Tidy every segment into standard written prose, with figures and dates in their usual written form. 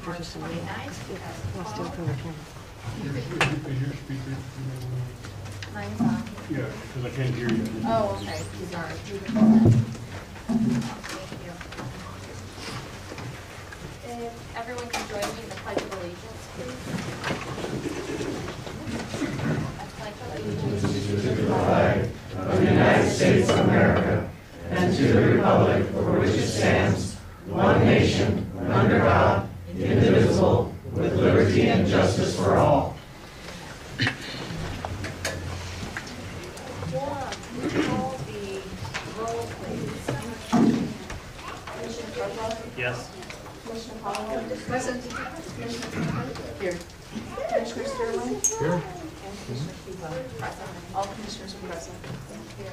March 29th. I'll steal from the camera. Is your speaker? Mine's on. Yeah, because I can't hear you. Oh, okay, sorry. Thank you. If everyone can join me in the Pledge of Allegiance, please. I pledge allegiance To the flag of the United States of America and to the republic for which it stands, one nation, under God, indivisible, with liberty and justice for all. Laura, will you call the roll, please? Commissioner Cardwell? Yes. Commissioner Powell? Present. Commissioner Cooper? Here. Commissioner Sterling? Here. And Commissioner Sheba? Present. All commissioners are present. Thank you.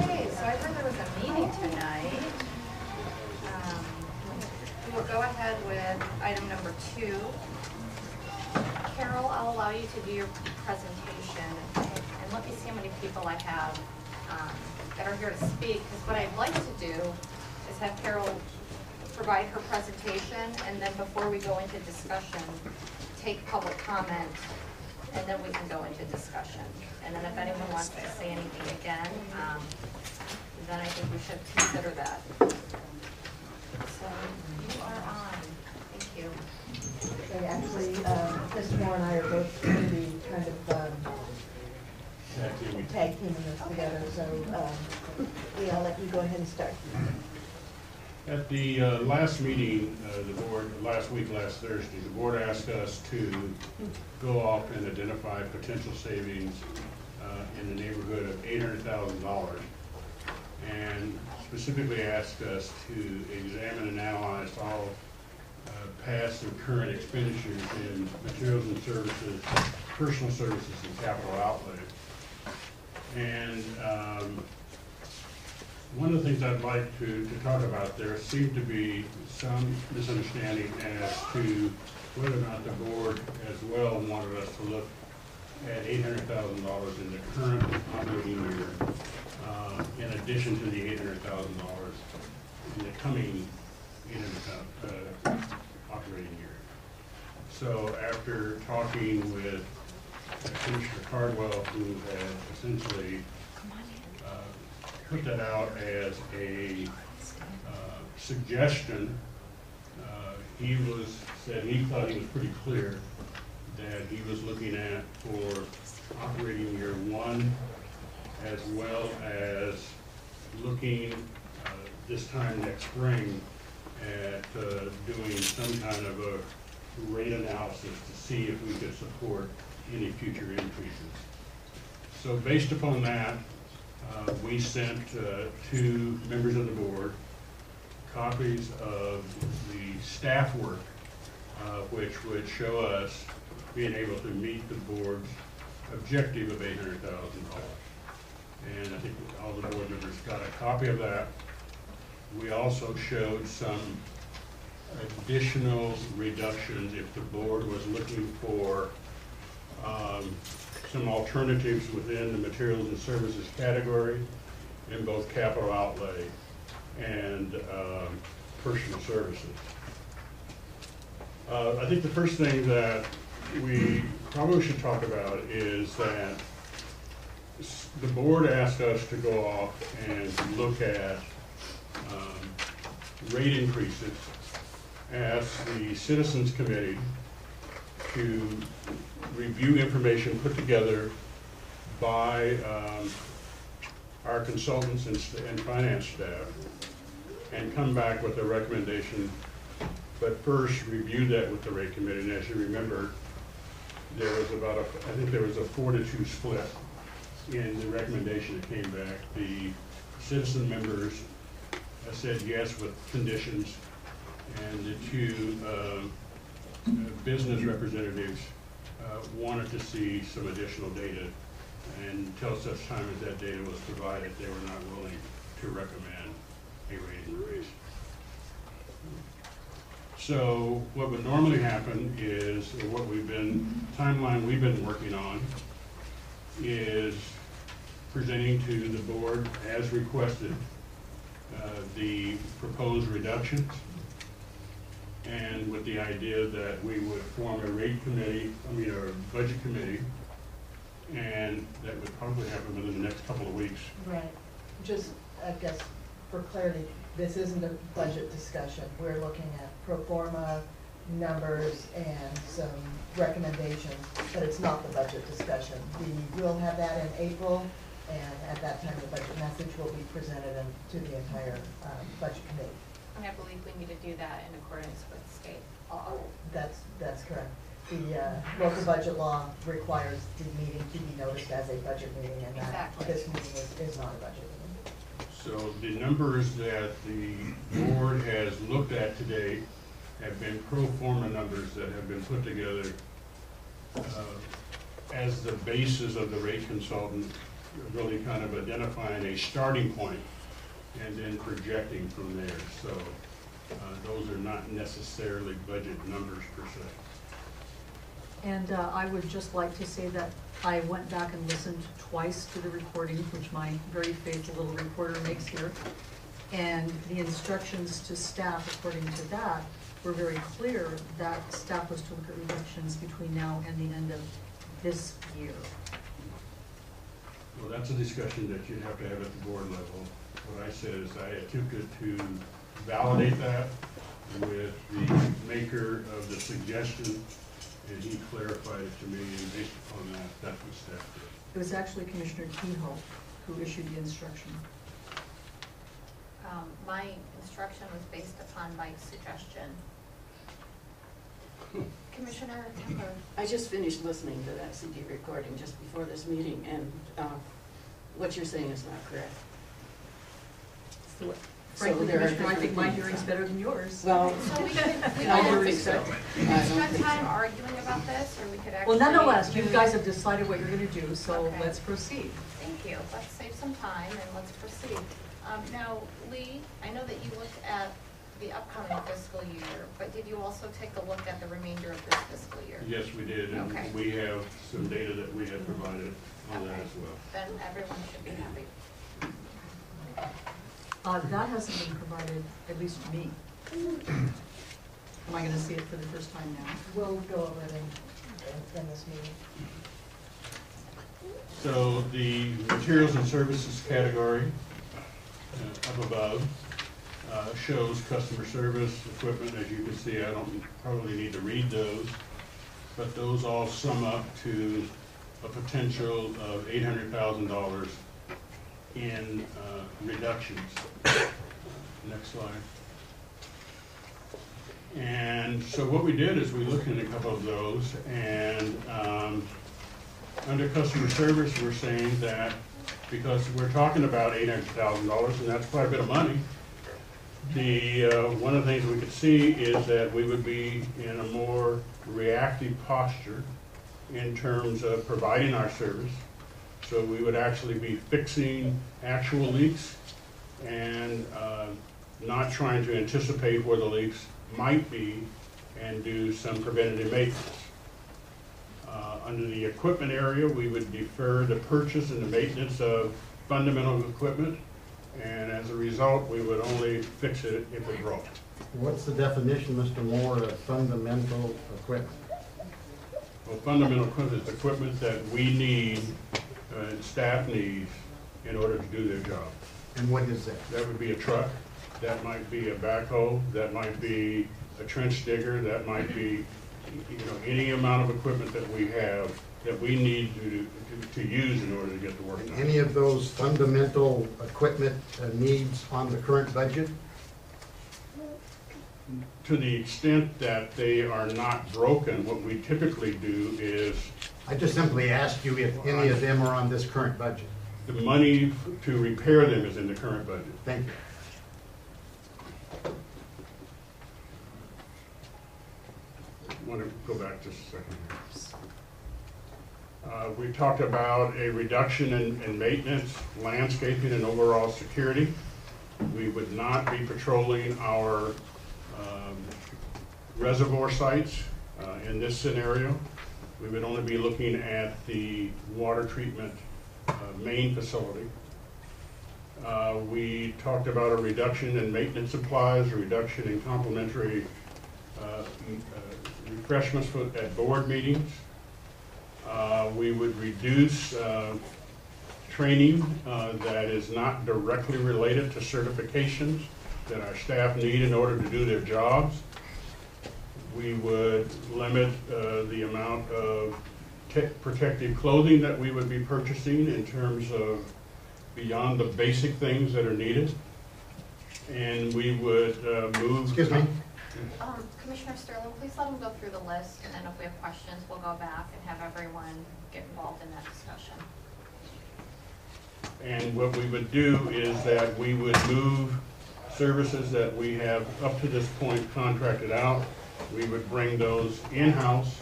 Okay, so I heard there was a meeting tonight. We will go ahead with item number 2. Carol, I'll allow you to do your presentation. And let me see how many people I have that are here to speak, because what I'd like to do is have Carol provide her presentation, and then before we go into discussion, take public comment, and then we can go into discussion. And then if anyone wants to say anything again, then I think we should consider that. So you are on. Thank you. Okay, actually, Mr. Moore and I are both going to be kind of tag teaming this together, so Lee, I'll let you go ahead and start. At the last meeting, the board, last Thursday, the board asked us to go off and identify potential savings in the neighborhood of $800,000, and specifically asked us to examine and analyze all past and current expenditures in materials and services, personal services, and capital outlay. And one of the things I'd like to talk about, there seemed to be some misunderstanding as to whether or not the board as well wanted us to look at $800,000 in the current operating year, in addition to the $800,000 in the coming operating year. So after talking with Commissioner Cardwell, who had essentially put that out as a suggestion, he said he thought he was pretty clear that he was looking at for operating year 1, as well as looking this time next spring at doing some kind of a rate analysis to see if we could support any future increases. So based upon that, we sent 2 members of the board copies of the staff work, which would show us being able to meet the board's objective of $800,000. And I think all the board members got a copy of that. We also showed some additional reductions if the board was looking for some alternatives within the materials and services category in both capital outlay and personal services. I think the first thing that we probably should talk about is that the board asked us to go off and look at rate increases as the Citizens Committee to review information put together by our consultants and finance staff and come back with a recommendation, but first review that with the rate committee. And as you remember, there was about I think there was a 4-to-2 split in the recommendation that came back. The citizen members said yes with conditions, and the 2 business representatives wanted to see some additional data, and until such time as that data was provided, they were not willing to recommend a rate increase. So what would normally happen is, or what timeline we've been working on is presenting to the board as requested the proposed reductions, and with the idea that we would form a rate committee, or budget committee, and that would probably happen within the next couple of weeks. Right. Just, I guess, for clarity, this isn't a budget discussion. We're looking at pro forma numbers and some recommendations, but it's not the budget discussion. We will have that in April, and at that time, the budget message will be presented to the entire budget committee. And I believe we need to do that in accordance with state law. That's correct. The local budget law requires the meeting to be noticed as a budget meeting, and that Exactly. this meeting is not a budget meeting. So the numbers that the board has looked at today have been pro forma numbers that have been put together as the basis of the rate consultant, really kind of identifying a starting point and then projecting from there. So those are not necessarily budget numbers per se. And I would just like to say that I went back and listened twice to the recording, which my very faithful little reporter makes here. And the instructions to staff, according to that, were very clear that staff was to look at reductions between now and the end of this year. Well, that's a discussion that you'd have to have at the board level. What I said is I attempted to validate that with the maker of the suggestion, and he clarified it to me, and based upon that, that's what staff did. It was actually Commissioner Kehoe who issued the instruction. My instruction was based upon Mike's suggestion. Commissioner Kemper. I just finished listening to that CD recording just before this meeting, and what you're saying is not correct. So, frankly, there are Commissioner, I think my different hearing's better than yours. Well, So we I don't think so. we I could don't spend think time so. arguing about this, or we could actually. Well, nonetheless, you guys have decided what you're gonna do, so Okay. let's proceed. Thank you. Let's save some time and let's proceed. Now, Lee, I know that you looked at the upcoming fiscal year, but did you also take a look at the remainder of this fiscal year? Yes, we did, and Okay. we have some data that we had provided on that Okay. as well. Then everyone should be happy. That hasn't been provided, at least to me. Am I gonna see it for the first time now? We'll go over it in this meeting. So the materials and services category up above shows customer service equipment. As you can see, I don't probably need to read those, but those all sum up to a potential of $800,000 in reductions. Next slide. And so what we did is we looked at a couple of those, and under customer service, we're saying that because we're talking about $800,000, and that's quite a bit of money, one of the things we could see is that we would be in a more reactive posture in terms of providing our service. So we would actually be fixing actual leaks and not trying to anticipate where the leaks might be and do some preventative maintenance. Under the equipment area, we would defer the purchase and the maintenance of fundamental equipment, and as a result, we would only fix it if it broke. What's the definition, Mr. Moore, of fundamental equipment? Well, fundamental equipment is equipment that we need, and staff needs, in order to do their job. And what is that? That would be a truck, that might be a backhoe, that might be a trench digger, that might be, any amount of equipment that we have that we need to use in order to get the work done. Any of those fundamental equipment needs on the current budget? To the extent that they are not broken, what we typically do is I just simply asked you if any of them are on this current budget. the money to repair them is in the current budget. Thank you. I want to go back just a second here. We talked about a reduction in maintenance, landscaping, and overall security. We would not be patrolling our reservoir sites in this scenario. We would only be looking at the water treatment main facility. We talked about a reduction in maintenance supplies, a reduction in complementary refreshments at board meetings. We would reduce training that is not directly related to certifications that our staff need in order to do their jobs. We would limit the amount of protective clothing that we would be purchasing in terms of beyond the basic things that are needed. And we would move... Excuse me? Commissioner Sterling, please let him go through the list, and then if we have questions, we'll go back and have everyone get involved in that discussion. And what we would do is that we would move services that we have up to this point contracted out. We would bring those in-house.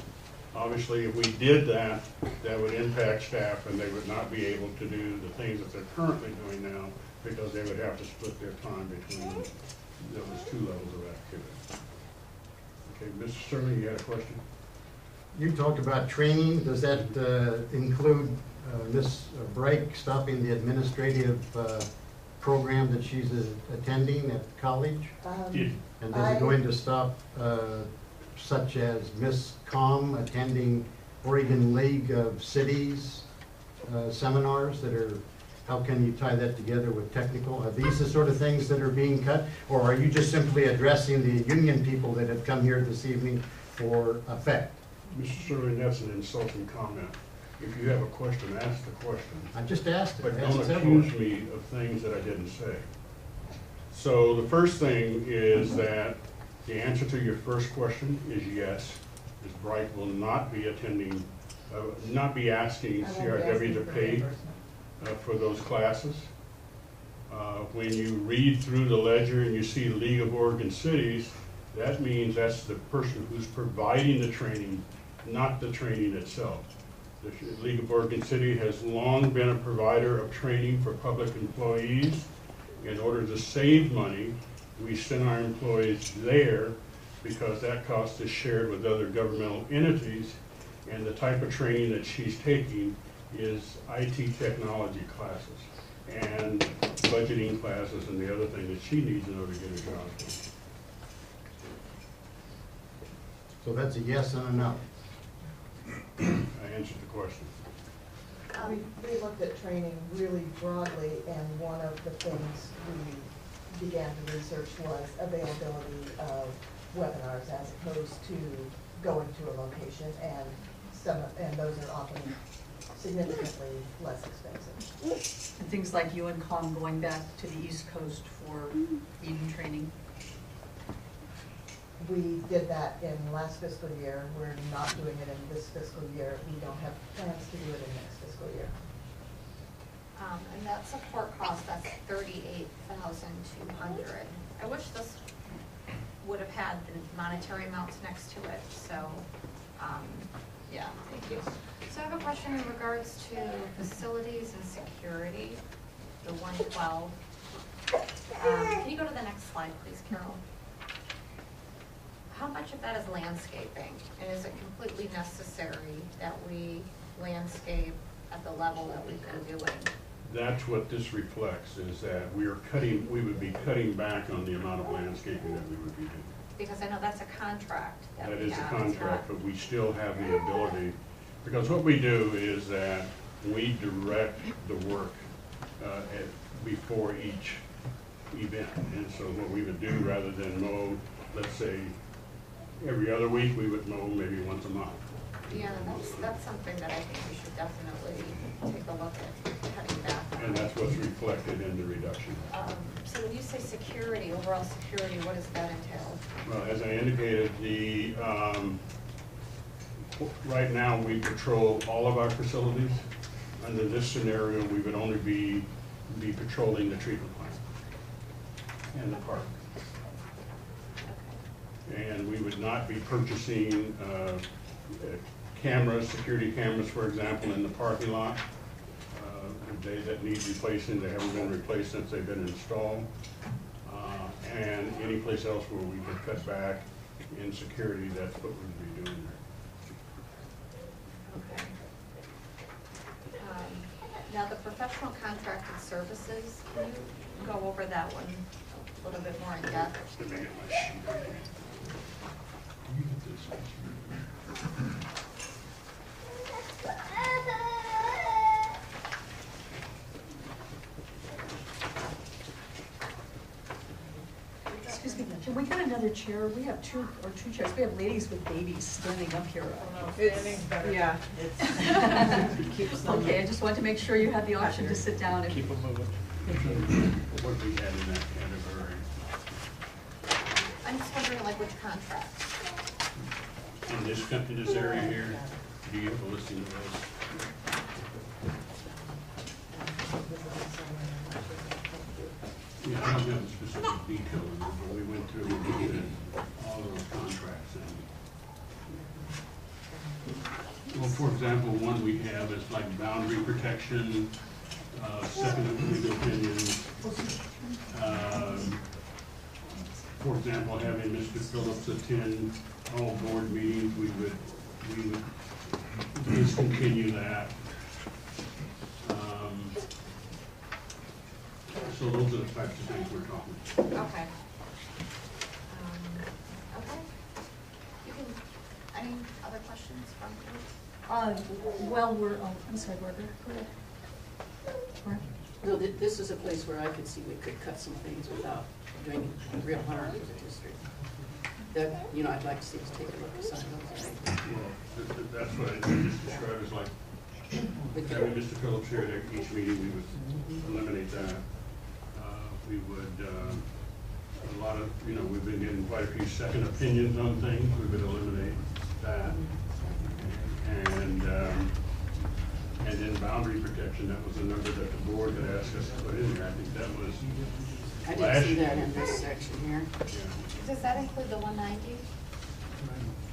Obviously, if we did that, that would impact staff and they would not be able to do the things that they're currently doing now because they would have to split their time between those two levels of activity. Okay, Mr. Sterling, you had a question? You talked about training. Does that include Ms. Bright stopping the administrative program that she's attending at college? Yeah. And is it going to stop such as Miss Com attending Oregon League of Cities seminars that are, how can you tie that together with technical? Are these the sort of things that are being cut? Or are you just simply addressing the union people that have come here this evening for effect? Mr. Sterling, that's an insulting comment. If you have a question, ask the question. I just asked it. But I don't asked several. accuse me of things that I didn't say. So the first thing is that the answer to your first question is yes. Ms. Bright will not be attending, not be asking CRW to pay for those classes. When you read through the ledger and you see League of Oregon Cities, that means that's the person who's providing the training, not the training itself. The League of Oregon City has long been a provider of training for public employees. In order to save money, we send our employees there because that cost is shared with other governmental entities, and the type of training that she's taking is IT technology classes and budgeting classes and the other thing that she needs in order to get a job. So that's a yes and a no. I answered the question. We looked at training really broadly, and one of the things we began to research was availability of webinars as opposed to going to a location, and those are often significantly less expensive. And things like UNCOM going back to the East Coast for Eden training. We did that in last fiscal year. We're not doing it in this fiscal year. We don't have plans to do it in next fiscal year. And that support cost, that's $38,200. I wish this would have had the monetary amounts next to it, so, yeah, thank you. So I have a question in regards to facilities and security, the 112. Can you go to the next slide, please, Carol? How much of that is landscaping? And is it completely necessary that we landscape at the level that we've been doing? That's what this reflects, is that we would be cutting back on the amount of landscaping that we would be doing. Because I know that's a contract that That we is a have. contract, but we still have the ability, because what we do is that we direct the work before each event. And so what we would do, rather than mow, let's say, every other week, we would mow maybe once a month. Yeah, that's something that I think we should definitely take a look at cutting back on. And that's what's reflected in the reduction. So when you say security, overall security, what does that entail? Well, as I indicated, right now, we patrol all of our facilities. Under this scenario, we would only be patrolling the treatment plant and the park. And we would not be purchasing cameras, security cameras, for example, in the parking lot. They that need replacing, they haven't been replaced since they've been installed. And any place else where we could cut back in security, that's what we'd be doing there. Okay. Now, the professional contracted services, can you go over that one a little bit more in depth? Let me get my sheet right here. Excuse me, can we get another chair? We have two chairs. We have ladies with babies standing up here. Yeah, it's, keeps them. Okay, I just wanted to make sure you had the option to sit down if. Keep them moving. What we had in that category. I'm just wondering like which contract? In this area here, do you have a listing of those? Yeah, I don't have a specific detail in there, but we went through and looked at all those contracts. And, well, for example, one we have is like boundary protection, second legal opinions. For example, having Mr. Phillips attend all board meetings, we would discontinue that. So those are the types of things we're talking about. Okay. Okay. You can, any other questions from you? Well, I'm sorry, Barbara, go ahead. Barbara? No, this is a place where I could see we could cut some things without doing real harm to the district. That, you know, I'd like to see us take a look at some of those things. Well, that's what I just described as like, having Mr. Phillips here at each meeting, we would eliminate that. We would, a lot of, you know, we've been getting quite a few second opinions on things, we would eliminate that. And then boundary protection, that was a number that the board had asked us to put in there. I think that was I didn't see that in this section here. Yeah. Does that include the 190?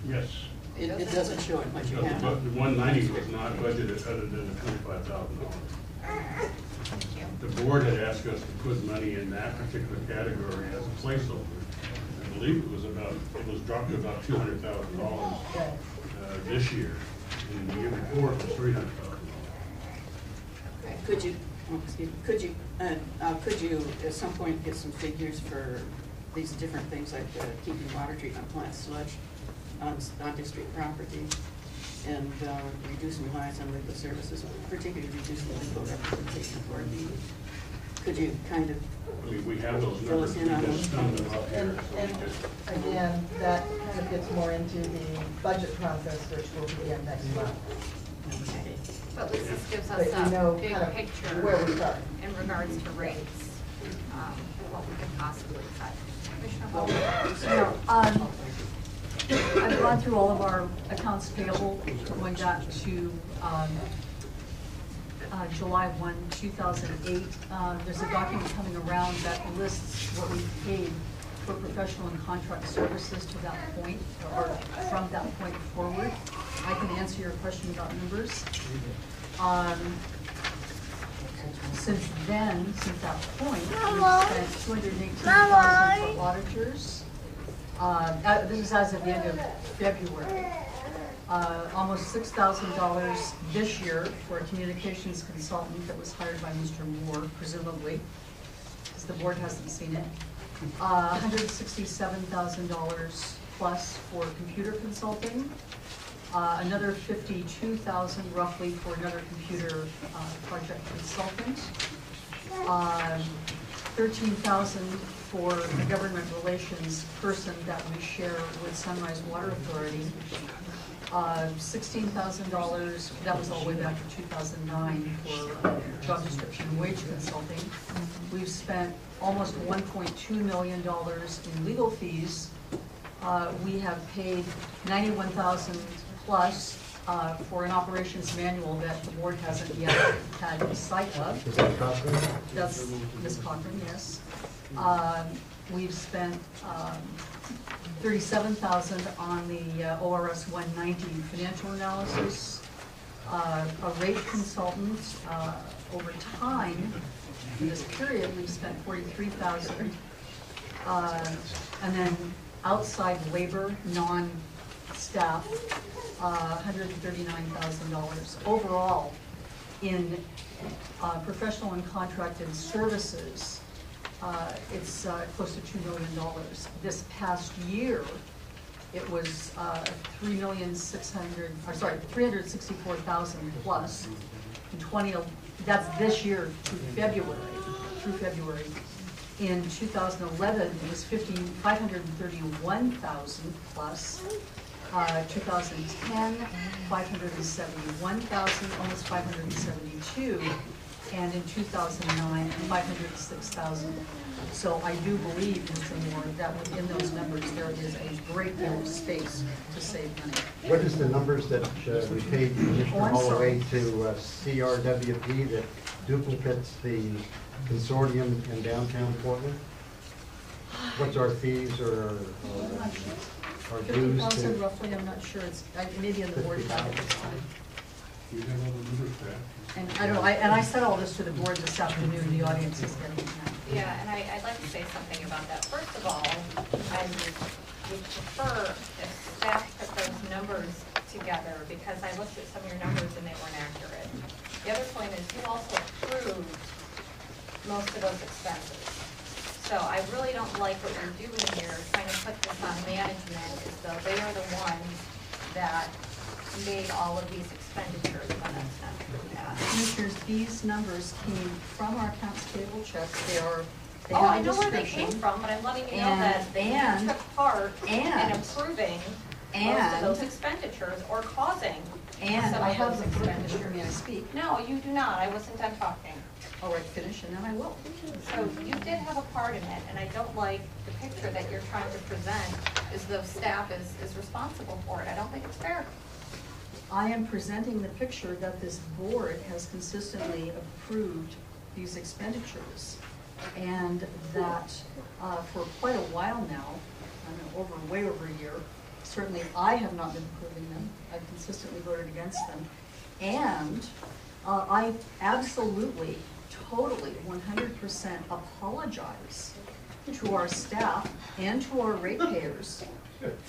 Yes. It doesn't show it much you have. But the 190 was not budgeted other than the $25,000. Thank you. The board had asked us to put money in that particular category as a placeholder. I believe it was dropped to about $200,000 this year. And the year before it was $300,000. Okay. Could you, excuse me, could you at some point get some figures for these different things like keeping water treatment plants sludge on district property and reducing reliance on legal services, particularly reducing legal representation for the, could you kind of I mean, we have those fill us numbers, we in on just them? summed them up here. And So we just- again, that kind of gets more into the budget process, which will begin next month. Okay. But at least this gives But us you know a big kind of picture where we start. in regards to rates, what we could possibly cut. Commissioner Hall? I've gone through all of our accounts payable, going back to July 1, 2008. There's a document coming around that lists what we paid for professional and contract services to that point, or from that point forward. I can answer your question about numbers. Since then, since that point, we've spent $218,000 for auditors. This is as of the end of February. Almost $6,000 this year for a communications consultant that was hired by Mr. Moore, presumably, because the board hasn't seen it. $167,000 plus for computer consulting. Another $52,000 roughly for another computer project consultant. $13,000 for a government relations person that we share with Sunrise Water Authority. $16,000, that was all the way back to 2009 for job description and wage consulting. We've spent almost $1.2 million in legal fees. We have paid $91,000 plus for an operations manual that the board hasn't yet had sight of. Is that Cochran? That's Ms. Cochran, yes. We've spent $37,000 on the ORS 190 financial analysis. A rate consultant, over time, in this period, we've spent $43,000. And then outside labor, non-staff, $139,000. Overall, in professional and contracted services, it's close to $2 million. This past year, it was 364,000 plus. In 20, that's this year through February. In 2011, it was 531,000 plus. 2010, 571,000, almost 572. And in 2009, 506,000. So I do believe, Mr. Moore, that within those numbers, there is a great deal of space to save money. What is the numbers that we paid Commissioner I'm Holloway sorry. to CRWP that duplicates the consortium in downtown Portland? What's our fees or our dues 50,000 to? roughly, I'm not sure, it's, maybe in the board packet this time. You have all the numbers back. And I don't know, and I said all this to the board this afternoon, the audience is getting it now. Yeah, and I'd like to say something about that. First of all, I would prefer if staff put those numbers together, because I looked at some of your numbers and they weren't accurate. The other point is you also approved most of those expenses. So I really don't like what you're doing here, trying to put this on management, as though they are the ones that made all of these expenditures, when that's not true, Pat. Commissioners, these numbers came from our accounts payable checks, they Oh, I have a know where they came description. from, but I'm letting you know that And- you took part in and- approving most of and- those expenditures, or causing And some I of have those the expenditures. Commissioner, may I speak? No, you do not, I wasn't done talking. All right, finish, and then I will. So you did have a part in it, and I don't like the picture that you're trying to present as though staff is responsible for it. I don't think it's fair. I am presenting the picture that this board has consistently approved these expenditures. And that for quite a while now, I know, way over a year, certainly I have not been approving them. I've consistently voted against them. And I absolutely, totally, 100% apologize to our staff and to our ratepayers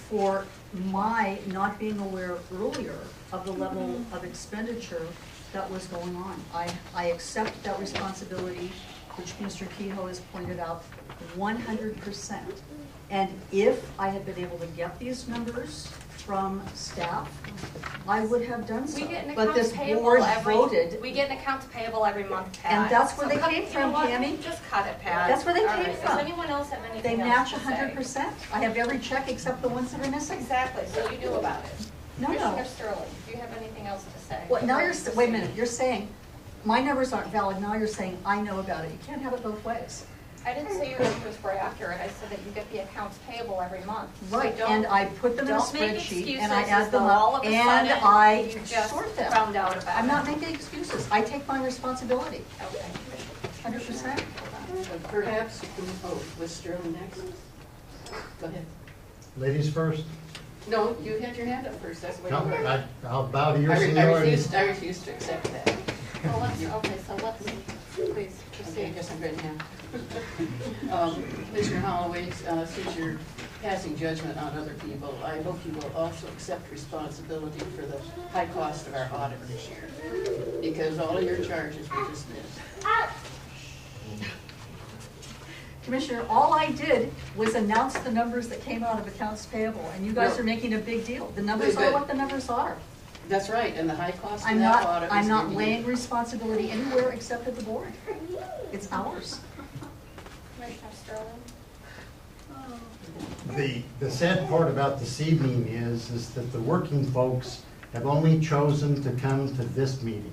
for my not being aware earlier of the level of expenditure that was going on. I accept that responsibility, which Mr. Kehoe has pointed out, 100%. And if I had been able to get these numbers from staff, I would have done so. We get an But accounts this payable board every, voted, we get an accounts payable every month, Pat. And that's where So they cut- came you know from, what? Tammy. Just cut it, Pat. That's where they All came right. from. Does anyone else have they anything match else to say? 100%. I have every check except the ones that are missing. Exactly, so you knew about it. No, no. Commissioner Sterling, do you have anything else to say? Well, now you're, wait a minute, you're saying, my numbers aren't valid, now you're saying, I know about it. You can't have it both ways. I didn't say your numbers were accurate, I said that you get the accounts payable every month. So Right, don't- and I put them in a Don't make spreadsheet, excuses and I as add them though all up, of a and sudden I you just sort them. found out about I'm it. not making excuses. I take my responsibility, Okay. 100%. Perhaps, oh, was Sterling next? Go ahead. Ladies first? No, you had your hand up first, that's what No, you were. I'll bow to your I seniority. refuse to accept that. Well, okay, so let's, please Okay, I proceed. guess I'm good now. Commissioner Holloway, since you're passing judgment on other people, I hope you will also accept responsibility for the high cost of our audit this year, because all of your charges were dismissed. Commissioner, all I did was announce the numbers that came out of accounts payable, and you guys No. are making a big deal. The numbers are Good. what the numbers are. That's right, and the high cost of I'm that not, audit was I'm not given laying you. responsibility anywhere except at the board. It's ours. Commissioner Sterling? The sad part about this evening is that the working folks have only chosen to come to this meeting.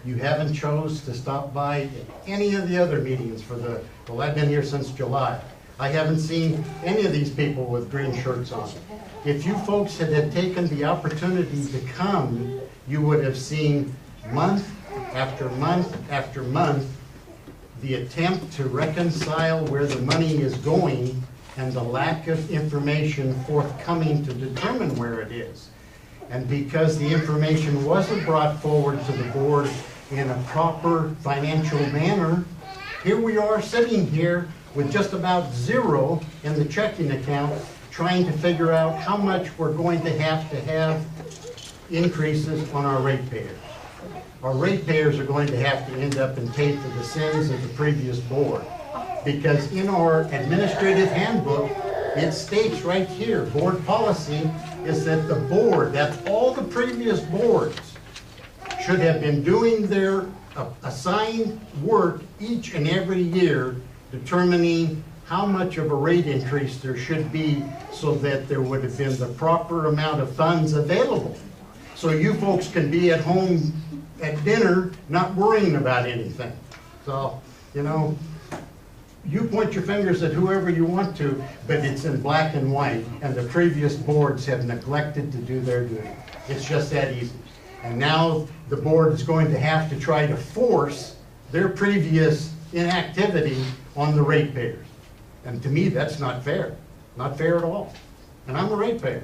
You haven't chose to stop by at any of the other meetings well, I've been here since July. I haven't seen any of these people with green shirts on. If you folks had taken the opportunity to come, you would have seen month after month after month the attempt to reconcile where the money is going and the lack of information forthcoming to determine where it is. And because the information wasn't brought forward to the board in a proper financial manner, here we are sitting here with just about zero in the checking account, trying to figure out how much we're going to have increases on our ratepayers. Our ratepayers are going to have to end up and pay for the sins of the previous board. Because in our administrative handbook, it states right here, board policy is that the board, that's all the previous boards, should have been doing their assigned work each and every year, determining how much of a rate increase there should be so that there would have been the proper amount of funds available. So you folks can be at home at dinner, not worrying about anything. So, you know, you point your fingers at whoever you want to, but it's in black and white, and the previous boards have neglected to do their duty. It's just that easy. And now the board is going to have to try to force their previous inactivity on the ratepayers. And to me, that's not fair. Not fair at all. And I'm a ratepayer.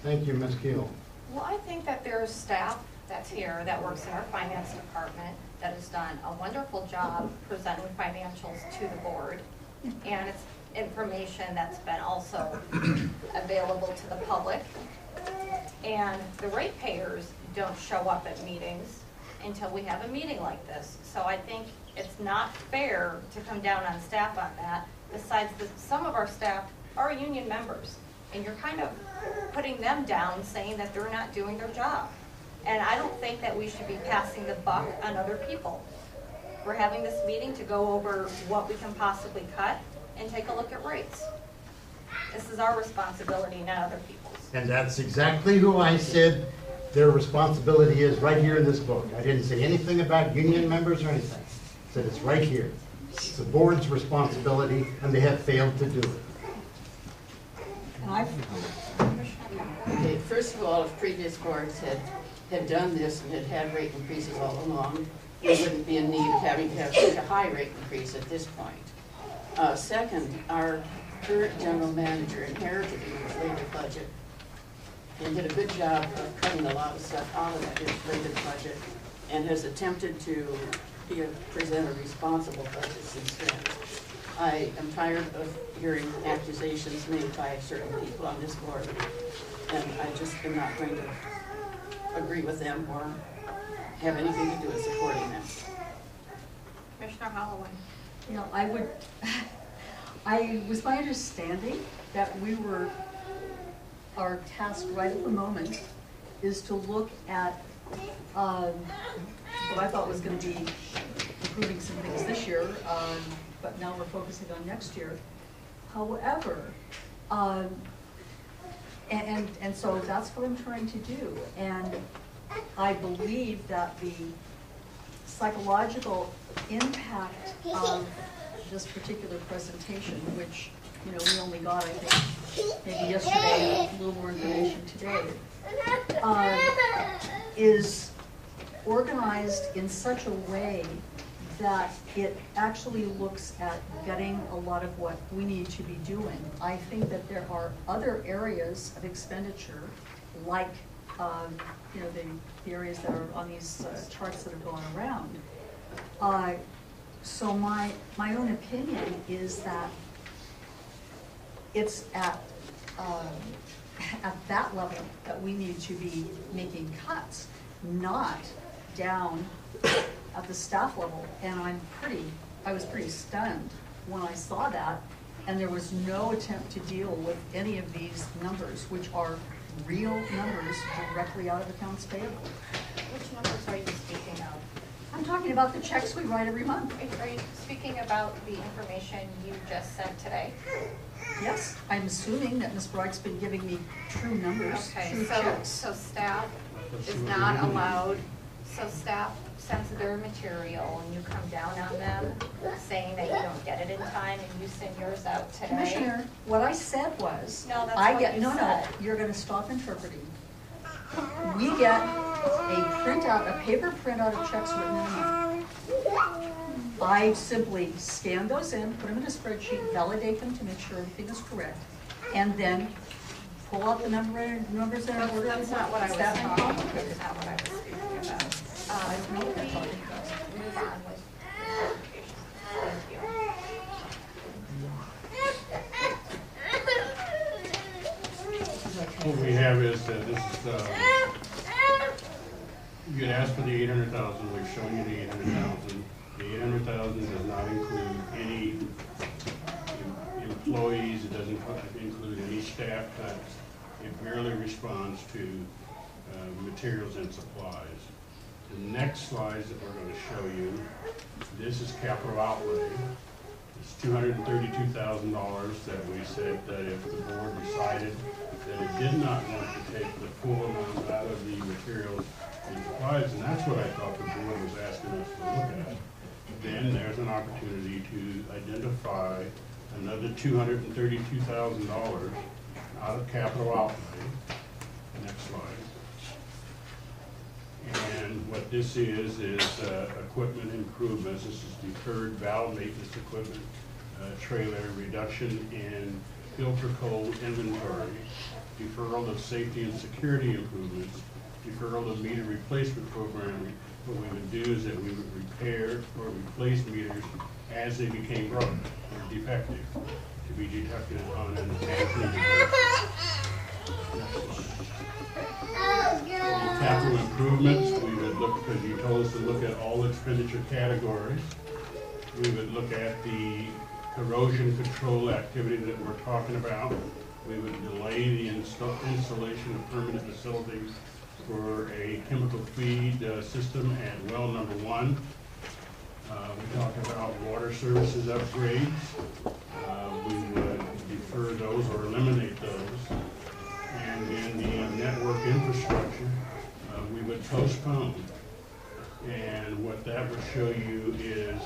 Thank you, Ms. Keel. Well, I think that there's staff that's here that works in our finance department that has done a wonderful job presenting financials to the board. And it's information that's been also available to the public. And the ratepayers don't show up at meetings until we have a meeting like this. So I think it's not fair to come down on staff on that. Besides, some of our staff are union members, and you're kind of putting them down, saying that they're not doing their job. And I don't think that we should be passing the buck on other people. We're having this meeting to go over what we can possibly cut and take a look at rates. This is our responsibility, not other people's. And that's exactly who I said their responsibility is right here in this book. I didn't say anything about union members or anything. I said it's right here. It's the board's responsibility, and they have failed to do it. And Okay, first of all, if previous boards had done this and had rate increases all along, we wouldn't be in need of having to have such a high rate increase at this point. Second, our current general manager inherited an inflated budget and did a good job of cutting a lot of stuff out of that inflated budget and has attempted to present a responsible budget since then. I am tired of hearing accusations made by certain people on this board, and I just am not going to agree with them or have anything to do with supporting them. Commissioner Holloway. You know, I was my understanding that our task right at the moment is to look at what I thought was going to be improving some things this year, but now we're focusing on next year. However, and so that's what I'm trying to do. And I believe that the psychological impact of this particular presentation, which, you know, we only got, I think, maybe yesterday, a little more information today, is organized in such a way that it actually looks at getting a lot of what we need to be doing. I think that there are other areas of expenditure, like you know, the areas that are on these charts that are going around. So my own opinion is that it's at that level that we need to be making cuts, not down at the staff level. And I was pretty stunned when I saw that, and there was no attempt to deal with any of these numbers, which are real numbers directly out of accounts payable. Which numbers are you speaking of? I'm talking about the checks we write every month. Are you speaking about the information you just sent today? Yes, I'm assuming that Ms. Brag's been giving me true numbers, Okay, true checks. so staff is not allowed, so staff sends their material and you come down on them saying that you don't get it in time and you send yours out today? Commissioner, what I said was, No, that's I what get, you no, said. you're gonna stop interpreting. We get a paper printout of checks written in a month. I simply scan those in, put them in a spreadsheet, validate them to make sure everything is correct, and then pull out the numbers that are ordered. That's not what I was Is that speaking wrong? about. That's not what I was speaking about. I don't know what they're talking about. Move on with the application. Thank you. What we have is that this is, you had asked for the 800,000, we've shown you the 800,000. The 800,000 does not include any employees, it doesn't include any staff cuts. It merely responds to materials and supplies. The next slides that we're going to show you, this is capital outlay. It's $232,000 that we said that if the board decided that it did not want to take the full amount out of the materials and supplies, and that's what I thought the board was asking us to look at, then there's an opportunity to identify another $232,000 out of capital outlay. Next slide. And what this is equipment improvements. This is deferred valve maintenance equipment, trailer reduction in filter coal inventory, deferral of safety and security improvements, deferral of meter replacement programming. What we would do is that we would repair or replace meters as they became broken or defective to be deducted on an capital improvements. We would look, because you told us to look at all expenditure categories. We would look at the erosion control activity that we're talking about. We would delay the installation of permanent facilities for a chemical feed system at well number 1. We talked about water services upgrades. We would defer those or eliminate those. And in the network infrastructure, we would postpone. And what that would show you is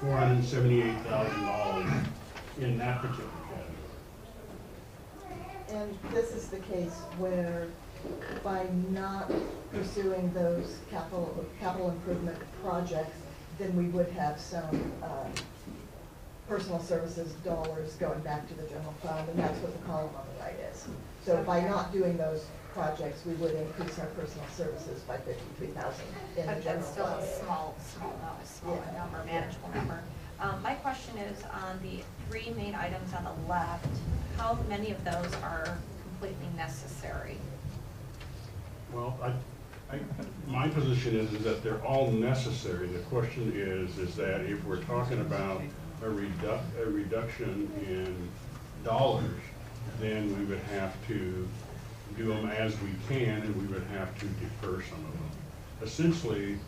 $478,000 in that particular category. And this is the case where by not pursuing those capital improvement projects, then we would have some personal services dollars going back to the general fund, and that's what the column on the right is. So by not doing those projects, we would increase our personal services by $53,000 in the But general that's still fund. a small Yeah. number, manageable number. My question is on the 3 main items on the left, how many of those are completely necessary? Well, my position is that they're all necessary. The question is that if we're talking about a reduction in dollars, then we would have to do them as we can, and we would have to defer some of them. Essentially,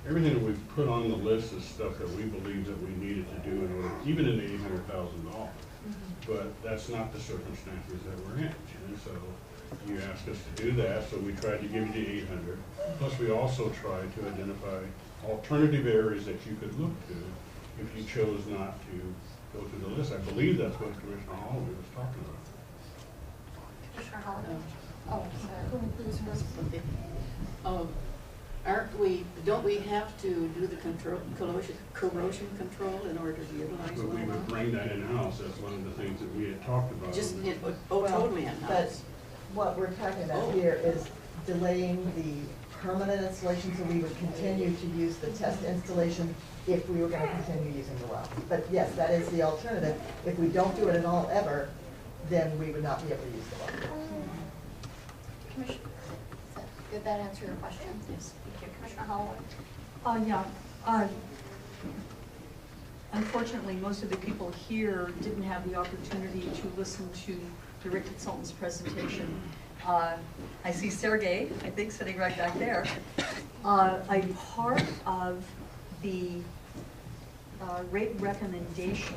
everything that we've put on the list is stuff that we believe that we needed to do in order, even in the $800,000. But that's not the circumstances that we're in. And so you asked us to do that, so we tried to give you the 800. Plus, we also tried to identify alternative areas that you could look to if you chose not to go through the list. I believe that's what Commissioner Holloway was talking about. Commissioner Holloway? Oh, sorry. Don't we have to do the corrosion control in order to utilize But we one would of them? bring that in-house. That's one of the things that we had talked about. Totally But in-house. what we're talking about Oh. here is delaying the permanent installation, so we would continue to use the test installation if we were gonna continue using the well. But yes, that is the alternative. If we don't do it at all ever, then we would not be able to use the well. Commissioner, did that answer your question? Yes. Thank you. Commissioner Holloway? Yeah. Unfortunately, most of the people here didn't have the opportunity to listen to the RIT consultant's presentation. I see Sergey, I think, sitting right back there. A part of the rate recommendation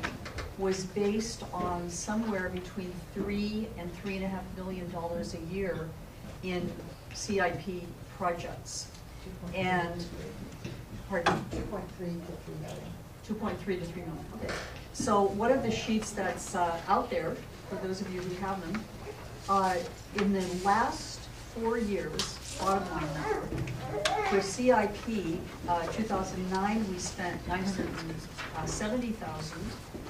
was based on somewhere between $3 and $3.5 million a year in CIP projects. And, pardon? 2.3 to 3 million. 2.3 to 3 million, okay. So one of the sheets that's out there, for those of you who have them, in the last 4 years, bottom line number, for CIP, 2009, we spent $970,000,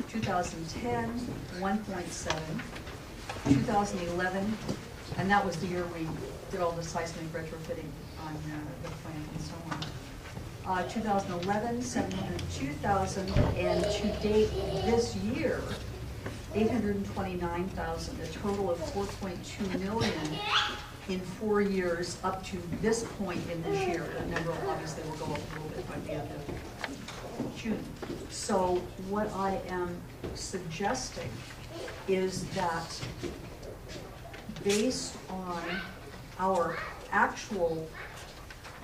2010, 1.7, 2011, and that was the year we did all the seismic retrofitting on the plant and so on. 2011, 702,000, and to date this year, 829,000, a total of 4.2 million in 4 years up to this point in this year. That number obviously will go up a little bit by the end of June. So what I am suggesting is that based on our actual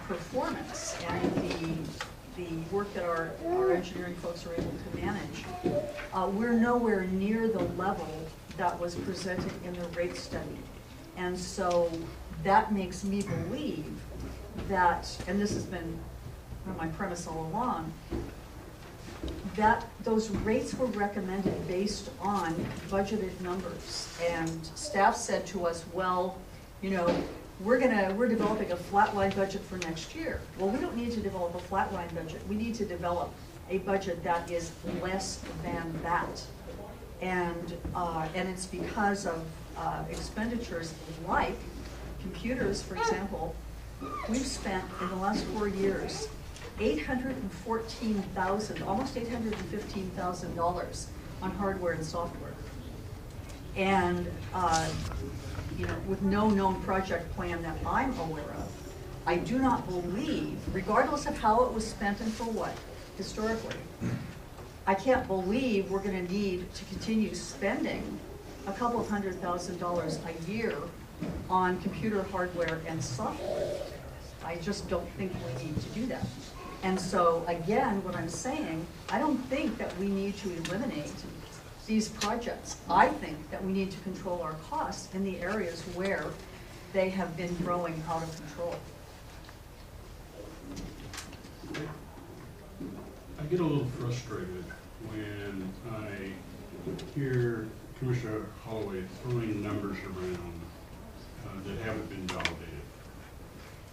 performance and the work that our engineering folks are able to manage, we're nowhere near the level that was presented in the rate study. And so that makes me believe that, and this has been my premise all along, that those rates were recommended based on budgeted numbers. And staff said to us, well, you know, we're developing a flatline budget for next year. Well, we don't need to develop a flatline budget. We need to develop a budget that is less than that. And it's because of expenditures like computers, for example. We've spent in the last 4 years $814,000, almost $815,000 on hardware and software. And you know, with no known project plan that I'm aware of, I do not believe, regardless of how it was spent and for what, historically, I can't believe we're going to need to continue spending a couple of $100,000 a year on computer hardware and software. I just don't think we need to do that. And so, again, what I'm saying, I don't think that we need to eliminate these projects. I think that we need to control our costs in the areas where they have been growing out of control. I get a little frustrated when I hear Commissioner Holloway throwing numbers around that haven't been validated.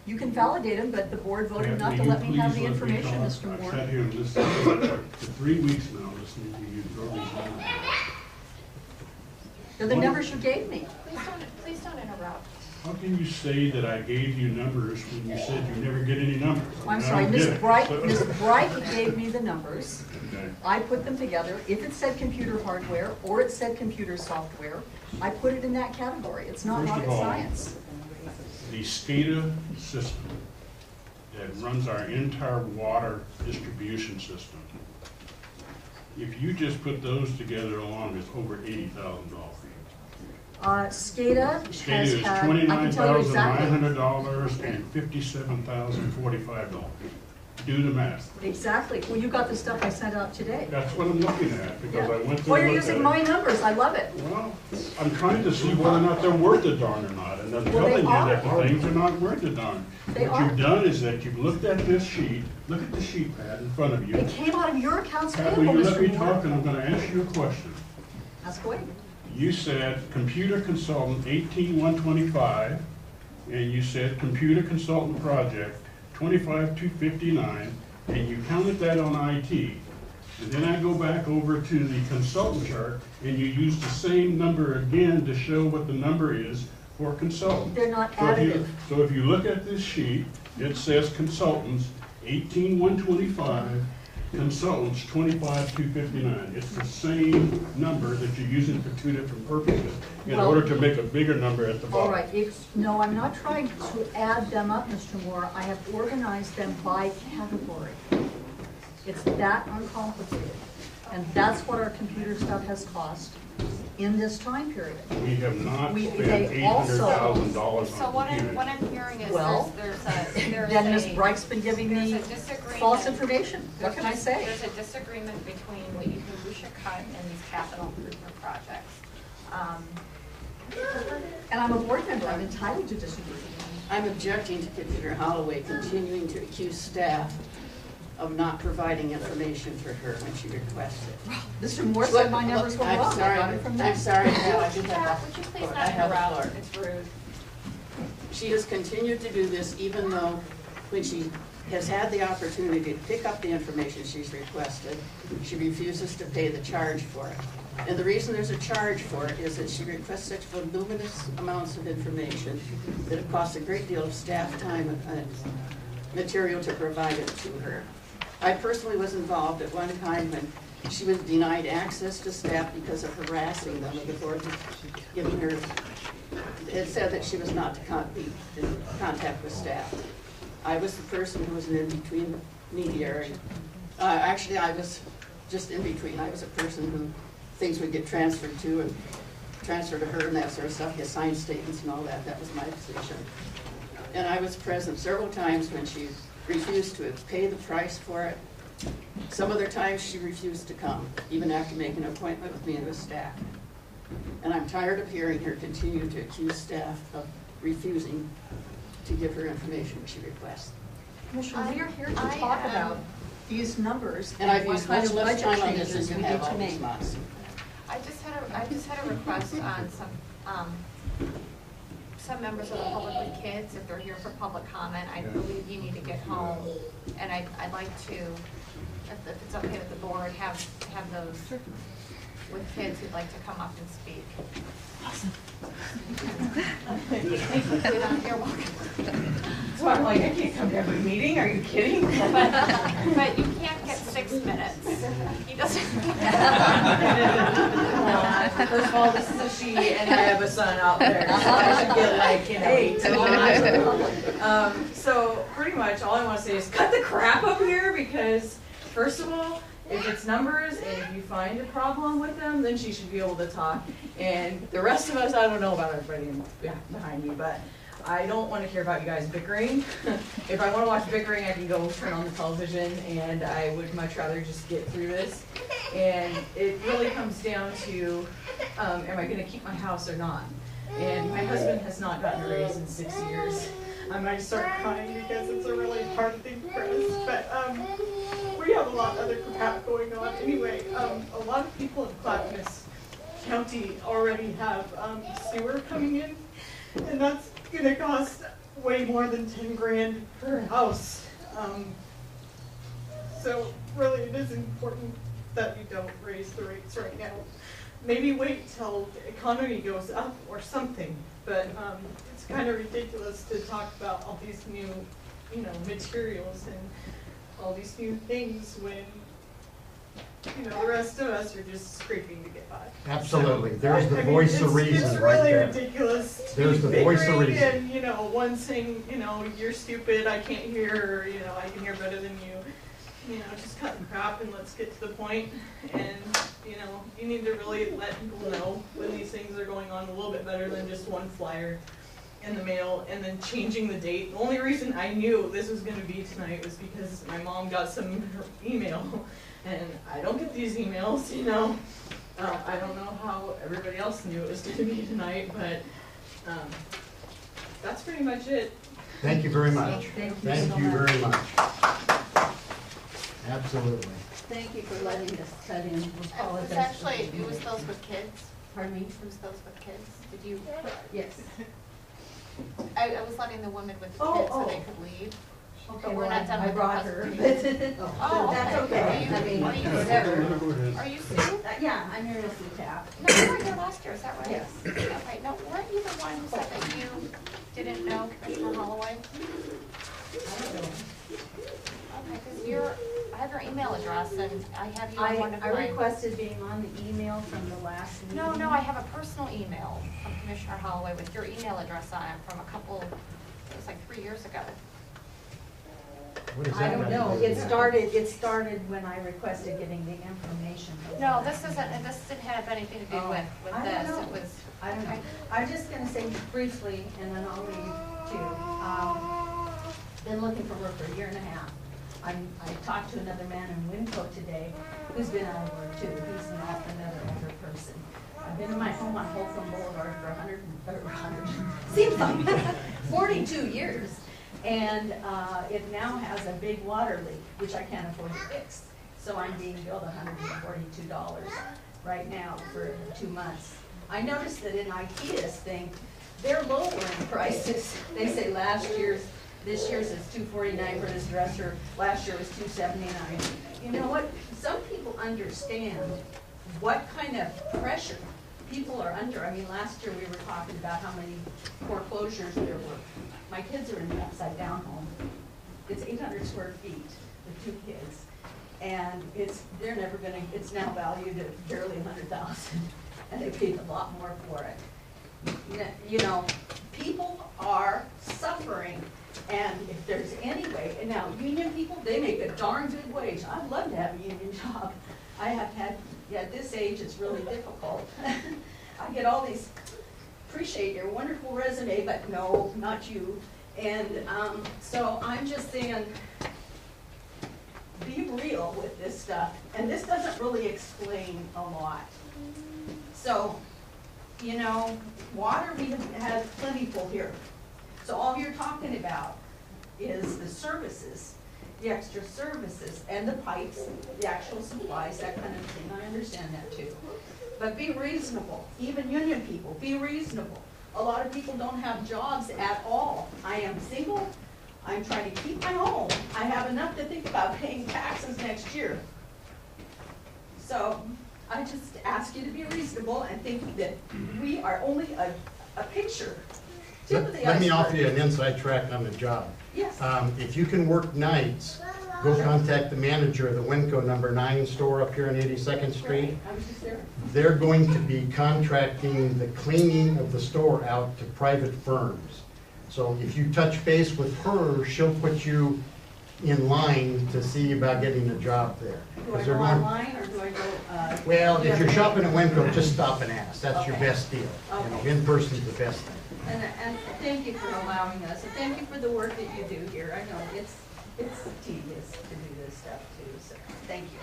You can validate them, but the board voted not to let me have the information, Mr. I've Moore. sat here and listened for 3 weeks now, listening to you throw these numbers around. They're the numbers you gave me. Please don't interrupt. How can you say that I gave you numbers when you said you never get any numbers? I'm I sorry, don't Ms. get it. Bright, Ms. Bright gave me the numbers. Okay. I put them together. If it said computer hardware or it said computer software, I put it in that category. It's not First of rocket all, science. The SCADA system that runs our entire water distribution system, if you just put those together alone, it's over $80,000. SCADA SCADA has is had, I can tell you exactly. $29,900 and $57,045. Do the math. Exactly. Well, you got the stuff I sent out today. That's what I'm looking at, because I went through Well, and you're looked at using it. my numbers. I love it. Well, I'm trying to see whether or not they're worth a darn or not, and I'm Well, they telling you that the are. things are not worth a darn. They What are. you've done is that you've looked at this sheet, look at the sheet pad in front of you. It came out of your accounts Pat, payable, will you let me Mr. talk, Moore. and I'm gonna ask you a question. Ask away. You said computer consultant 18,125, and you said computer consultant project 25,259, and you counted that on IT. And then I go back over to the consultant chart, and you use the same number again to show what the number is for consultant. They're not So if you- additive. So if you look at this sheet, it says consultants 18,125, consultants 25,259. It's the same number that you're using for two different purposes in Well- order to make a bigger number at the bottom. All right, no, I'm not trying to add them up, Mr. Moore. I have organized them by category. It's that uncomplicated. And that's what our computer stuff has cost in this time period. We have not We- spent they also- $800,000 So on what computers. I'm hearing is Well, Then Ms. there's Bright's been giving there's me a disagreement. false information. What can I say? There's a disagreement between what you think we should cut in these capital improvement projects. And I'm a board member, I'm entitled to disagree. I'm objecting to Commissioner Holloway continuing to accuse staff of not providing information for her when she requested. Mr. Moore said my numbers were I'm wrong. I sorry, got it from I'm them. sorry, Val, I did Pat, have would you the please floor. not I have the floor. interrupt? It's rude. She has continued to do this even though when she has had the opportunity to pick up the information she's requested, she refuses to pay the charge for it. And the reason there's a charge for it is that she requests such voluminous amounts of information that it costs a great deal of staff time and material to provide it to her. I personally was involved at one time when she was denied access to staff because of harassing them, and the board giving her, it said that she was not to be in contact with staff. I was the person who was an in-between mediary. Actually, I was just in between. I was a person who things would get transferred to and transferred to her and that sort of stuff, get signed statements and all that. That was my position. And I was present several times when she refused to pay the price for it. Some other times she refused to come, even after making an appointment with me and the staff. And I'm tired of hearing her continue to accuse staff of refusing to give her information she requests. Commissioner, we are here to I talk am- about these numbers And I've what used kind much of less budget time on this changes than we you need have to all these make. months. I just had a request on some members of the public with kids, if they're here for public comment, I believe you need to get home. And I'd like to, if it's okay with the board, have those with kids who'd like to come up and speak. You're welcome. So I'm like, I can't come to every meeting, are you kidding? But you can't get 6 minutes. He doesn't. First of all, this is a she, and I have a son out there, so I should get like, 8. So pretty much all I want to say is cut the crap up here, because first of all, if it's numbers and if you find a problem with them, then she should be able to talk. And the rest of us, I don't know about everybody behind me, but I don't want to hear about you guys bickering. If I want to watch bickering, I can go turn on the television, and I would much rather just get through this. And it really comes down to, am I going to keep my house or not? And my husband has not gotten a raise in 6 years. I might start crying because it's a really hard thing for us, but we have a lot of other crap going on. Anyway, a lot of people in Clackamas County already have sewer coming in, and that's gonna cost way more than 10 grand per house. So really it is important that you don't raise the rates right now. Maybe wait till the economy goes up or something, but it's kind of ridiculous to talk about all these new, materials and all these new things when, the rest of us are just scraping to get by. Absolutely. There's the voice of reason It's right really there. ridiculous to There's be the voice of bickering reason. and, one saying, you're stupid, I can't hear, or, I can hear better than you. Just cut the crap and let's get to the point. And, you need to really let people know when these things are going on a little bit better than just one flyer in the mail and then changing the date. The only reason I knew this was going to be tonight was because my mom got some email, and I don't get these emails, I don't know how everybody else knew it was going to be tonight, but that's pretty much it. Thank you very much. Thank you so very much. Absolutely. Thank you for letting us cut in. It was those with kids. Pardon me? It was those with kids. Did you? Yes. I was letting the women with the Oh, kids so oh. they could leave. Okay, But we're well, not done I with the brought her. presentation. Oh, that's okay. I mean, Are you whatever. Go ahead. Are you Sue? Yeah, I'm your Missy Tapp. No, you were here last year, is that right? Yes. Okay, no, weren't you the one who said that you didn't know Commissioner Holloway? I don't know. Okay, because I have your email address and I have you on one of I mine. requested being on the email from the last meeting. No, I have a personal email from Commissioner Holloway with your email address on it from it was like 3 years ago. What is I that don't got know. to do It with that? started when I requested getting the information. No, this didn't have anything to do Oh, with I don't this, know. it was. I don't know. okay. I'm just gonna say briefly, and then I'll leave too. Been looking for work for a year and a half. I talked to another man in Winco today who's been out of work too. He's not another older person. I've been in my home on Holcomb Boulevard for seems like 42 years. And it now has a big water leak, which I can't afford to fix. So I'm being billed $142 right now for 2 months. I noticed that in IKEA's thing, they're lowering prices. They say this year's is $249 for this dresser, last year was $279. You know what? Some people understand what kind of pressure people are under. I mean, last year we were talking about how many foreclosures there were. My kids are in the upside down home. It's 800 square feet with 2 kids. And they're never gonna, it's now valued at barely $100,000, and they paid a lot more for it. People are suffering, and if there's any way, and now union people, they make a darn good wage. I'd love to have a union job. I have had Yeah, at this age, it's really difficult. I get all these, appreciate your wonderful resume, but no, not you. And so I'm just saying, be real with this stuff. And this doesn't really explain a lot. So, you know, water we have plentiful here. So all you're talking about is the services, the extra services, and the pipes, the actual supplies, that kind of thing. I understand that too. But be reasonable. Even union people, be reasonable. A lot of people don't have jobs at all. I am single. I'm trying to keep my home. I have enough to think about paying taxes next year. So I just ask you to be reasonable and think that we are only a picture, tip of the iceberg. Let me offer you an inside track on the job. Yes. If you can work nights, go contact the manager of the Winco number 9 store up here on 82nd Street. Right. I was just there. They're going to be contracting the cleaning of the store out to private firms. So if you touch base with her, she'll put you in line to see about getting a job there. Do 'Cause I they're go going- online or do I go? Well, do you if have you're a- shopping at Winco, just stop and ask. That's your Okay. best deal. You know, Okay. in person's the best thing. And thank you for allowing us, and thank you for the work that you do here. I know it's tedious to do this stuff too, so thank you.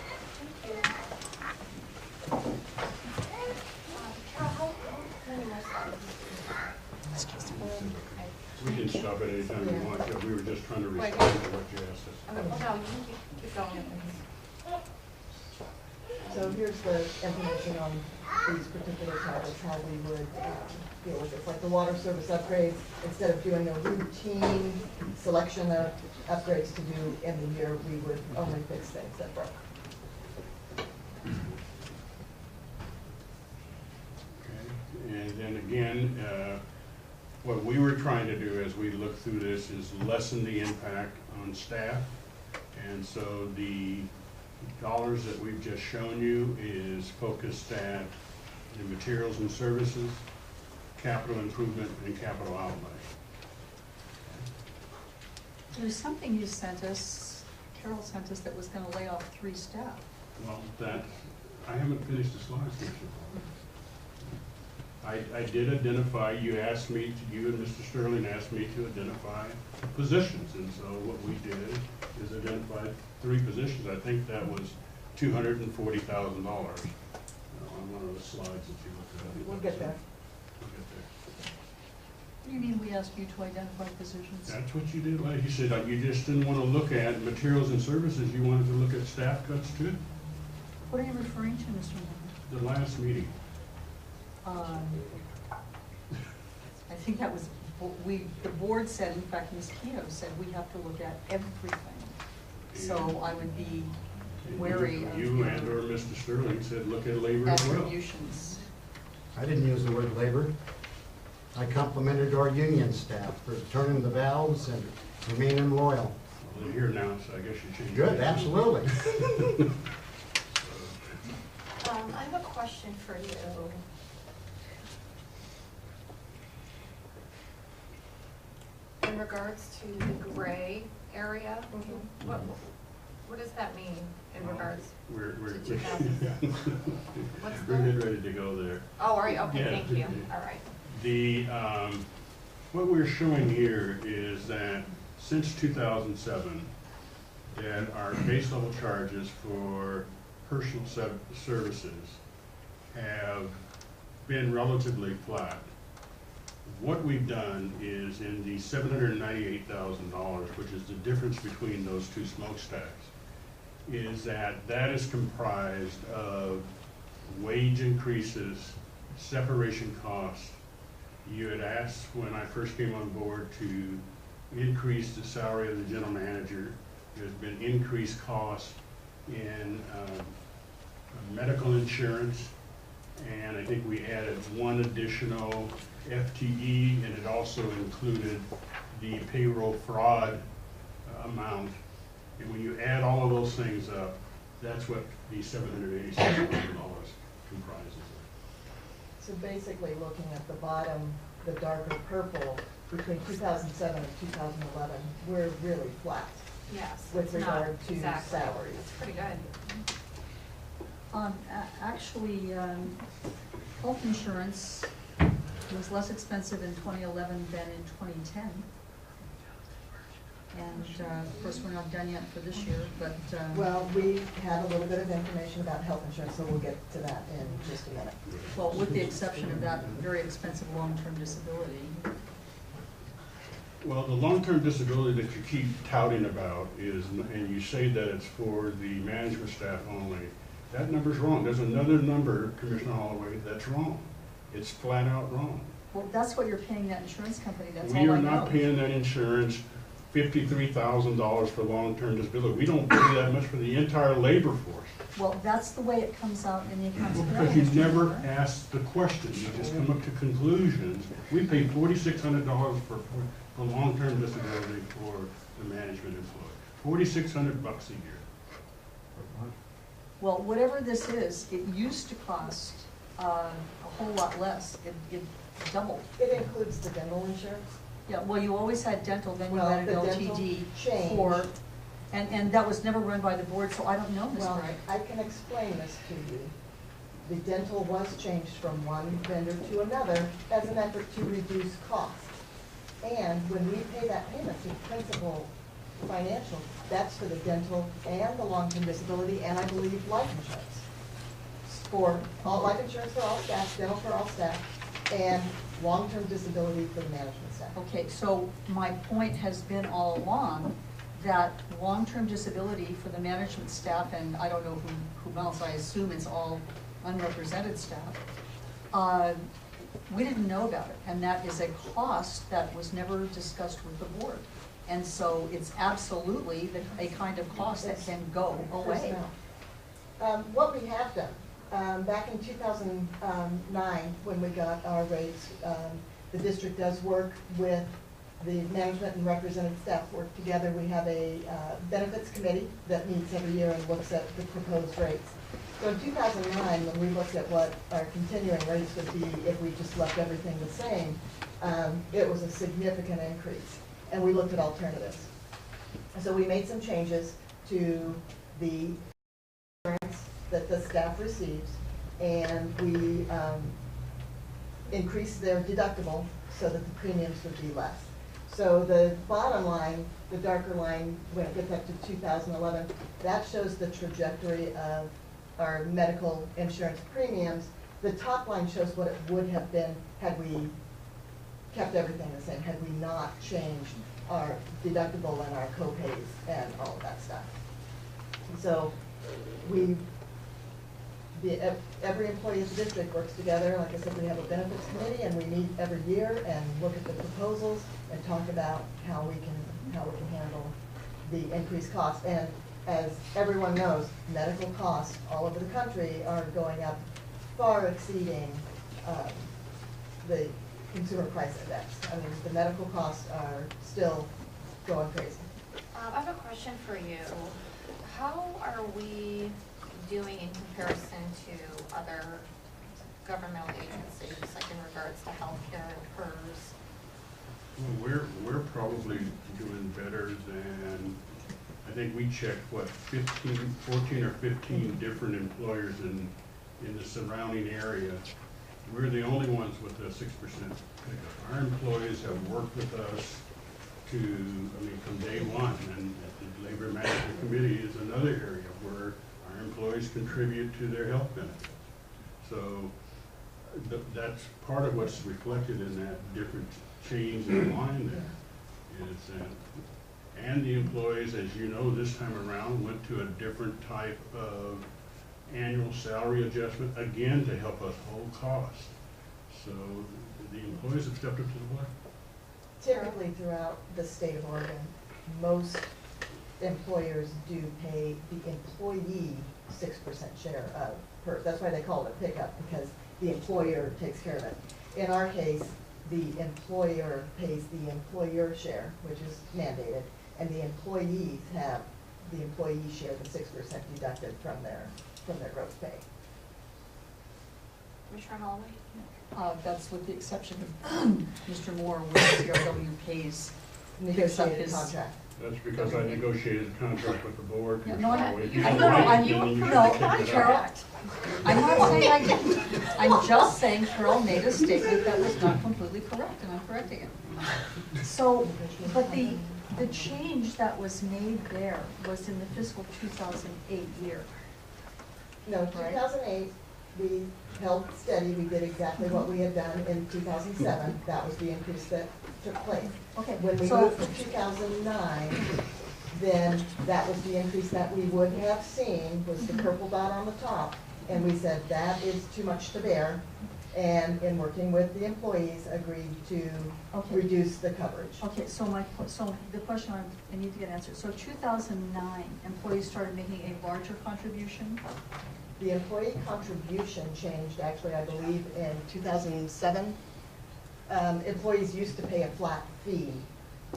Carol, how many more slides? We can stop at any time we want, yeah, we were just trying to Wait. respond to what you asked us. Okay, well, no, you can keep going. So here's the information on these particular titles, how we would deal with this. Like the water service upgrades, instead of doing a routine selection of upgrades to do in the year, we would only fix things that broke. Okay, and then again, what we were trying to do as we look through this is lessen the impact on staff. And so the dollars that we've just shown you is focused at the materials and services, capital improvement, and capital outlay. There's something you sent us, Carol sent us, that was gonna lay off 3 staff. Well, that, I haven't finished the slides, Mr. I did identify, you asked me, you and Mr. Sterling asked me to identify positions, and so what we did is identify 3 positions. I think that was $240,000 on one of the slides that you looked at. We'll get there. We'll get there. What do you mean we asked you to identify positions? That's what you did, like you said, you just didn't want to look at materials and services, you wanted to look at staff cuts too, What are you referring to, Mr. Moore? the last meeting. I think that was, the board said, in fact, Ms. Keto said, we have to look at everything. So I would be wary of You and or Mr. Sterling said, look at labor as well. attributions. I didn't use the word labor. I complimented our union staff for turning the valves and remaining loyal. Well, they're here now, so I guess you changed. Good, absolutely. I have a question for you. In regards to the gray area, what does that mean in regards? We're to 2007? What's we're the- getting ready to go there. Oh, are you? Okay, Yeah. thank you. All right. The, what we're showing here is that since 2007, that our base level charges for personal services have been relatively flat. What we've done is in the $798,000, which is the difference between those 2 smokestacks, is that is comprised of wage increases, separation costs. You had asked when I first came on board to increase the salary of the general manager. There's been increased costs in medical insurance, and I think we added 1 additional FTE, and it also included the payroll fraud amount. And when you add all of those things up, that's what the $786,000 comprises. So basically, looking at the bottom, the darker purple, between 2007 and 2011, we're really flat Yes. with it's not regard to exactly. salaries. That's pretty good. Actually, health insurance was less expensive in 2011 than in 2010. And of course, we're not done yet for this year, but. Well, we had a little bit of information about health insurance, so we'll get to that in just a minute. Well, with the exception of that very expensive long-term disability. Well, the long-term disability that you keep touting about is, and you say that it's for the management staff only, that number's wrong. There's another number, Commissioner Holloway, that's wrong. It's flat out wrong. Well, that's what you're paying that insurance company, that's all I We know. are not paying that insurance $53,000 for long-term disability. We don't pay that much for the entire labor force. Well, that's the way it comes out in the accounts Well, payable. because you Mr. never Moore. ask the question, you just come up to conclusions. We pay $4,600 for long-term disability for the management employee. $4,600 a year. Well, whatever this is, it used to cost a whole lot less. It doubled. It includes the dental insurance. Yeah, well, you always had dental, then you Well, had an the dental LTD changed. for, and that was never run by the board, so I don't know, Ms. Well, Wright. I can explain this to you. The dental was changed from one vendor to another as an effort to reduce cost. And when we pay that payment to Principal Financial, that's for the dental and the long-term disability, and I believe life insurance. For all, life insurance for all staff, dental for all staff, and long-term disability for the management staff. Okay, so my point has been all along that long-term disability for the management staff, and I don't know who else, I assume it's all unrepresented staff, we didn't know about it, and that is a cost that was never discussed with the board. And so it's absolutely a kind of cost that can go away. What we have done, back in 2009, when we got our rates, the district does work with the management and represented staff work together. We have a benefits committee that meets every year and looks at the proposed rates. So in 2009, when we looked at what our continuing rates would be if we just left everything the same, it was a significant increase. And we looked at alternatives. So we made some changes to the insurance that the staff receives, and we increased their deductible so that the premiums would be less. So the bottom line, the darker line, when it gets up to 2011, that shows the trajectory of our medical insurance premiums. The top line shows what it would have been had we kept everything the same, had we not changed our deductible and our co-pays and all of that stuff. So every employee of the district works together. Like I said, we have a benefits committee, and we meet every year and look at the proposals and talk about how we can handle the increased costs. And as everyone knows, medical costs all over the country are going up, far exceeding the consumer price index. I mean, the medical costs are still going crazy. I have a question for you. How are we doing in comparison to other governmental agencies, like in regards to healthcare and PERS? Well, we're probably doing better than, I think we checked, what, 14 or 15 different employers in the surrounding area. We're the only ones with a 6% pickup. Our employees have worked with us from day one, and the Labor Management Committee is another area where our employees contribute to their health benefits. So that's part of what's reflected in that different change in line there. Is that, and the employees, as you know, this time around went to a different type of annual salary adjustment, again, to help us hold costs. So the employees have stepped up to the plate. Typically throughout the state of Oregon, most employers do pay the employee 6% share of PERS. That's why they call it a pickup, because the employer takes care of it. In our case, the employer pays the employer share, which is mandated, and the employees have the employee share, the 6% deducted from their gross pay. Commissioner Holloway? That's with the exception of Mr. Moore, where CRW pays, picks up Negotiated his, contract. That's because I negotiated a contract with the board. Yeah, no, I- If you I- don't no, no, like I- it, then you no, should kick it Carol, out. I'm not saying I didn't. I'm just saying Carol made a statement that was not completely correct, and I'm correcting it. So, but the change that was made there was in the fiscal 2008 year. No, Right. 2008, we held steady, we did exactly what we had done in 2007, that was the increase that took place. Okay, When we so, moved to 2009, then that was the increase that we would have seen, was the purple dot on the top. And we said, that is too much to bear, and in working with the employees, agreed to Okay. reduce the coverage. okay, so so the question I need to get answered. So 2009, employees started making a larger contribution? The employee contribution changed, actually, I believe, in 2007. Employees used to pay a flat fee,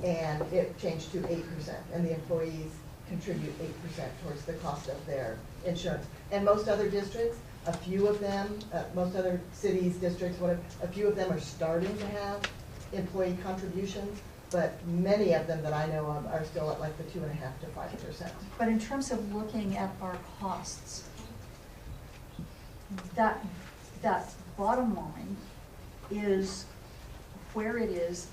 and it changed to 8%, and the employees contribute 8% towards the cost of their insurance. And most other districts, a few of them, most other cities, districts, whatever, a few of them are starting to have employee contributions, but many of them that I know of are still at like the 2.5% to 5%. But in terms of looking at our costs, that bottom line is where it is,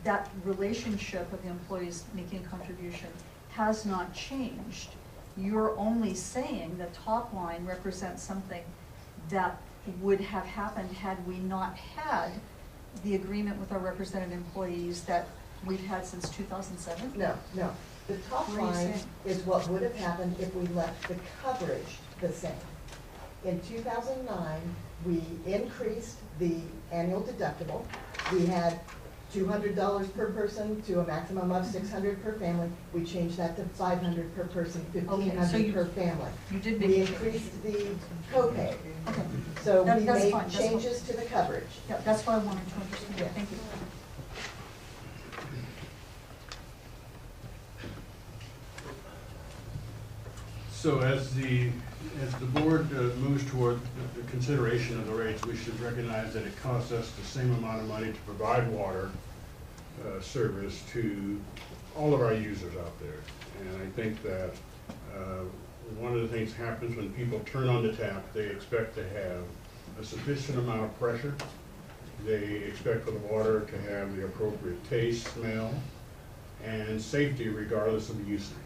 that relationship of the employees making contribution has not changed. You're only saying the top line represents something that would have happened had we not had the agreement with our represented employees that we've had since 2007? No. The top What are you line saying? is what would have happened if we left the coverage the same. In 2009, we increased the annual deductible. We had $200 per person to a maximum of $600 per family. We changed that to $500 per person, Okay, so $1,500 you- per family. You did We make, increased the copay. okay, So That- we that's made fine, that's fine. changes to the coverage. yeah, that's what I wanted to understand, Yeah. thank you. So as the board moves toward the consideration of the rates, we should recognize that it costs us the same amount of money to provide water service to all of our users out there. And I think that one of the things happens when people turn on the tap, they expect to have a sufficient amount of pressure. They expect for the water to have the appropriate taste, smell, and safety regardless of usage.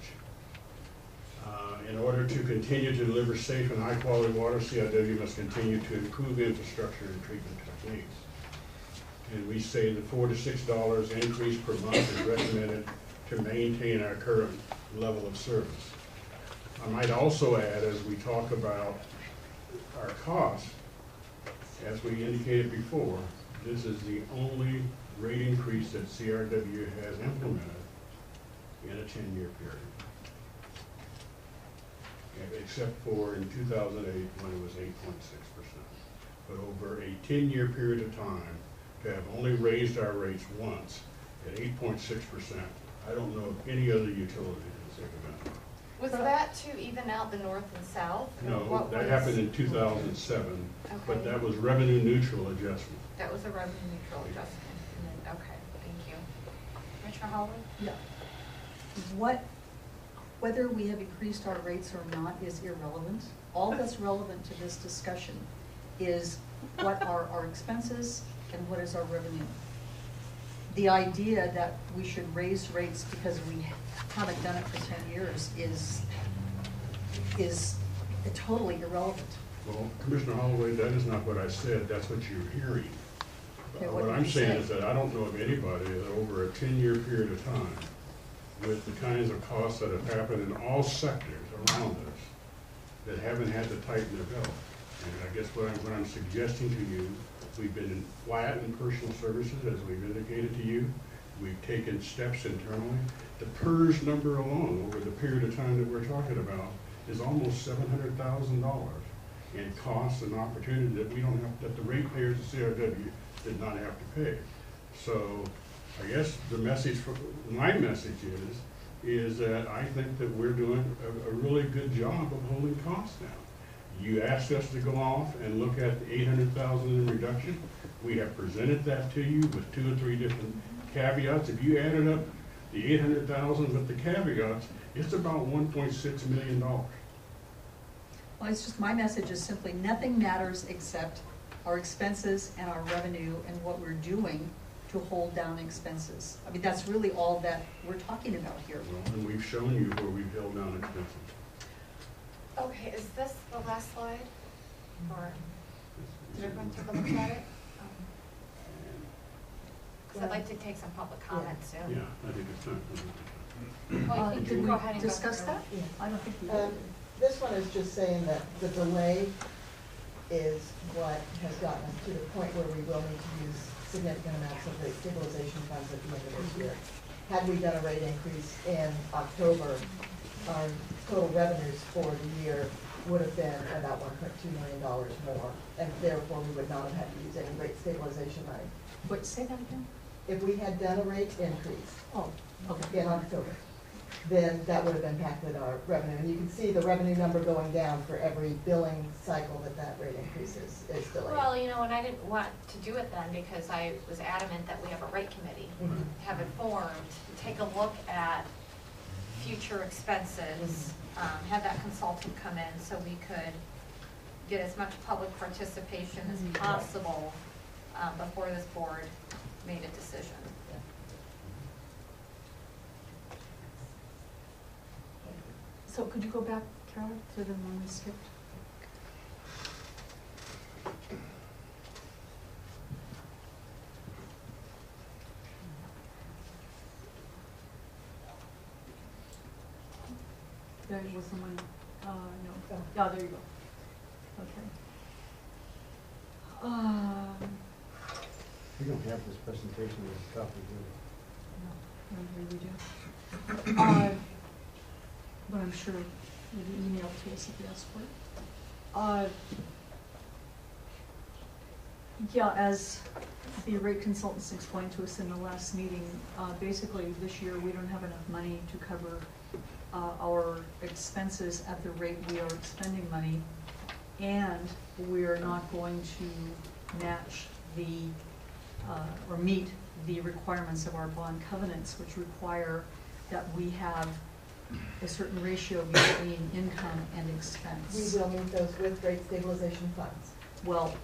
In order to continue to deliver safe and high-quality water, CIW must continue to improve infrastructure and treatment techniques. And we say the $4 to $6 increase per month is recommended to maintain our current level of service. I might also add, as we talk about our costs, as we indicated before, this is the only rate increase that CRW has implemented in a 10-year period. Except for in 2008 when it was 8.6%. But over a 10-year period of time, to have only raised our rates once at 8.6%, I don't know of any other utility that's ever done that. Was that to even out the north and south? or No, what that was- happened in 2007, but Okay. that was revenue neutral adjustment. That was a revenue neutral adjustment, and then, okay, thank you. Commissioner Howard? Yeah. Whether we have increased our rates or not is irrelevant. All that's relevant to this discussion is what are our expenses and what is our revenue. The idea that we should raise rates because we haven't done it for 10 years is totally irrelevant. Well, Commissioner Holloway, that is not what I said, that's what you're hearing. Okay, what What did I'm you saying say? is that I don't know of anybody that over a 10-year period of time, with the kinds of costs that have happened in all sectors around us, that haven't had to tighten their belt. And I guess what I'm suggesting to you, we've been in flat in personal services, as we've indicated to you. We've taken steps internally. The PERS number alone, over the period of time that we're talking about, is almost $700,000 in costs and opportunity that we don't have, that the ratepayers of CRW did not have to pay. So I guess the message, my message is that I think that we're doing a really good job of holding costs down. You asked us to go off and look at the 800,000 in reduction. We have presented that to you with 2 or 3 different caveats. If you added up the 800,000 with the caveats, it's about $1.6 million. Well, it's just, my message is simply, nothing matters except our expenses and our revenue and what we're doing to hold down expenses. I mean, that's really all that we're talking about here. Well, and we've shown you where we've held down expenses. Okay, is this the last slide? Or did everyone take a look at it? Because I'd like to take some public comment soon. Yeah, I think it's time. Well, you Did can we go ahead and go discuss through. that? Yeah. I don't think we did. This one is just saying that the delay is what has gotten us to the point where we will need to use significant amounts of rate stabilization funds at the end of this year. Had we done a rate increase in October, our total revenues for the year would have been about $1.2 million more, and therefore we would not have had to use any rate stabilization money. Wait, say that again? If we had done a rate increase Oh, okay. in October, then that would have impacted our revenue. And you can see the revenue number going down for every billing cycle that rate increase is delayed. Well, you know, and I didn't want to do it then because I was adamant that we have a rate committee, Mhm. have it formed, take a look at future expenses, have that consultant come in so we could get as much public participation as Mhm. possible before this board made a decision. So could you go back, Carol, to the one we skipped? There was someone, no, yeah, there you go. Okay. We don't have this presentation as a copy, do No, we do. But I'm sure you'll email to us if you ask for it. Yeah, as the rate consultants explained to us in the last meeting, basically this year we don't have enough money to cover our expenses at the rate we are expending money, and we're not going to match the, or meet the requirements of our bond covenants, which require that we have a certain ratio between income and expense. We will meet those with rate stabilization funds. Well,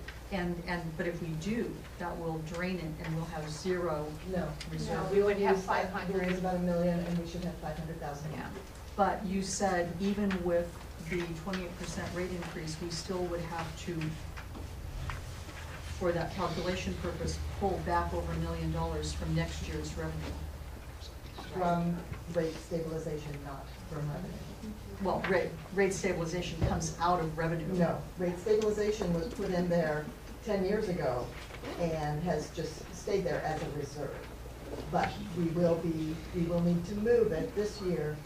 but if we do, that will drain it and we'll have zero No. reserve. No, we would have use 500. There is about $1 million, and we should have 500,000. Yeah. But you said even with the 28% rate increase, we still would have to, for that calculation purpose, pull back over $1 million from next year's revenue. From rate stabilization, not from revenue. Well, rate stabilization comes out of revenue. No, rate stabilization was put in there 10 years ago and has just stayed there as a reserve. But we will need to move it this year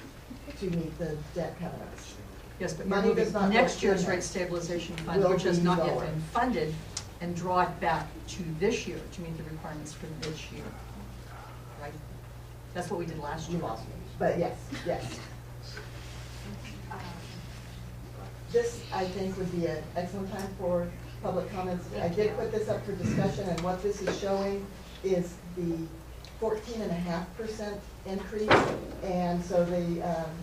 to meet the debt covenants. Yes, but Money you're does moving not next go year's in rate there. stabilization fund, Will which has be not yet lower. been funded, and draw it back to this year to meet the requirements for this year. Right? That's what we did last You year. lost me. But yes. This, I think, would be an excellent time for public comments. I did put this up for discussion, and what this is showing is the 14.5% increase. And so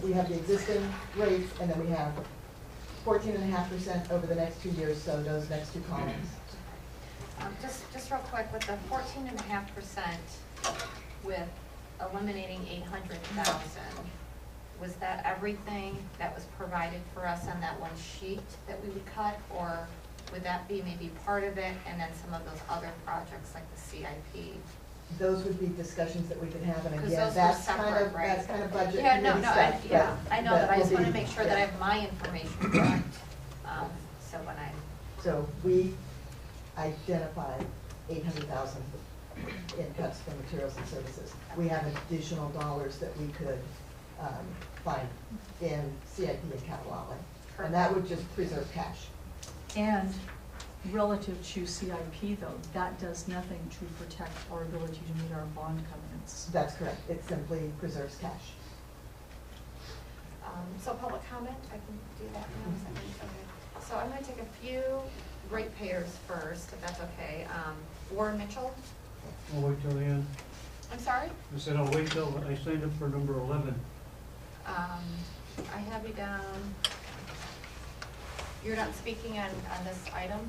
we have the existing rates, and then we have 14.5% over the next 2 years, so those next two columns. Just real quick, with the 14.5%, with eliminating 800,000, was that everything that was provided for us on that one sheet that we would cut, or would that be maybe part of it, and then some of those other projects like the CIP? Those would be discussions that we could have, and 'Cause again, those were that's kind separate, of, right? that's kind of budget Yeah, no, committee no, stuff. yeah, I know, but I will just want to be- make sure that I have my information correct, so when I, So we identified 800,000 in cuts for materials and services. We have additional dollars that we could find in CIP and capital outlay. And that would just preserve cash. And relative to CIP though, that does nothing to protect our ability to meet our bond covenants. That's correct. It simply preserves cash. so public comment, I can do that now, is that right? Okay. So I'm going to take a few ratepayers first, if that's okay. Warren Mitchell, We'll wait till the end. I'm sorry? I said I'll wait till I signed up for number 11. I have you down, you're not speaking on this item?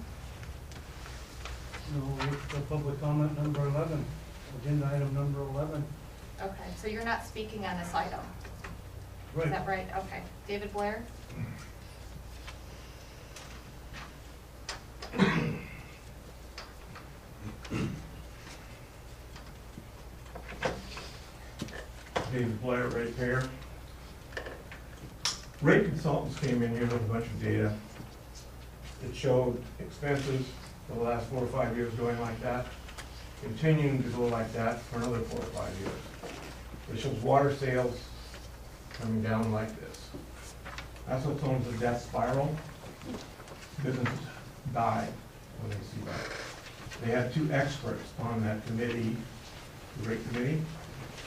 No, it's the public comment number 11, agenda item number 11. Okay, so you're not speaking on this item? Is Right. that right? Okay. David Blair? David Blair, ratepayer. Rate consultants came in here with a bunch of data. It showed expenses for the last 4 or 5 years going like that, continuing to go like that for another 4 or 5 years. It shows water sales coming down like this. That's what tones the death spiral. Businesses die when they see that. They had 2 experts on that committee, the rate committee,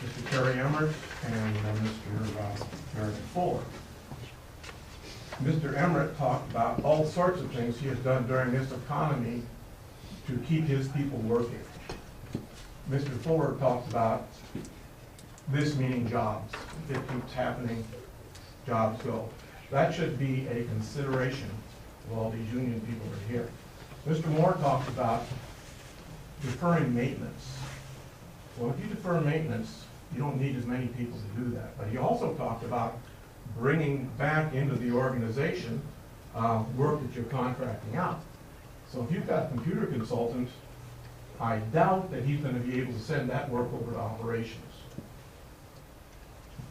Mr. Terry Emmert and Mr. Eric Fuller. Mr. Emmert talked about all sorts of things he has done during this economy to keep his people working. Mr. Fuller talked about this meaning jobs. If it keeps happening, jobs go. That should be a consideration of all these union people are here. Mr. Moore talked about deferring maintenance. Well, if you defer maintenance, you don't need as many people to do that. But he also talked about bringing back into the organization work that you're contracting out. So if you've got a computer consultant, I doubt that he's going to be able to send that work over to operations.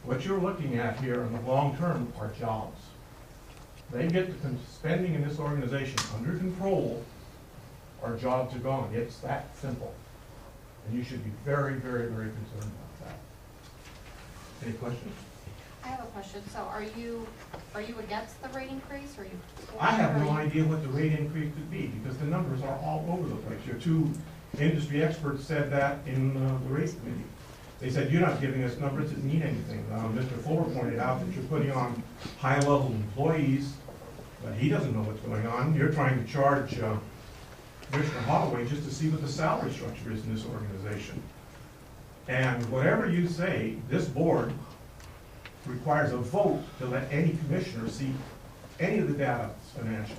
What you're looking at here in the long term are jobs. They get the spending in this organization under control, or jobs are gone. It's that simple. And you should be very, very, very concerned about that. Any questions? I have a question. So are you against the rate increase, or are you? I have no idea what the rate increase could be, because the numbers are all over the place. Your 2 industry experts said that in the rate committee. They said, you're not giving us numbers that mean anything. Mr. Fuller pointed out that you're putting on high-level employees, but he doesn't know what's going on. You're trying to charge Mr. Holloway just to see what the salary structure is in this organization. And whatever you say, this board requires a vote to let any commissioner see any of the data that's financial.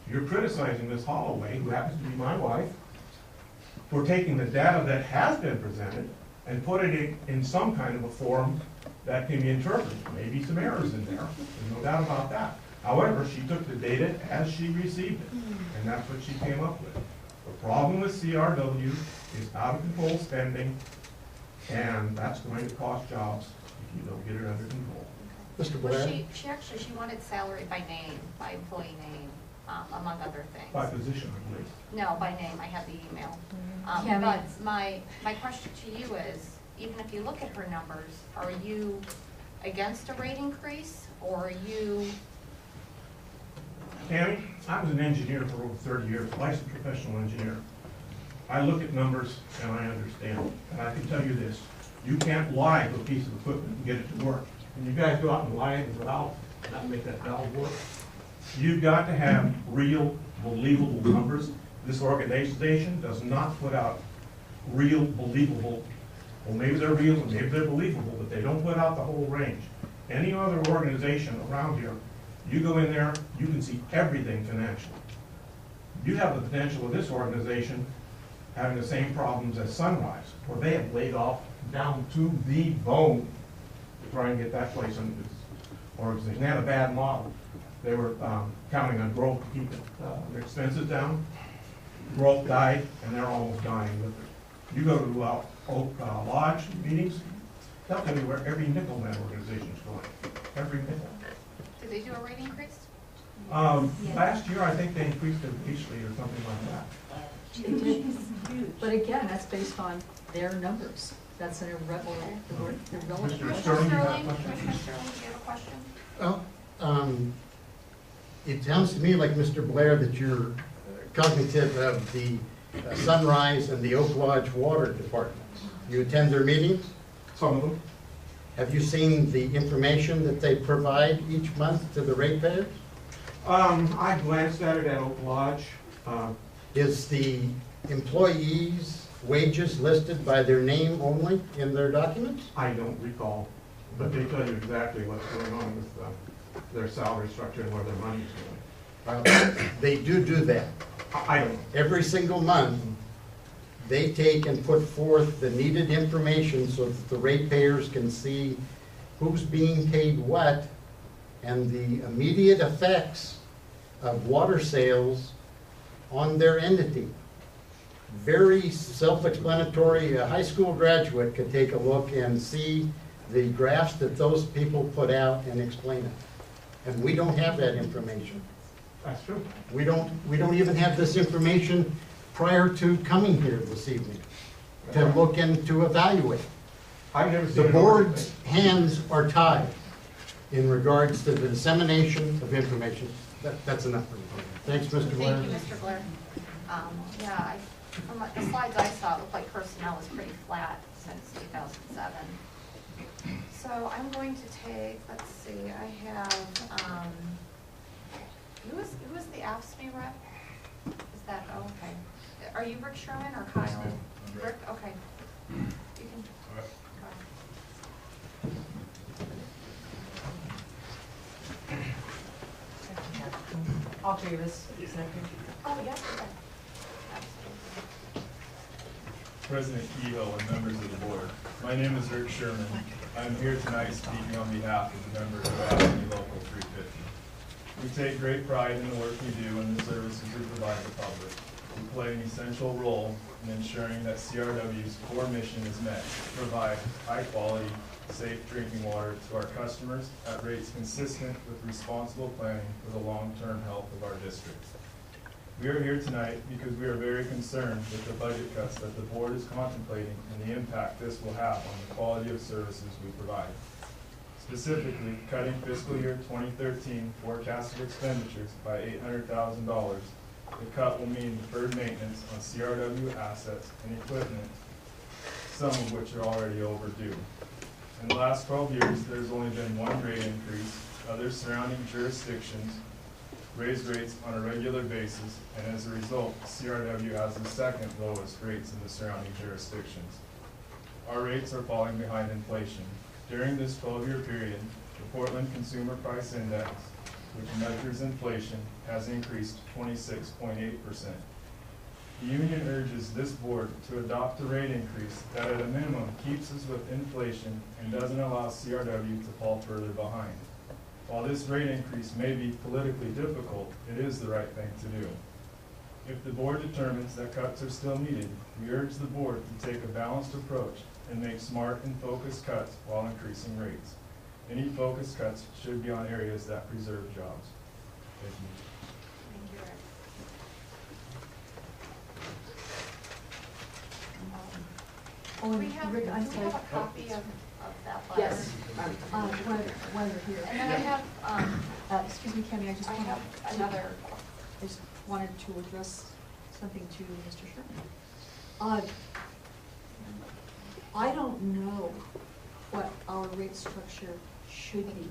You're criticizing Ms. Holloway, who happens to be my wife, for taking the data that has been presented and putting it in some kind of a form that can be interpreted. Maybe some errors in there, there's no doubt about that. However, she took the data as she received it, and that's what she came up with. The problem with CRW is out of control spending, and that's going to cost jobs if you don't get it under control. Mr. Well, Blair? she wanted salary by name, by employee name, among other things. By position, I believe. No, by name, I have the email. Tammy. But my question to you is, even if you look at her numbers, are you against a rate increase, or are you? Tammy, I was an engineer for over 30 years, licensed professional engineer. I look at numbers and I understand. And I can tell you this, you can't lie to a piece of equipment and get it to work. And you guys go out and lie to the valve, not make that valve work. You've got to have real, believable numbers. This organization does not put out real, believable, well, maybe they're real and maybe they're believable, but they don't put out the whole range. Any other organization around here, you go in there, you can see everything financially. You have the potential of this organization having the same problems as Sunrise, where they have laid off down to the bone to try and get that place under this organization. They had a bad model. They were counting on growth to keep their expenses down. Growth died, and they're almost dying with it. You go to Oak Lodge meetings, they'll tell you where every nickel in that organization is going. Every nickel. Did they do a rate increase? Last year, I think they increased their base rate or something like that. But again, that's based on their numbers. That's an irrelevant. Mr. Commissioner Sterling, you have a Sterling, question? Commissioner Sterling, do you have a question? Well, it sounds to me like, Mr. Blair, that you're cognitive of the Sunrise and the Oak Lodge water departments. You attend their meetings? Some of them. Have you seen the information that they provide each month to the ratepayers? I glanced at it at Oak Lodge. Is the employees wages listed by their name only in their documents? I don't recall, but they tell you exactly what's going on with their salary structure and where their money's going. Well, they do that. I don't know. Every single month, they take and put forth the needed information so that the ratepayers can see who's being paid what and the immediate effects of water sales on their entity. Very self-explanatory. A high school graduate could take a look and see the graphs that those people put out and explain it. And we don't have that information. That's true. We don't even have this information prior to coming here this evening to look and to evaluate. I've never seen The an board's hands are tied in regards to the dissemination of information. That's enough for me. Thanks, Mr. Blair. Thank you, Mr. Blair. Yeah, from the slides I saw, it looked like personnel was pretty flat since 2007. So I'm going to take, let's see, I have, who was the AFSCME rep? Is that, oh, okay. Are you Rick Sherman or Kyle? Rick, okay. You can, go ahead. All three of us, second. Oh, yes, okay. Absolutely. President Kehoe and members of the board. My name is Rick Sherman. I'm here tonight speaking on behalf of the members of AFSCME Local 350. We take great pride in the work we do and the services we provide the public. We play an essential role in ensuring that CRW's core mission is met, to provide high-quality, safe drinking water to our customers at rates consistent with responsible planning for the long-term health of our district. We are here tonight because we are very concerned with the budget cuts that the board is contemplating and the impact this will have on the quality of services we provide. Specifically, cutting fiscal year 2013 forecasted expenditures by $800,000. The cut will mean deferred maintenance on CRW assets and equipment, some of which are already overdue. In the last 12 years, there's only been one rate increase. Other surrounding jurisdictions raise rates on a regular basis, and as a result, CRW has the second lowest rates in the surrounding jurisdictions. Our rates are falling behind inflation. During this 12-year period, the Portland Consumer Price Index, which measures inflation, has increased 26.8%. The union urges this board to adopt a rate increase that at a minimum keeps us with inflation and doesn't allow CRW to fall further behind. While this rate increase may be politically difficult, it is the right thing to do. If the board determines that cuts are still needed, we urge the board to take a balanced approach and make smart and focused cuts while increasing rates. Any focused cuts should be on areas that preserve jobs. Thank you. Thank you, Rick. Oh, We have, Rick, do I'm we sorry. have a copy of that letter? Yes. While you're here. And then I have, Excuse me, Kenny, I I have another, just wanted to address something to Mr. Sherman. I don't know what our rate structure should be.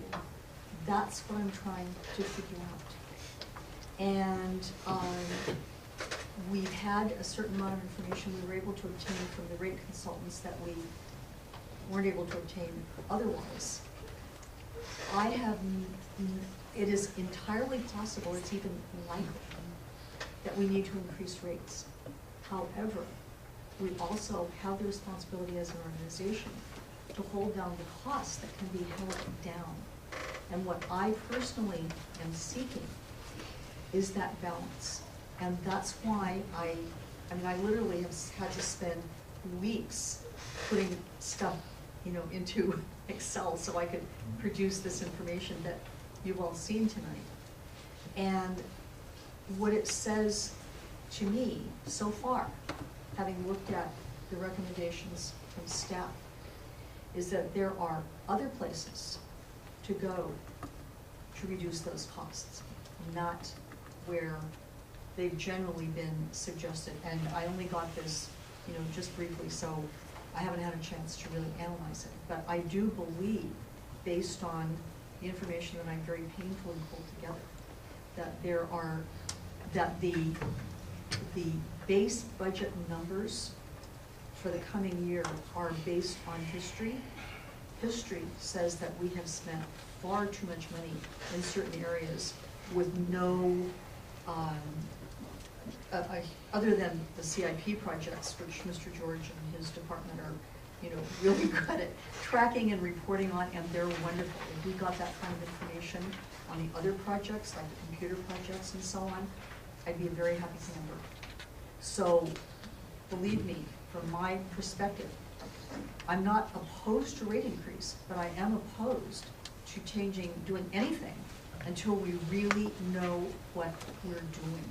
That's what I'm trying to figure out. And we've had a certain amount of information we were able to obtain from the rate consultants that we weren't able to obtain otherwise. It is entirely possible, it's even likely, that we need to increase rates. However, we also have the responsibility as an organization to hold down the costs that can be held down. And what I personally am seeking is that balance. And that's why I literally have had to spend weeks putting stuff, into Excel so I could produce this information that you've all seen tonight. And what it says to me so far, having looked at the recommendations from staff, is that there are other places to go to reduce those costs, not where they've generally been suggested. And I only got this, just briefly, so I haven't had a chance to really analyze it. But I do believe, based on the information that I very painfully pulled together, that the base budget numbers for the coming year are based on history. History says that we have spent far too much money in certain areas with no, other than the CIP projects, which Mr. George and his department are, really good at tracking and reporting on, and they're wonderful. If we got that kind of information on the other projects, like the computer projects and so on, I'd be a very happy member. So, believe me, from my perspective, I'm not opposed to rate increase, but I am opposed to doing anything until we really know what we're doing.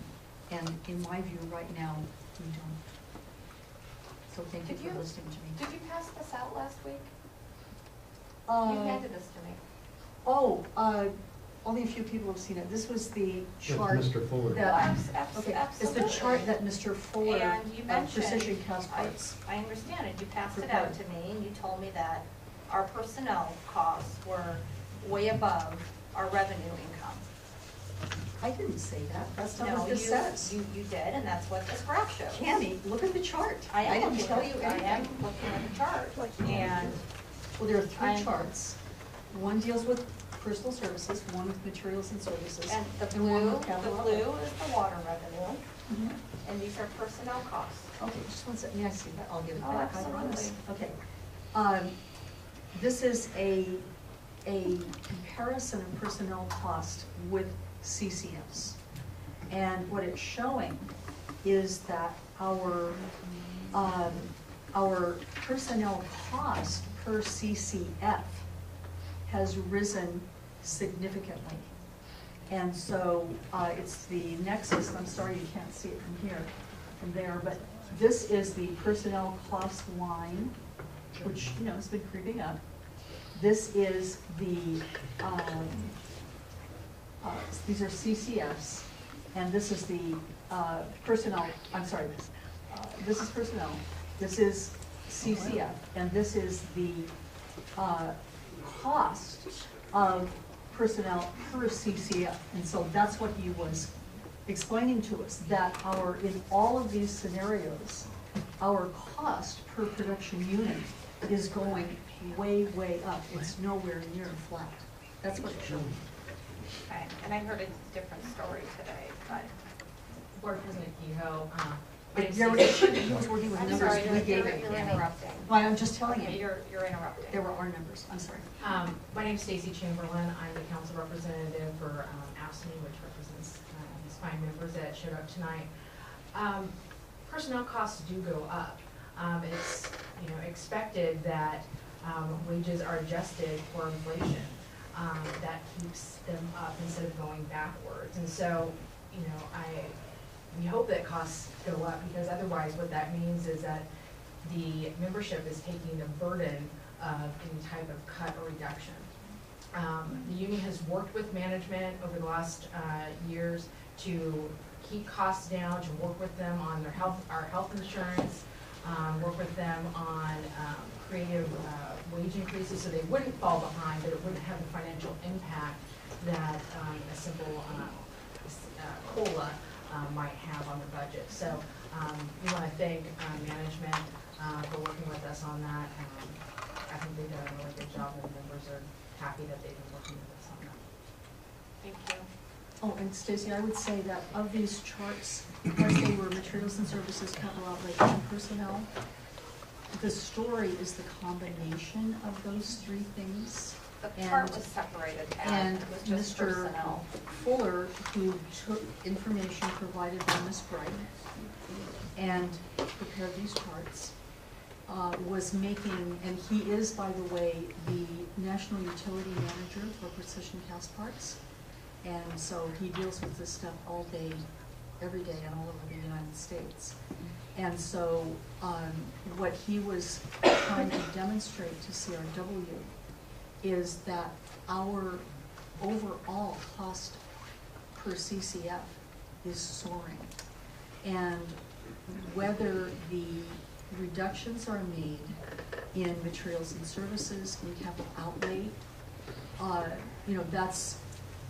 And in my view, right now, we don't. So thank you for listening to me. Did you pass this out last week? Uh, You handed this to me. Oh, only a few people have seen it. This was the With chart. Mr. Fuller. that- Absolutely. Okay, it's the chart that Mr. Fuller And you of mentioned, Precision Cast Parts. I understand it, you passed it out to me, and you told me that our personnel costs were way above our revenue income. I didn't say that. That's not No, what this says. you did, and that's what this graph shows. Tammy, look at the chart. I am didn't looking tell at- you I am anything. looking at the chart, and Well, there are three I'm- charts. One deals with personal services, one with materials and services. and the one blue, with capital the outlay. blue is the water revenue, Mhm. and these are personnel costs. Okay, just one second, may I see that? I'll give it Oh, back, I promise. absolutely. Okay. This is a comparison of personnel cost with CCFs. And what it's showing is that our personnel cost per CCF has risen significantly. And so it's the nexus, I'm sorry you can't see it from there, but this is the personnel cost line, which, has been creeping up. This is the, these are CCFs, and this is the personnel, I'm sorry, this is personnel, this is CCF, and this is the cost of personnel per CCF. And so that's what he was explaining to us, that in all of these scenarios, our cost per production unit is going way, way up. It's nowhere near flat. That's what it showed. Okay, and I heard a different story today, but. Board President Kehoe, He was working with I'm numbers sorry, we gave you're him. interrupting. Well, I'm just telling Okay, you, you're interrupting. there were our numbers, I'm sorry. my name is Stacy Chamberlain. I'm the council representative for AFSCME, which represents these fine members that showed up tonight. Personnel costs do go up. It's expected that wages are adjusted for inflation. That keeps them up instead of going backwards. And so, we hope that costs go up, because otherwise what that means is that the membership is taking the burden of any type of cut or reduction. The union has worked with management over the last years to keep costs down, to work with them on our health insurance, work with them on creative wage increases so they wouldn't fall behind, but it wouldn't have the financial impact that a simple COLA might have on the budget. So we want to thank management for working with us on that. I think they've done a really good job, and the members are happy that they've been working with us on that. Thank you. Oh, and Stacy, I would say that of these charts, as they were materials and services, capital outlay, and personnel, the story is the combination of those three things. The chart was separated out, And it was just Mr. personnel. Fuller, who took information provided by Ms. Bright and prepared these charts, was making, and he is, by the way, the National Utility Manager for Precision Cast Parts. And so he deals with this stuff all day, every day, and all over the United States. And so what he was trying to demonstrate to CRW is that our overall cost per CCF is soaring. And whether the reductions are made in materials and services, in capital outlay,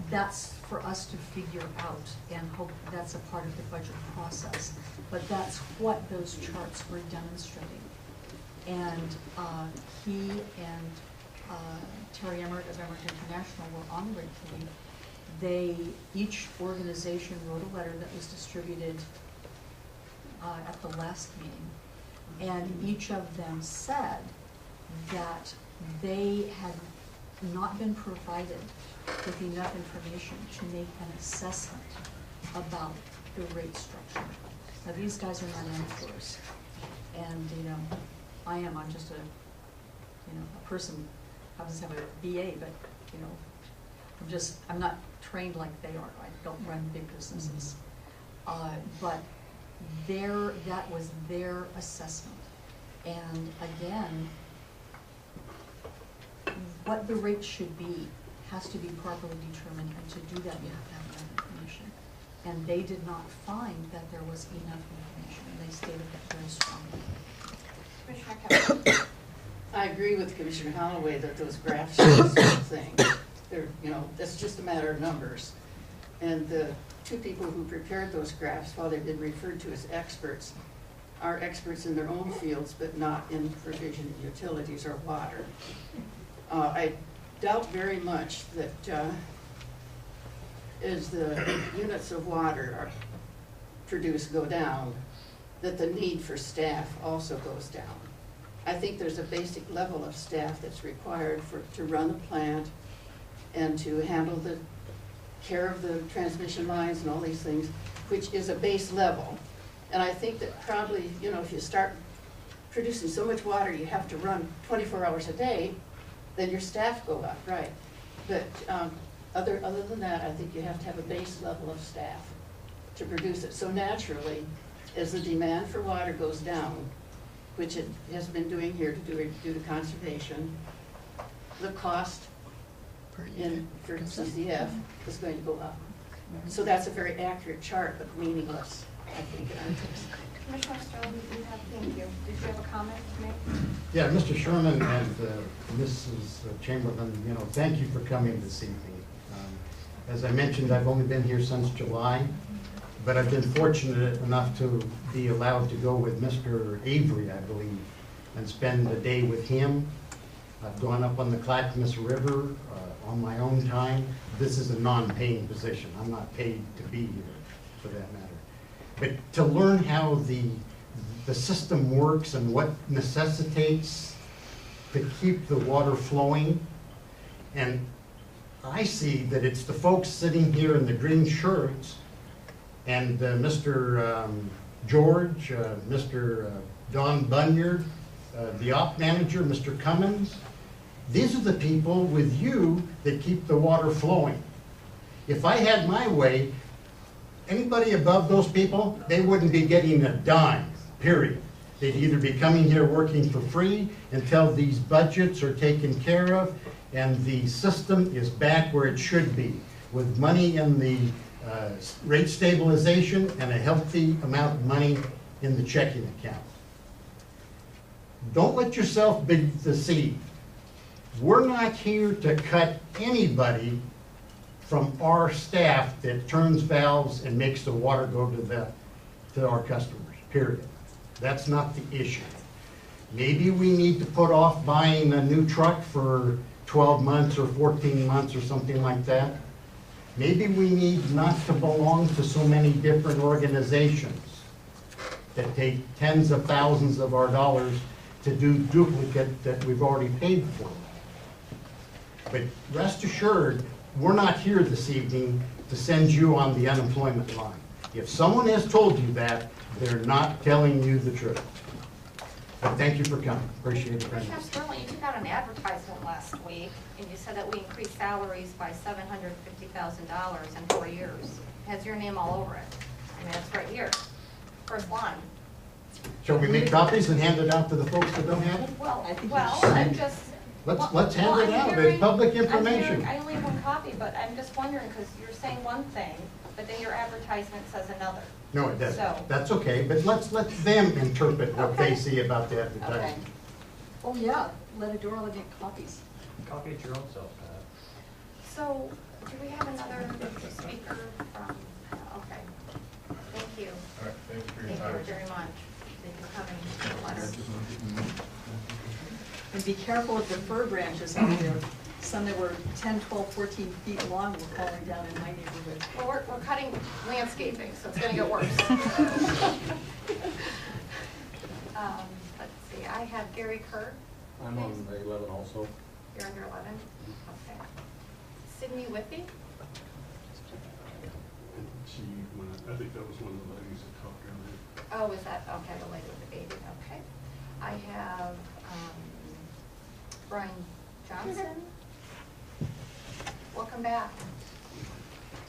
that's for us to figure out, and hope that's a part of the budget process. But that's what those charts were demonstrating. And he and Terry Emmert of Emmert International were on the rate committee. Each organization wrote a letter that was distributed at the last meeting. And each of them said that they had not been provided with enough information to make an assessment about the rate structure. Now, these guys are not amateurs. And, you know, I'm just a person, I just have a BA, but, you know, I'm not trained like they are. I don't run big businesses. But that was their assessment. And again, what the rate should be has to be properly determined, and to do that, you have to have enough information. And they did not find that there was enough information, and they stated that very strongly. Commissioner Kevin. I agree with Commissioner Holloway that those graphs show the same thing. They're, you know, it's just a matter of numbers. And the two people who prepared those graphs, while they've been referred to as experts, are experts in their own fields, but not in provision of utilities or water. I doubt very much that as the units of water are produced go down, that the need for staff also goes down. I think there's a basic level of staff that's required to run the plant and to handle the care of the transmission lines and all these things, which is a base level. And I think that probably, you know, if you start producing so much water you have to run 24 hours a day, then your staff go up, right? But other than that, I think you have to have a base level of staff to produce it. So naturally, as the demand for water goes down, which it has been doing here due to conservation, the cost for CCF is going to go up. So that's a very accurate chart, but meaningless, I think, in our case. Commissioner Sterling, thank you. Did you have a comment to make? Yeah, Mr. Sherman and Mrs. Chamberlain, you know, thank you for coming this evening. As I mentioned, I've only been here since July, but I've been fortunate enough to be allowed to go with Mr. Avery, I believe, and spend a day with him. I've gone up on the Clackamas River on my own time. This is a non-paying position. I'm not paid to be here, for that matter. But to learn how the system works and what necessitates to keep the water flowing, and I see that it's the folks sitting here in the green shirts and Mr. George, Mr. Don Bunyard, the op manager, Mr. Cummins. These are the people with you that keep the water flowing. If I had my way, anybody above those people, they wouldn't be getting a dime, period. They'd either be coming here working for free until these budgets are taken care of and the system is back where it should be, with money in the rate stabilization and a healthy amount of money in the checking account. Don't let yourself be deceived. We're not here to cut anybody from our staff that turns valves and makes the water go to our customers, period. That's not the issue. Maybe we need to put off buying a new truck for 12 months or 14 months or something like that. Maybe we need not to belong to so many different organizations that take tens of thousands of our dollars to do duplicate that we've already paid for. But rest assured, we're not here this evening to send you on the unemployment line. If someone has told you that, they're not telling you the truth. But thank you for coming. Appreciate it. Commissioner Sterling, you took out an advertisement last week, and you said that we increased salaries by $750,000 in 4 years. It has your name all over it. I mean, it's right here, first line. Shall we make copies and hand it out to the folks that don't have it? Well, I think I'm just. Let's hand it out. It's public information. I only have one copy, but I'm just wondering, because you're saying one thing, but then your advertisement says another. No, it doesn't. So- That's okay, but let's let them interpret what they Okay. see about the Okay. advertising. Oh, yeah, let Adora get copies. Copy it your own self, Pat. So, do we have another speaker from, okay. Thank you. All right, thanks for your Thank time. you very much. they can come and get a letter. And be careful with the fir branches out there. Some that were 10, 12, 14 feet long were falling down in my neighborhood. Well, we're cutting landscaping, so it's gonna get worse. Let's see, I have Gary Kerr. I'm on the 11 also. You're under 11? Okay. Sydney Whitby? I think that was one of the ladies that talked down there. Oh, is that, okay, the lady with the baby, okay. I have, Brian Johnson. Welcome back.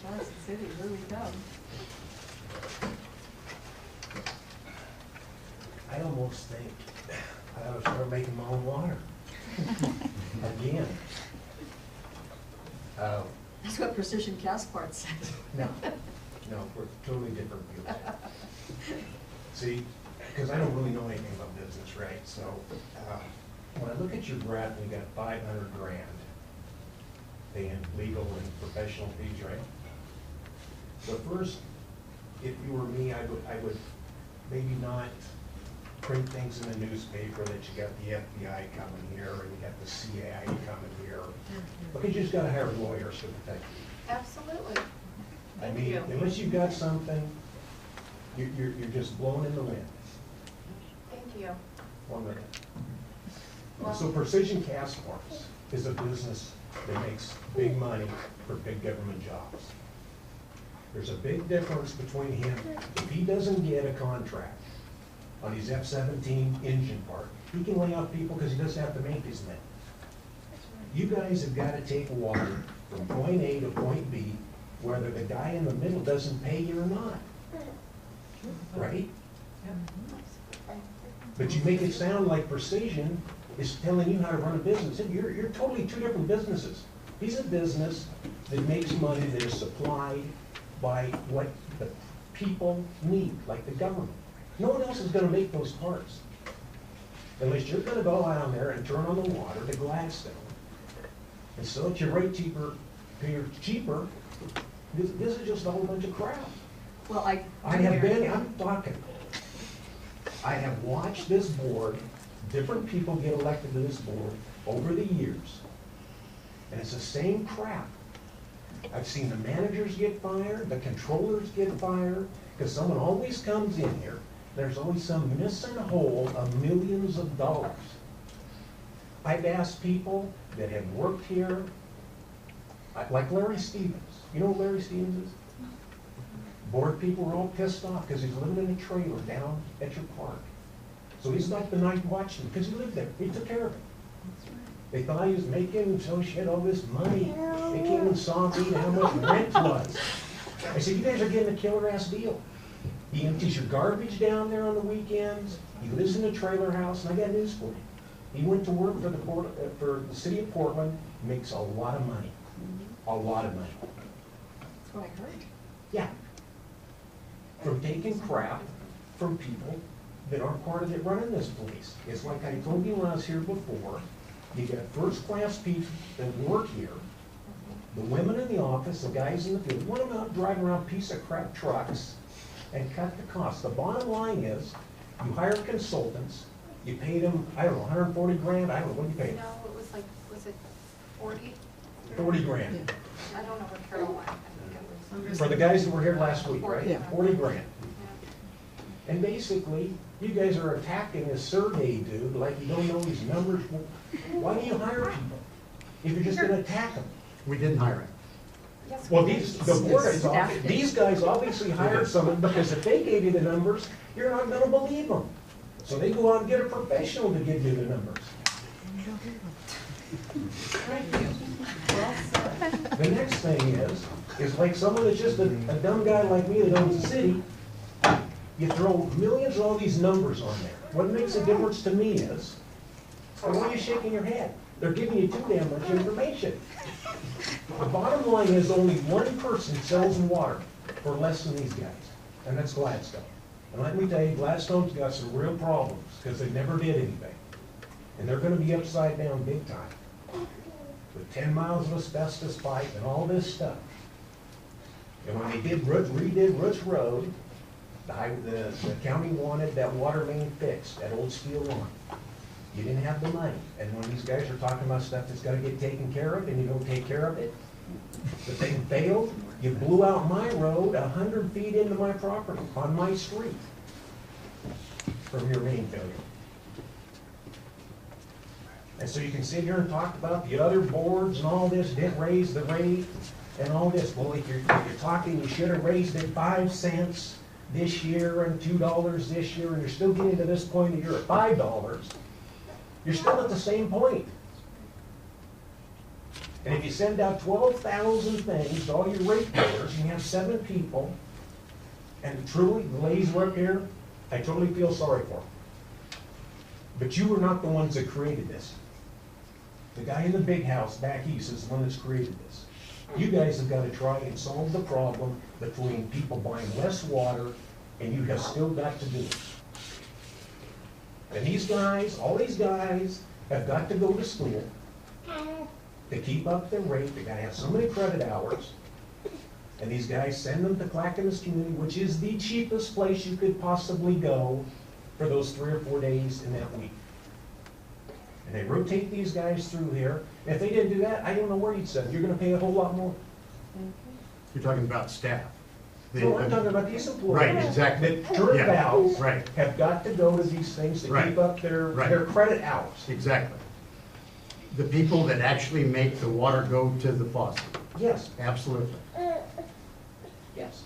Johnson City, here we come. I almost think I ought to start making my own water. Again. That's what Precision Cast Parts said. No, we're totally different fields. See, because I don't really know anything about business, right? So when I look at your graph, we got 500 grand paying legal and professional fees, right? So first, if you were me, I would maybe not print things in the newspaper that you got the FBI coming here or you got the CIA coming here. Because you just gotta hire lawyers to protect you. Absolutely. I mean, unless you've got something, you're just blowing in the wind. Thank you. 1 minute. Well, So Precision Cast Parts is a business that makes big money for big government jobs. There's a big difference between him. If he doesn't get a contract on his F-17 engine part, he can lay off people because he doesn't have to make his men. You guys have got to take water from point A to point B, whether the guy in the middle doesn't pay you or not. Right? But you make it sound like Precision is telling you how to run a business. You're totally two different businesses. He's a business that makes money that is supplied by what the people need, like the government. No one else is going to make those parts. Unless you're going to go out there and turn on the water to Gladstone and sell it you rate cheaper, this is just a whole bunch of crap. Well, I'm talking. I have watched this board, different people get elected to this board over the years. And it's the same crap. I've seen the managers get fired, the controllers get fired, because someone always comes in here. There's always some missing hole of millions of dollars. I've asked people that have worked here, like Larry Stevens. You know who Larry Stevens is? Board people were all pissed off because he's living in a trailer down at your park. So he's like the night watchman because he lived there. He took care of it. They thought he was making, so she had all this money. They came and saw me how much rent was. I said, you guys are getting a killer-ass deal. He empties your garbage down there on the weekends. He lives in a trailer house, and I got news for him. He went to work for the city of Portland, makes a lot of money. A lot of money. That's what I heard. Yeah. From taking crap from people that aren't part of it running this place. It's like I told you when I was here before, you got first-class people that work here, the women in the office, the guys in the field, want them out driving around piece of crap trucks and cut the cost. The bottom line is, you hire consultants, you pay them, I don't know, 140 grand, I don't know, what do you pay them? no, it was like, was it 40? 40 grand. I don't know where Carol went. I think it was. For the guys that were here last week, right? Yeah. 40 grand. And basically, you guys are attacking this survey dude like you don't know his numbers. Why do you hire people if you're just going to attack them? We didn't hire him. Yes, Well, we these, did. the board is, these guys obviously hired someone because if they gave you the numbers, you're not going to believe them. So they go out and get a professional to give you the numbers. The next thing is like someone that's just a dumb guy like me that owns the city, you throw millions of all these numbers on there. What makes a difference to me is, and why are you shaking your head? They're giving you too damn much information. The bottom line is only one person sells water for less than these guys, and that's Gladstone. And let me tell you, Gladstone's got some real problems because they never did anything. And they're going to be upside down big time with 10 miles of asbestos pipe and all this stuff. And when they redid Roots Road, The county wanted that water main fixed at Old Steel Lawn. You didn't have the money, and when these guys are talking about stuff that's gotta get taken care of, and you don't take care of it, the thing failed, you blew out my road 100 feet into my property, on my street, from your main failure. And so you can sit here and talk about the other boards and all this, didn't raise the rate and all this. Well, if you're talking, you should have raised it 5 cents this year and $2 this year, and you're still getting to this point that you're at $5, you're still at the same point. And if you send out 12,000 things to all your ratepayers, and you have 7 people, and truly, the ladies were up here, I totally feel sorry for them. But you were not the ones that created this. The guy in the big house back east is the one that's created this. You guys have got to try and solve the problem between people buying less water, and you have still got to do it. And these guys, all these guys, have got to go to school to keep up their rate. They got to have so many credit hours. And these guys send them to Clackamas Community, which is the cheapest place you could possibly go for those 3 or 4 days in that week. And they rotate these guys through here. If they didn't do that, I don't know where you'd send them. You're going to pay a whole lot more. You're talking about staff. No, I'm talking about these employees. Right, exactly. That turnabouts right. have got to go to these things to Right. keep up their credit hours. Exactly. The people that actually make the water go to the faucet. Yes, Absolutely. yes.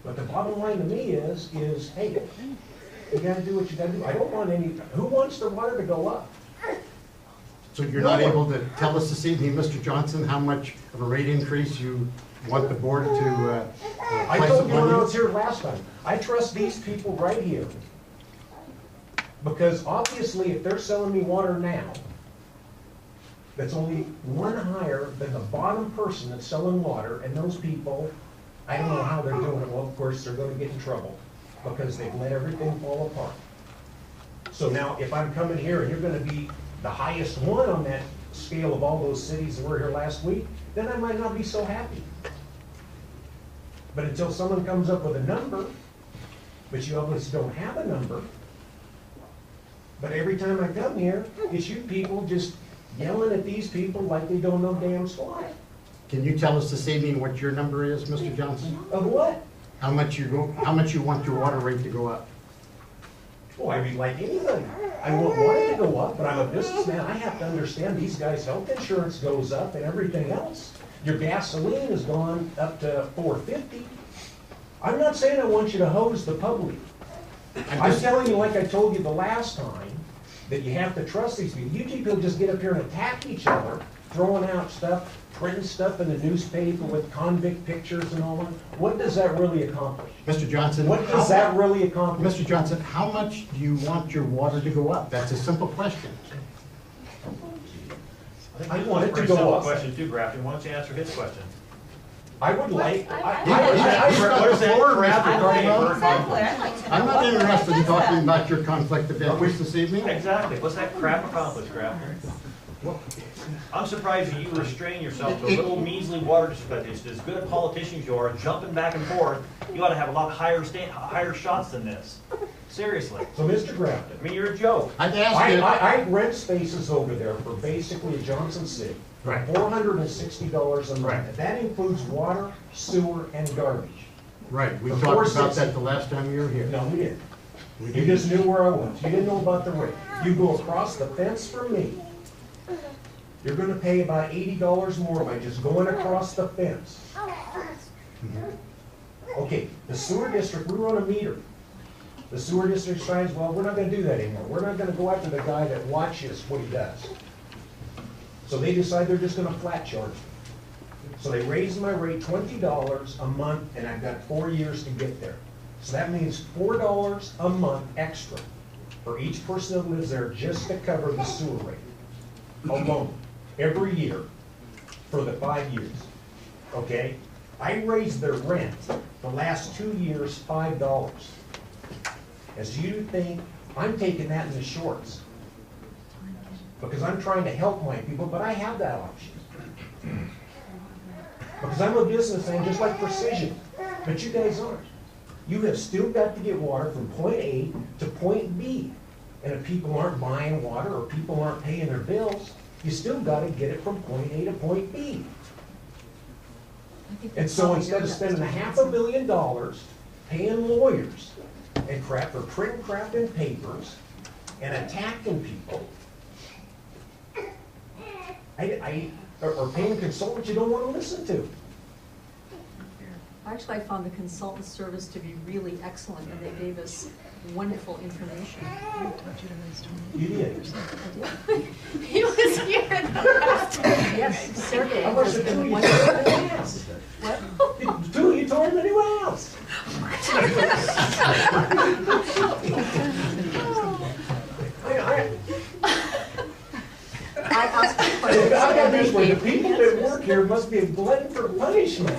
But the bottom line to me is, hey, you gotta do what you gotta do. I don't want any, who wants the water to go up? So you're not able to tell us this evening, Mr. Johnson, how much of a rate increase you want the board to I place told you when I upon was here last time, I trust these people right here. Because obviously, if they're selling me water now, that's only one higher than the bottom person that's selling water, and those people, I don't know how they're doing it. Well, of course, they're gonna get in trouble, because they've let everything fall apart. So now, if I'm coming here and you're gonna be the highest one on that scale of all those cities that were here last week, then I might not be so happy. But until someone comes up with a number, but you obviously don't have a number, but every time I come here, it's you people just yelling at these people like they don't know damn squat. Can you tell us this evening what your number is, Mr. Johnson? Of what? How much you want your water rate to go up? Oh, I mean, like anybody. I won't want it to go up, but I'm a businessman. I have to understand these guys' health insurance goes up and everything else. Your gasoline has gone up to $4.50. I'm not saying I want you to hose the public. I'm telling you, like I told you the last time, that you have to trust these people. You people just get up here and attack each other, throwing out stuff, printing stuff in the newspaper with convict pictures and all that. What does that really accomplish? Mr. Johnson? What does that really accomplish? Mr. Johnson, how much do you want your water to go up? That's a simple question. I want it to Pretty go simple up. question too, Grafton. Why don't you answer his question? I would like, He's got the floor, Mr. Cardwell. Exactly. I'm not interested in talking about your conflict of interest this evening. Exactly. What's that crap accomplished, Grafton? I'm surprised that you restrain yourself to a little measly water dispute. As good a politicians you are, jumping back and forth, you ought to have a lot higher shots than this. Seriously. so Mr. Grafton, I mean, you're a joke. I'd ask you. I rent spaces over there for basically Johnson City. Right. $460 a month. Right. That includes water, sewer, and garbage. Right, we The talked about 460. that the last time you were here. No, we didn't. We You did. just knew where I was. You didn't know about the rate. You go across the fence from me, you're gonna pay about $80 more by just going across the fence. Okay, the sewer district, we run a meter. The sewer district decides, well, we're not gonna do that anymore. We're not gonna go after the guy that watches what he does. So they decide they're just gonna flat charge me. So they raise my rate $20 a month, and I've got 4 years to get there. So that means $4 a month extra for each person that lives there just to cover the sewer rate alone, every year for the 5 years, okay? I raised their rent the last 2 years $5. As you think, I'm taking that in the shorts. Because I'm trying to help my people, but I have that option. Because I'm a businessman just like Precision, but you guys aren't. You have still got to get water from point A to point B. And if people aren't buying water or people aren't paying their bills, you still gotta get it from point A to point B. And so instead of spending $500 million paying lawyers and crap for print crap in papers and attacking people, or paying consultants you don't wanna listen to. Actually, I found the consultant service to be really excellent, and they gave us wonderful information. You did. He was here the last time. Yes, Sergey I has wasn't been doing wonderful. anything else. What? You told him anyone else. I asked the I question, got and this they way, the gave me people that answers. work here must be a glutton for punishment.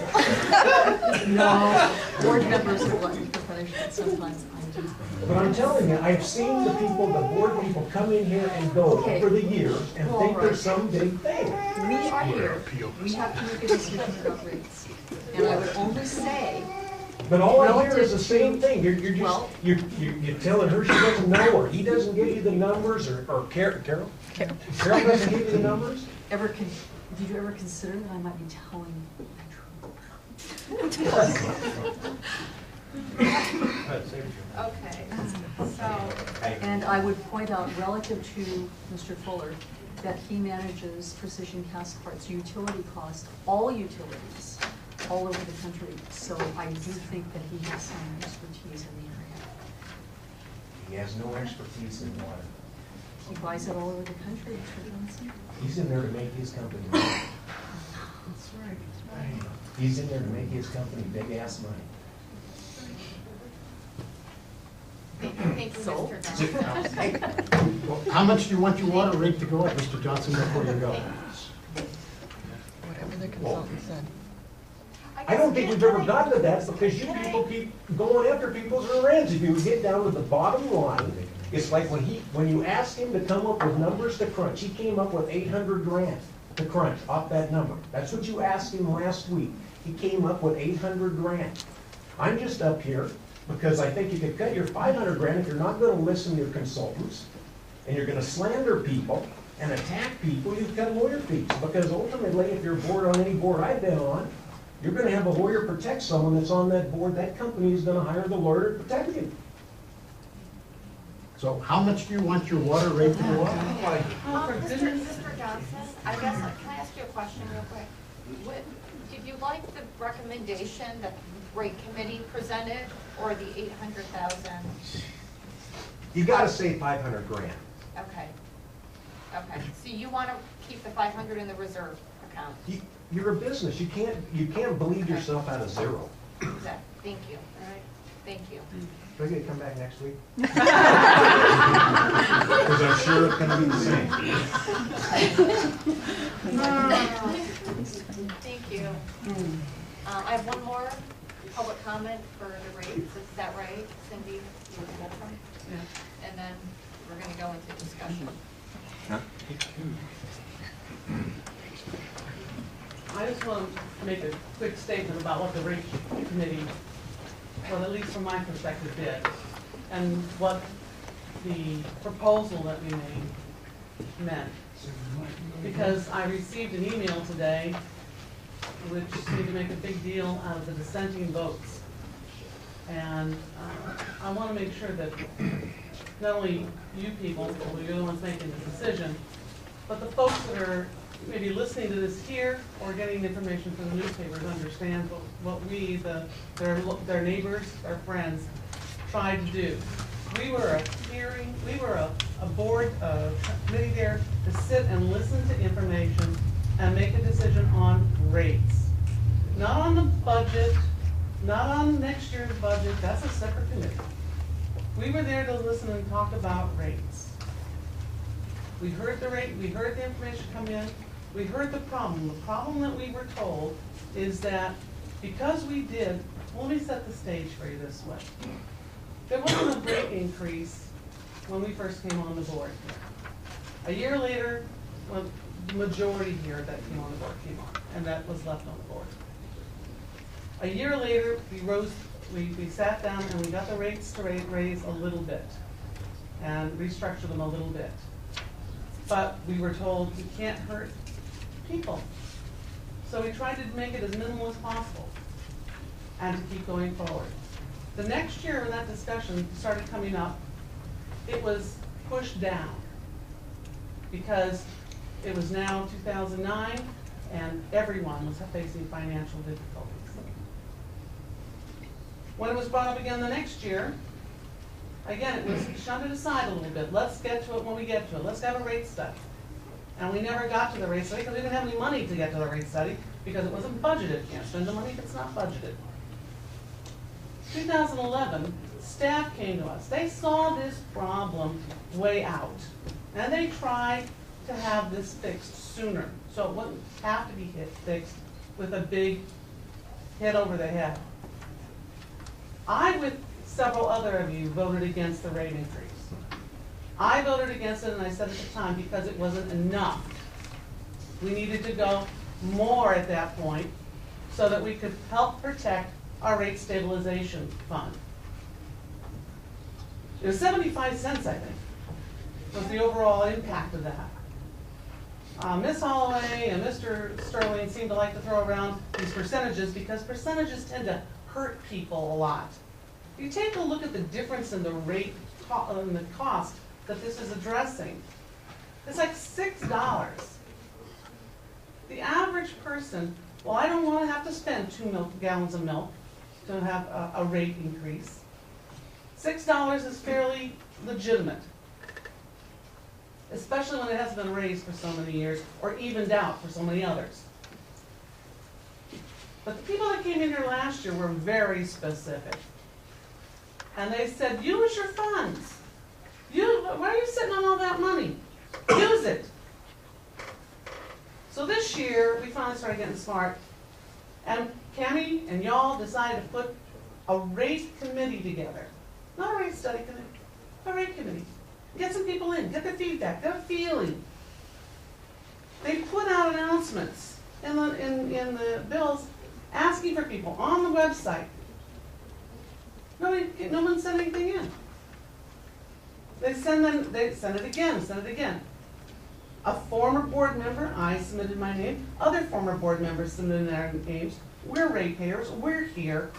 No, board members are glutton for punishment sometimes, I do. But I'm telling you, I've seen the people, the board people come in here and go Okay. over the years and All think right. there's some big thing. We are here, we have to make a decision about rates. And I would only say, But all I hear Relative is the same to- thing. You're just, well- you're telling her she doesn't know, or he doesn't give you the numbers, or Carol? Carol doesn't give you the numbers? did you ever consider that I might be telling the truth? Okay, so, And I would point out relative to Mr. Fuller, that he manages Precision Castparts utility cost, all utilities, all over the country. So I do think that he has some expertise in the area. He has no expertise in water. He buys it all over the country, Mr. Johnson. He's in there to make his company money. That's right. He's in there to make his company big ass money. thank you, So? Mr. Johnson. Well, how much do you want your water rate to go up, Mr. Johnson, before you go? Whatever the consultant said. I don't think we've ever gotten to that because you people keep going after people's rear ends. If you get down to the bottom line, it's like when you asked him to come up with numbers to crunch, he came up with 800 grand to crunch off that number. That's what you asked him last week. He came up with 800 grand. I'm just up here because I think you could cut your 500 grand if you're not gonna listen to your consultants and you're gonna slander people and attack people, you cut lawyer fees. Because ultimately, if you're bored on any board I've been on, you're gonna have a lawyer protect someone that's on that board. That company is gonna hire the lawyer to protect you. So how much do you want your water rate to go up? Mr. Johnson, I guess, can I ask you a question real quick? Did you like the recommendation that the rate committee presented, or the 800,000? You gotta say 500 grand. Okay. Okay, so you want to keep the 500 in the reserve account? You're a business. You can't bleed yourself out of zero. Exactly. Thank you. All right. Thank you. Do I get to come back next week? Because I'm sure it's gonna be the same. Thank you. I have one more public comment for the rates. Is that right, Cindy? You would hold them? Yeah. And then we're going to go into discussion. I just want to make a quick statement about what the rate committee, well, at least from my perspective, did, and what the proposal that we made meant. Because I received an email today which seemed to make a big deal out of the dissenting votes. And I want to make sure that not only you people, well, you're the ones making the decision, but the folks that are maybe listening to this here or getting information from the newspapers understand what we, their neighbors, their friends, tried to do. We were a hearing, we were a board, committee there to sit and listen to information and make a decision on rates. Not on the budget, not on next year's budget, that's a separate committee. We were there to listen and talk about rates. We heard the rate, we heard the information come in, we heard the problem. The problem that we were told is that because we did, well, let me set the stage for you this way. There wasn't a rate increase when we first came on the board. A year later, when the majority here that came on the board came on, and that was left on the board. A year later, we rose we sat down and we got the rates to raise a little bit and restructure them a little bit. But we were told we can't hurt people. So we tried to make it as minimal as possible and to keep going forward. The next year when that discussion started coming up, it was pushed down because it was now 2009 and everyone was facing financial difficulties. When it was brought up again the next year, again, it was shunted aside a little bit. Let's get to it when we get to it. Let's have a rate study. And we never got to the rate study because we didn't have any money to get to the rate study because it wasn't budgeted. Can't spend the money if it's not budgeted. 2011, staff came to us. They saw this problem way out. And they tried to have this fixed sooner. So it wouldn't have to be fixed with a big hit over the head. I, with several other of you, voted against the rate increase. I voted against it, and I said at the time, because it wasn't enough. We needed to go more at that point so that we could help protect our rate stabilization fund. It was 75 cents, I think, was the overall impact of that. Ms. Holloway and Mr. Sterling seem to like to throw around these percentages because percentages tend to hurt people a lot. If you take a look at the difference in the rate and the cost that this is addressing, it's like $6. The average person, well, I don't want to have to spend 2 gallons of milk to have a rate increase. $6 is fairly legitimate, especially when it hasn't been raised for so many years or evened out for so many others. But the people that came in here last year were very specific. And they said, use your funds. Why are you sitting on all that money? Use it. So this year, we finally started getting smart. And Cammie and y'all decided to put a rate committee together. Not a rate study committee, a rate committee. Get some people in, get their feedback, get a feeling. They put out announcements in the bills asking for people on the website. No one sent anything in. They send it again. A former board member, I submitted my name, other former board members submitted their names. We're ratepayers, we're here.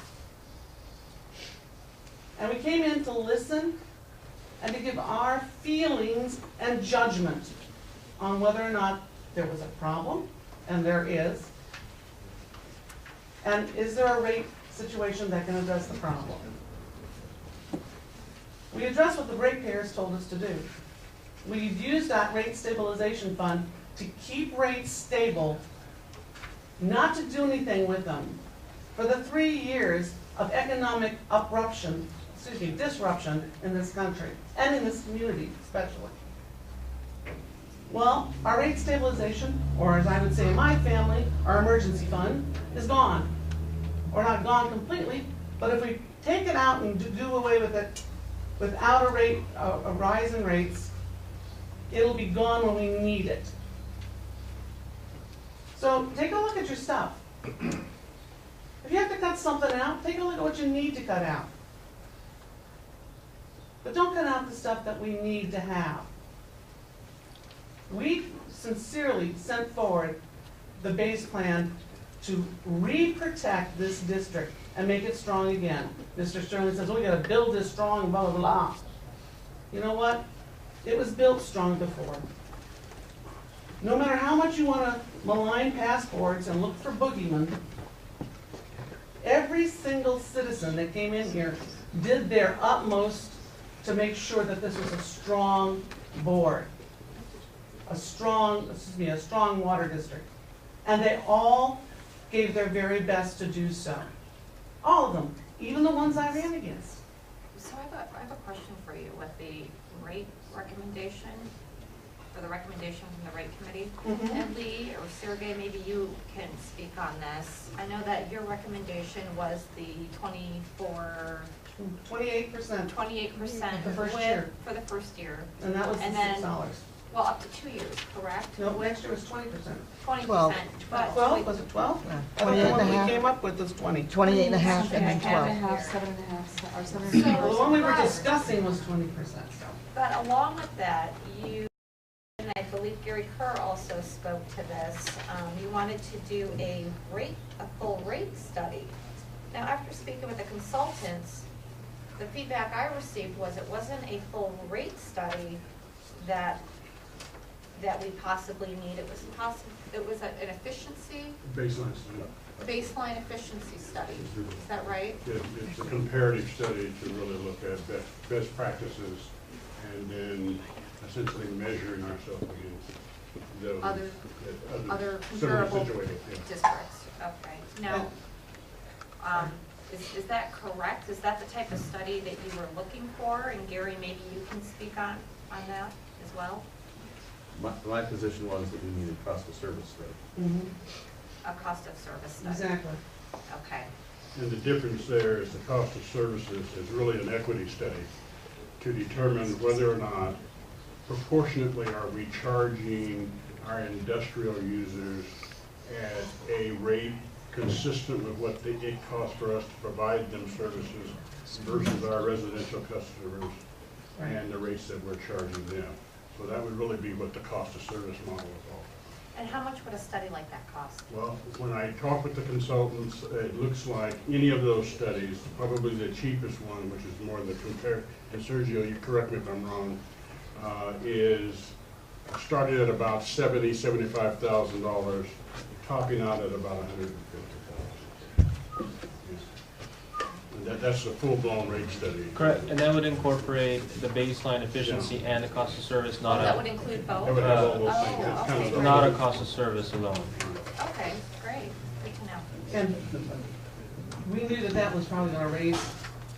And we came in to listen and to give our feelings and judgment on whether or not there was a problem, and there is. And is there a rate situation that can address the problem? We addressed what the ratepayers told us to do. We've used that rate stabilization fund to keep rates stable, not to do anything with them. For the 3 years of economic disruption in this country, and in this community especially. Well, our rate stabilization, or as I would say in my family, our emergency fund, is gone. Or not gone completely, but if we take it out and do away with it without a rise in rates, it'll be gone when we need it. So take a look at your stuff. If you have to cut something out, take a look at what you need to cut out. But don't cut out the stuff that we need to have. We sincerely sent forward the base plan to re-protect this district and make it strong again. Mr. Sterling says, oh, we gotta build this strong, blah, blah, blah. You know what? It was built strong before. No matter how much you wanna malign passports and look for boogeymen, every single citizen that came in here did their utmost to make sure that this was a strong board, a strong water district. And they all gave their very best to do so. All of them, even the ones I ran against. So I have a question for you with the rate recommendation, or the recommendation from the rate committee. And Lee or Sergey, maybe you can speak on this. I know that your recommendation was the 28%. 28% The first year. for the first year. And that was the $6. Well, up to 2 years, correct? No, last year was 20%. 20%, 12. but. 12, was it 12? Yeah. I thought the 28 and one a we half. came up with was 20. 28 and a half and then Something like 12. that. 7.5, or 7. Well, the one we were discussing was 20%, so. But along with that, you, and I believe Gary Kerr also spoke to this, you wanted to do a full rate study. Now, after speaking with the consultants, the feedback I received was it wasn't a full rate study that we possibly need. It was an efficiency, Baseline study. baseline efficiency study. Is that right? It's a comparative study to really look at best practices and then essentially measuring ourselves against those. Other similar comparable situated, yeah. districts. Okay. Now, is that correct? Is that the type of study that you were looking for? And Gary, maybe you can speak on that as well? My position was that we needed cost of service study. A cost of service study? Exactly. Okay. And the difference there is the cost of services is really an equity study to determine whether or not proportionately are we charging our industrial users at a rate consistent with what it costs for us to provide them services versus our residential customers and the rates that we're charging them. So that would really be what the cost of service model is all. And how much would a study like that cost? Well, when I talk with the consultants, it looks like any of those studies, probably the cheapest one, which is more the compare, and Sergio, you correct me if I'm wrong, is started at about $75,000, topping out at about $150,000. And that's the full-blown rate study. Correct, and that would incorporate the baseline efficiency and the cost of service, not That a, would include both? That would have all those things. It's kind of the- not a cost of service alone. Okay, great. Good to know. And we knew that that was probably gonna raise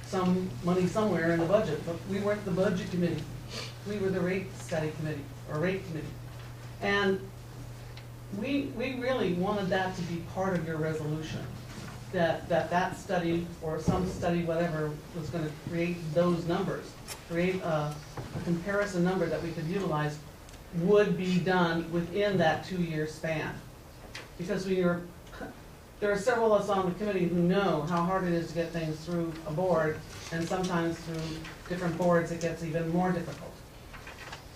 some money somewhere in the budget, but we weren't the budget committee. We were the rate study committee, or rate committee. And we really wanted that to be part of your resolution, that study, or some study, whatever, was gonna create those numbers, create a comparison number that we could utilize, would be done within that 2-year span. Because there are several of us on the committee who know how hard it is to get things through a board, and sometimes through different boards it gets even more difficult.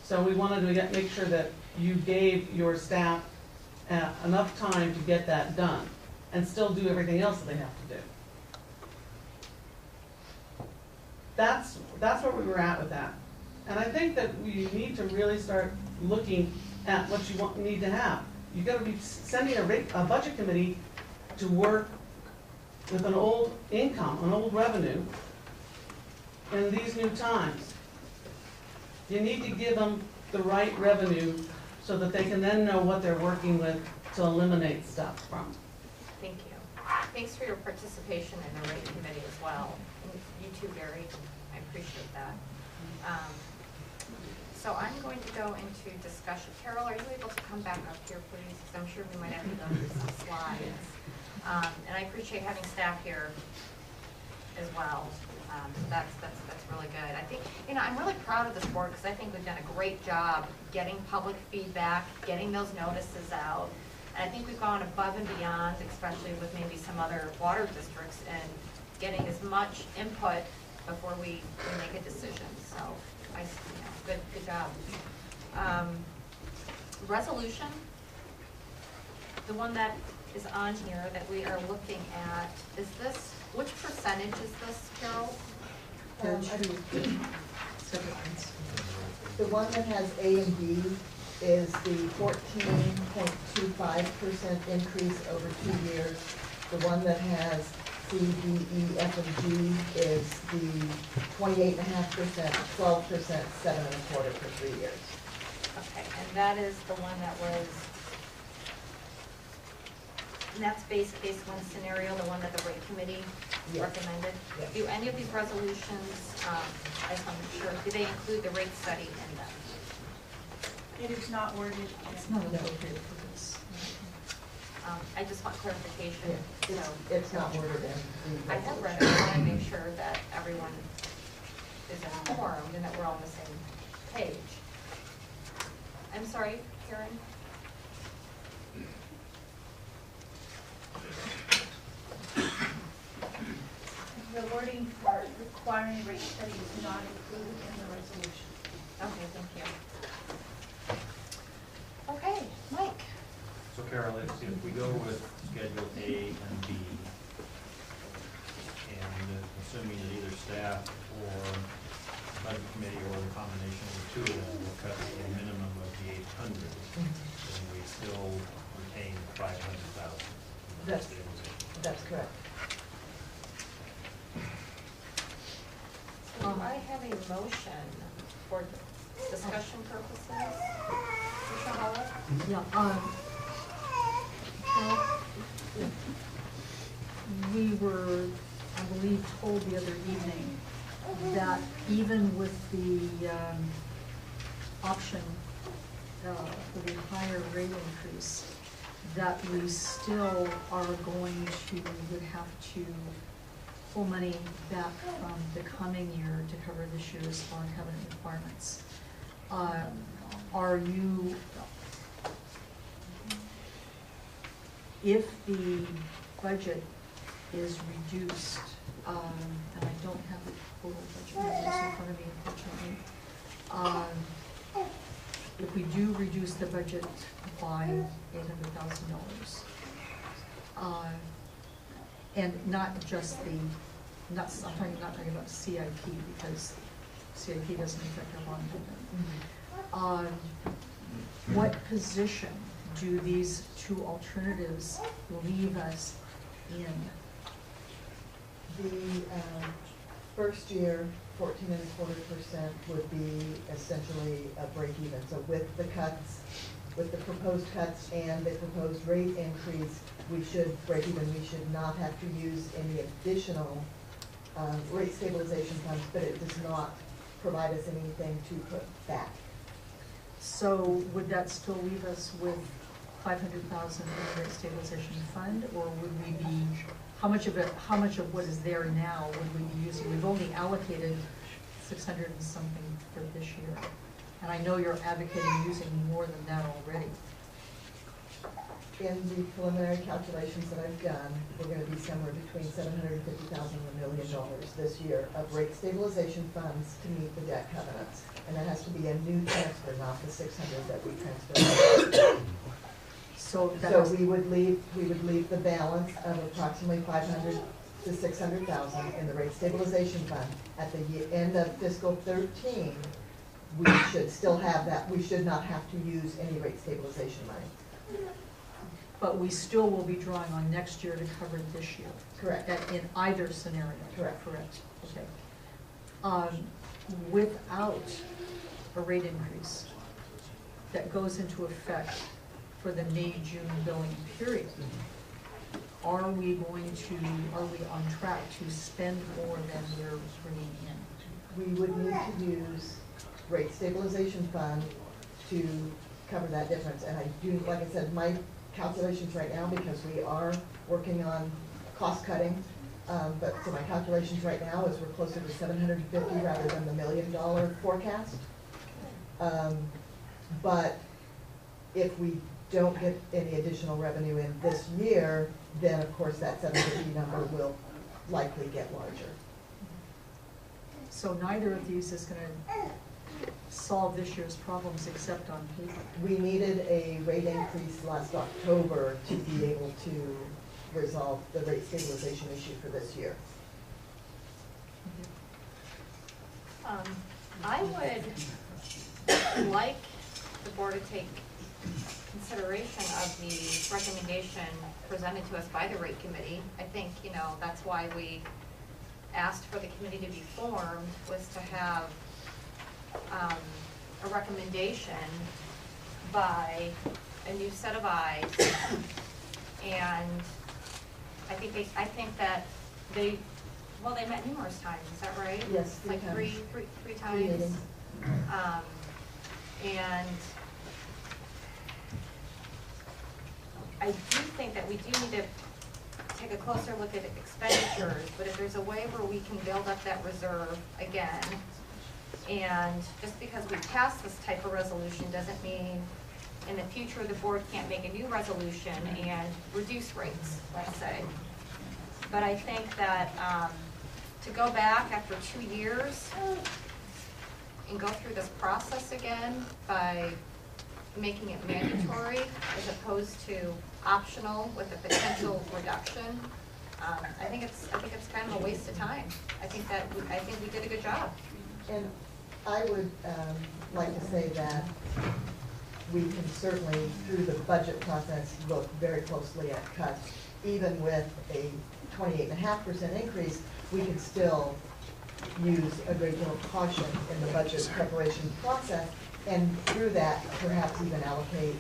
So we wanted to make sure that you gave your staff enough time to get that done, and still do everything else that they have to do. That's where we were at with that. And I think that we need to really start looking at what you need to have. You've got to be sending a budget committee to work with an old income, an old revenue in these new times. You need to give them the right revenue so that they can then know what they're working with to eliminate stuff from. Thank you. Thanks for your participation in the rate committee as well. And you too, Gary. I appreciate that. So I'm going to go into discussion. Carol, are you able to come back up here, please? Because I'm sure we might have to go through some slides. And I appreciate having staff here as well. So that's really good. I think, I'm really proud of this board because I think we've done a great job getting public feedback, getting those notices out. And I think we've gone above and beyond, especially with maybe some other water districts, and getting as much input before we make a decision. So, good job. Resolution, the one that is on here that we are looking at, which percentage is this, Carol? The one that has A and B is the 14.25% increase over 2 years. The one that has C, D, E, F, and G is the 28.5%, 12%, 7.25% for 3 years. Okay, and that is the one that was, and that's based one scenario, the one that the rate committee recommended? Yes. Do any of these resolutions, I just want to make sure, do they include the rate study in them? It is not worded. It's not appropriate for this. I just want clarification. Yeah, it's not worded in. I have read it, I want to make sure that everyone is informed and that we're all on the same page. I'm sorry, Karen? The wording for requiring rate study is not included in the resolution. Okay, thank you. Okay, Mike? So Carol, if we go with Schedule A and B, and assuming that either staff or budget committee or the combination of the two of them will cut a minimum of the 800, then we still retain 500,000. That's correct. So do I have a motion for discussion purposes? Mr. Howell? Yeah, well, we were, I believe, told the other evening that even with the option for the higher rate increase, that we still are going to, would have to pull money back from the coming year to cover this year's bond covenant requirements. Are you, if the budget is reduced, and I don't have the total budget numbers in front of me, unfortunately, if we do reduce the budget by $800,000, and not just the, I'm not talking about CIP, because CIP doesn't affect our bond covenant. What position do these two alternatives leave us in? The first year, 14.25% would be essentially a break even. So with the cuts, with the proposed cuts and the proposed rate increase, we should break even. We should not have to use any additional rate stabilization funds, but it does not provide us anything to put back. So would that still leave us with $500,000 in the rate stabilization fund, or would we be, how much of what is there now would we be using? We've only allocated 600 and something for this year, and I know you're advocating using more than that already. In the preliminary calculations that I've done, we're going to be somewhere between $750,000 and $1 million this year of rate stabilization funds to meet the debt covenants. And that has to be a new transfer, not the 600 that we transferred. So we would leave the balance of approximately 500 to 600,000 in the rate stabilization fund. At the end of fiscal 13, we should still have that. We should not have to use any rate stabilization money. But we still will be drawing on next year to cover this year. Correct. In either scenario. Correct. Correct. Okay. Without a rate increase that goes into effect for the May-June billing period, are we on track to spend more than we're bringing in? We would need to use rate stabilization fund to cover that difference. And I do, like I said, my calculations right now, because we are working on cost cutting, but so my calculations right now is we're closer to 750 rather than the $1 million forecast. But if we don't get any additional revenue in this year, then of course that 750 number will likely get larger. So neither of these is going to solve this year's problems except on paper. We needed a rate increase last October to be able to resolve the rate stabilization issue for this year. I would like the board to take consideration of the recommendation presented to us by the rate committee. I think, that's why we asked for the committee to be formed, was to have a recommendation by a new set of eyes. And I think that they met numerous times, is that right? Yes, like three times. meetings. And I do think that we do need to take a closer look at expenditures, but if there's a way where we can build up that reserve again, And just because we pass this type of resolution doesn't mean in the future the board can't make a new resolution and reduce rates, let's say. But I think that to go back after 2 years and go through this process again by making it mandatory as opposed to optional with a potential reduction, I think it's kind of a waste of time. I think we did a good job. And I would like to say that we can certainly, through the budget process, look very closely at cuts. Even with a 28.5% increase, we can still use a great deal of caution in the budget preparation process, and through that, perhaps even allocate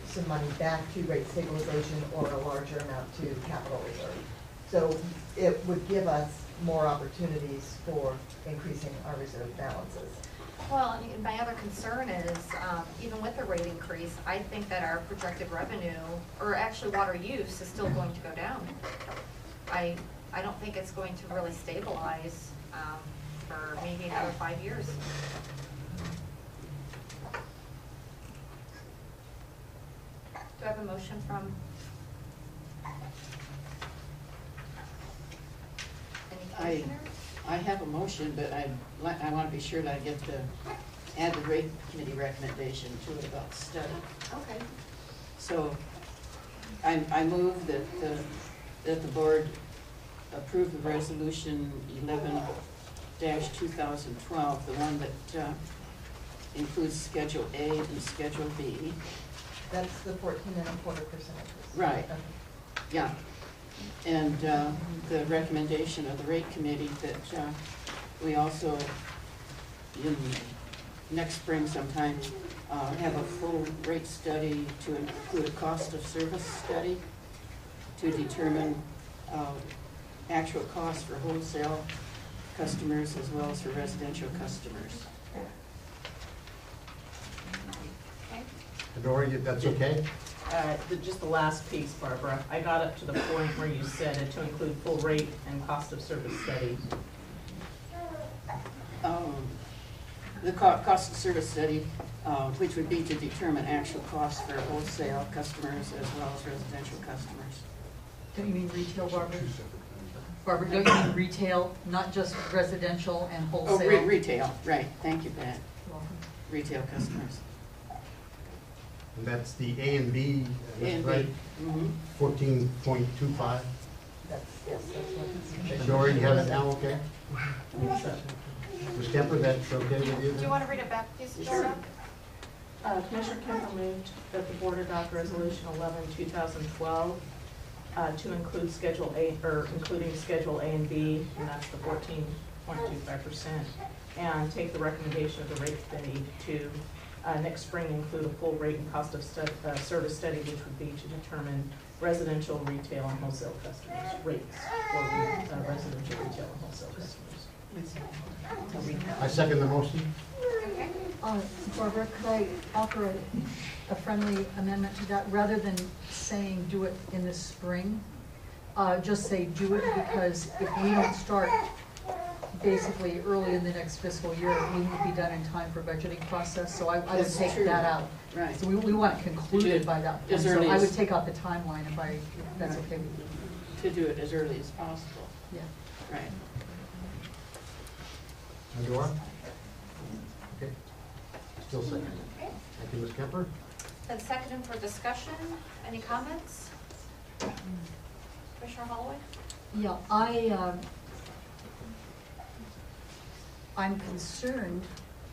some money back to rate stabilization or a larger amount to capital reserve. So it would give us more opportunities for increasing our reserve balances. Well, and my other concern is, even with the rate increase, I think that our projected revenue, or actually water use, is still going to go down. I don't think it's going to really stabilize for maybe another 5 years. Do I have a motion from any commissioners? I have a motion, but I want to be sure that I get to add the rate committee recommendation to it about study. Okay. So I move that the board approve the resolution 11-2012, the one that includes Schedule A and Schedule B. That's the 14.25%. Right. Okay. Yeah. And the recommendation of the rate committee that we also, in next spring sometime, have a full rate study to include a cost of service study to determine actual costs for wholesale customers as well as for residential customers. Dora, that's okay? Just the last piece, Barbara. I got up to the point where you said it to include full rate and cost of service study. The cost of service study, which would be to determine actual costs for wholesale customers as well as residential customers. Don't you mean retail, Barbara? Barbara, don't you mean retail, not just residential and wholesale? Oh, retail, right. Thank you, Pat. You're welcome. Retail customers. And that's the A and B, A and B. right? Mhm. 14.25. Yes, that's what it's. Dora, you have it now, okay? Ms. Kemper, that's okay with you? Do you want to read it back, please, Dora? Commissioner Kemper moved that the board adopt resolution 11-2012 to include Schedule A, or including Schedule A and B, and that's the 14.25%, and take the recommendation of the rate committee to next spring include a full rate and cost of service study, which would be to determine residential, retail, and wholesale customers' rates for residential, retail, and wholesale customers. I second the motion. Barbara, could I offer a friendly amendment to that? Rather than saying do it in the spring, just say do it, because if we don't start basically early in the next fiscal year, we won't be done in time for budgeting process, so I would That's take true. that out. Right. So we want it concluded by that point, As so early I as- would take out the timeline if that's Right. okay with you. To do it as early as possible. Yeah. Right. And Dora? Okay. Still second. Okay. Thank you, Ms. Kemper. Then second for discussion. Any comments? Commissioner Holloway? Yeah, I'm concerned,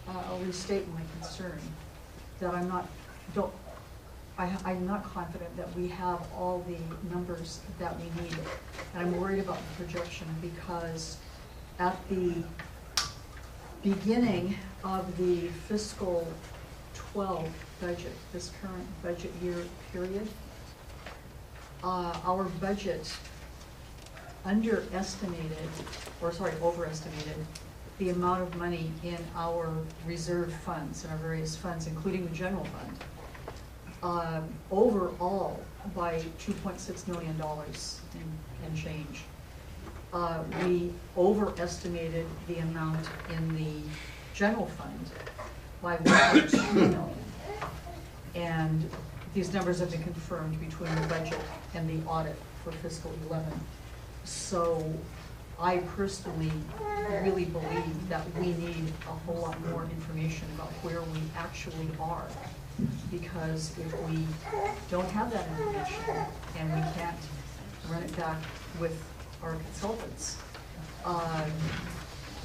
I'll restate my concern, that I'm not confident that we have all the numbers that we need. And I'm worried about the projection because at the beginning of the fiscal 12 budget, this current budget year period, our budget overestimated the amount of money in our reserve funds, in our various funds, including the general fund, overall by $2.6 million and change. We overestimated the amount in the general fund by 1.2 million. And these numbers have been confirmed between the budget and the audit for fiscal 11. So I personally really believe that we need a whole lot more information about where we actually are. Because if we don't have that information and we can't run it back with our consultants,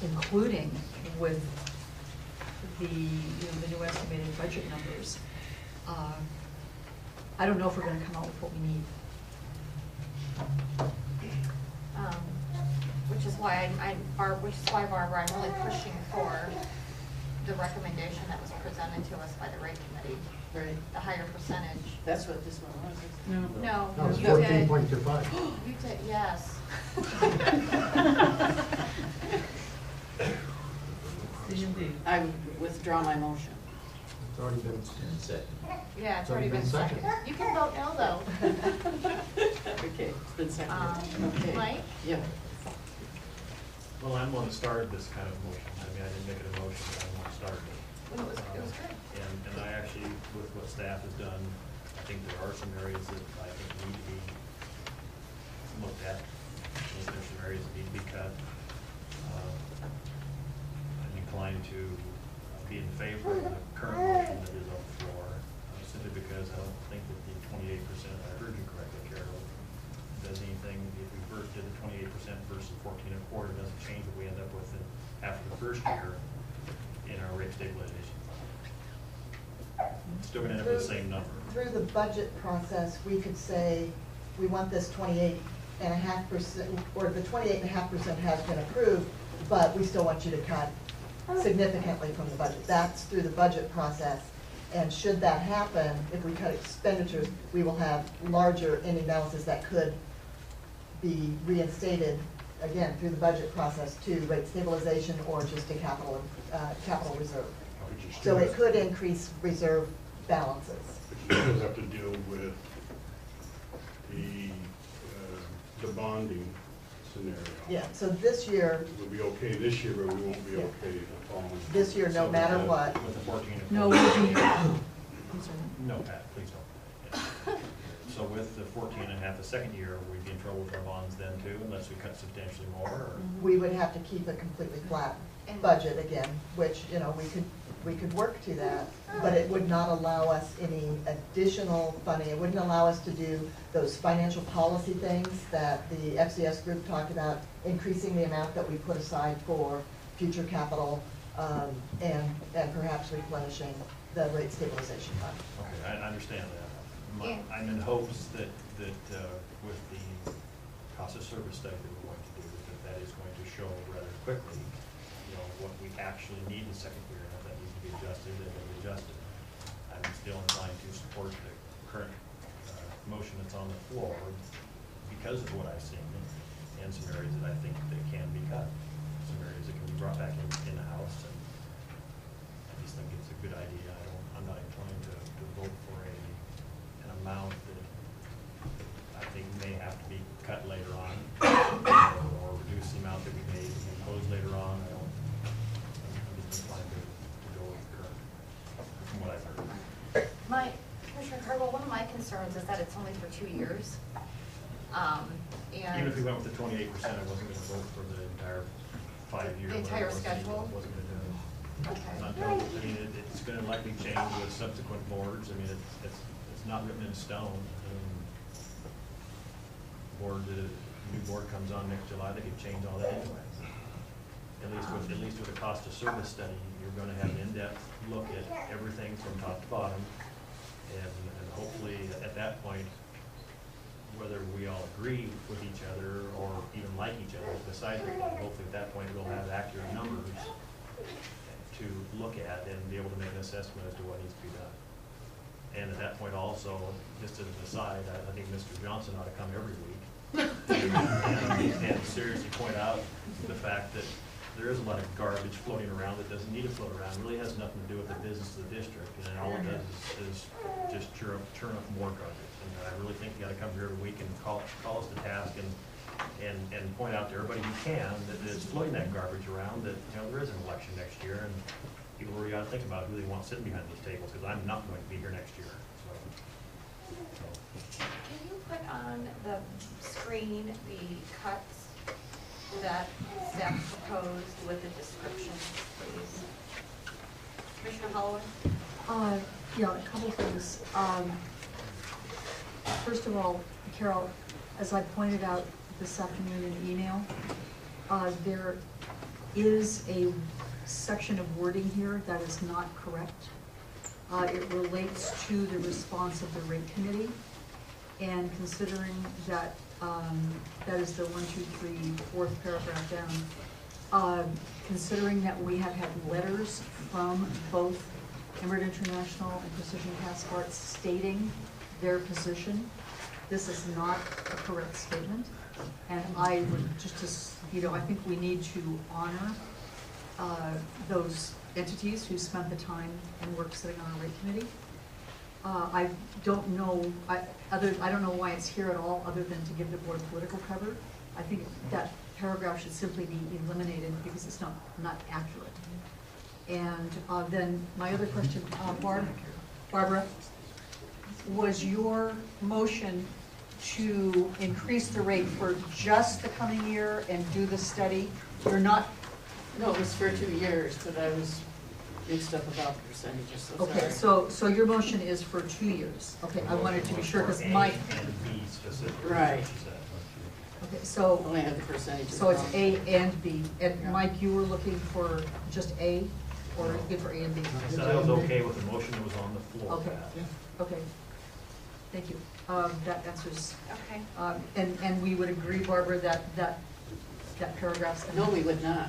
including with the new estimated budget numbers, I don't know if we're gonna come out with what we need. Which is why Barbara, I'm really pushing for the recommendation that was presented to us by the rate committee. Right. The higher percentage. That's what this one was, isn't it? No, No, it's you did. 14.25. You did, yes. Indeed. I withdraw my motion. It's already been said. Yeah, it's already been seconded. You can vote no, though. Okay, it's been seconded. Okay. Mike? Yeah. Well, I'm one that started this kind of motion. I mean, I didn't make it a motion, but I'm one that started it. It was good. And I actually, with what staff has done, I think there are some areas that I think need to be looked at. I think there's some areas that need to be cut. I'm inclined to be in favor of the current motion that is on the floor, simply because I don't think that the 28%, I heard you correctly, Carol, does anything. If we first did the 28% versus 14.25, doesn't change what we end up with after the first year in our rate stabilization fund. Still gonna end up with the same number. Through the budget process, we could say, we want this 28.5%, or the 28.5% has been approved, but we still want you to cut significantly from the budget. That's through the budget process. And should that happen, if we cut expenditures, we will have larger end balances that could be reinstated, again, through the budget process to rate stabilization or just a capital reserve. So it could increase reserve balances. But you still have to deal with the bonding scenario. Yeah, so this year, We'll be okay this year, but we won't be Yeah. okay the following. this year, no So, matter what. With the 14. No, we'll be, I'm sorry. No, Pat, please don't. Yeah. So with the 14.5, the second year, we'd be in trouble with our bonds then too, unless we cut substantially more, or? We would have to keep a completely flat budget again, which, we could work to that, but it would not allow us any additional funding. It wouldn't allow us to do those financial policy things that the FCS group talked about, increasing the amount that we put aside for future capital, and perhaps replenishing the rate stabilization fund. Okay, I understand that. Yeah. I'm in hopes that with the cost of service study that we're going to do, that is going to show rather quickly, what we actually need in the second year, and if that needs to be adjusted, then it'll be adjusted. I'm still inclined to support the current motion that's on the floor because of what I've seen, and some areas that I think that can be cut, some areas that can be brought back in the house, and I just think it's a good idea. I'm not inclined to vote for an amount that I think may have to be cut later on, or reduce the amount that we may impose later on. I'm just inclined to go with the current, from what I've heard. Commissioner Cardwell, one of my concerns is that it's only for 2 years. Even if we went with the 28%, I wasn't gonna vote for the entire 5 year. The entire schedule? I wasn't gonna do it. Okay. Not telling, I mean, it's gonna likely change with subsequent boards. I mean, it's not written in stone. New board comes on next July, they could change all that anyway. At least with the cost of service study, you're gonna have an in-depth look at everything from top to bottom. And hopefully at that point, whether we all agree with each other or even like each other, besides the point, hopefully at that point we'll have accurate numbers to look at and be able to make an assessment as to what needs to be done. And at that point also, just as an aside, I think Mr. Johnson ought to come every week and seriously point out the fact that there is a lot of garbage floating around that doesn't need to float around. It really has nothing to do with the business of the district, and all it does is just churn up more garbage. And I really think you gotta come here every week and call us to task and and point out to everybody who can that is floating that garbage around, that, there is an election next year, and people really gotta think about who they want sitting behind these tables, because I'm not going to be here next year, so. Can you put on the screen the cuts that staff proposed with the description, please? Commissioner Holloway? Yeah, a couple things. First of all, Carol, as I pointed out this afternoon in email, there is a section of wording here that is not correct. It relates to the response of the rate committee, and considering that that is the 1, 2, 3, 4th paragraph down, considering that we have had letters from both Emerald International and Precision Passports stating their position, this is not a correct statement. And I would just, I think we need to honor those entities who spent the time and work sitting on our rate committee. I don't know, I don't know why it's here at all, other than to give the board political cover. I think that paragraph should simply be eliminated because it's not accurate. And then my other question, Barbara, was your motion to increase the rate for just the coming year and do the study? You're not? No, it was for 2 years, but I was mixed up about the percentages, so sorry. Okay, so your motion is for 2 years. Okay, I wanted to be sure, because my. A and B specifically. Right. Okay, so. Only have the percentages. So it's wrong. A and B. And Yeah. Mike, you were looking for just A, or good for A and B? I said I was okay with the motion that was on the floor. Okay, okay. Thank you. That answers. Okay. And we would agree, Barbara, that paragraph's. No, we would not.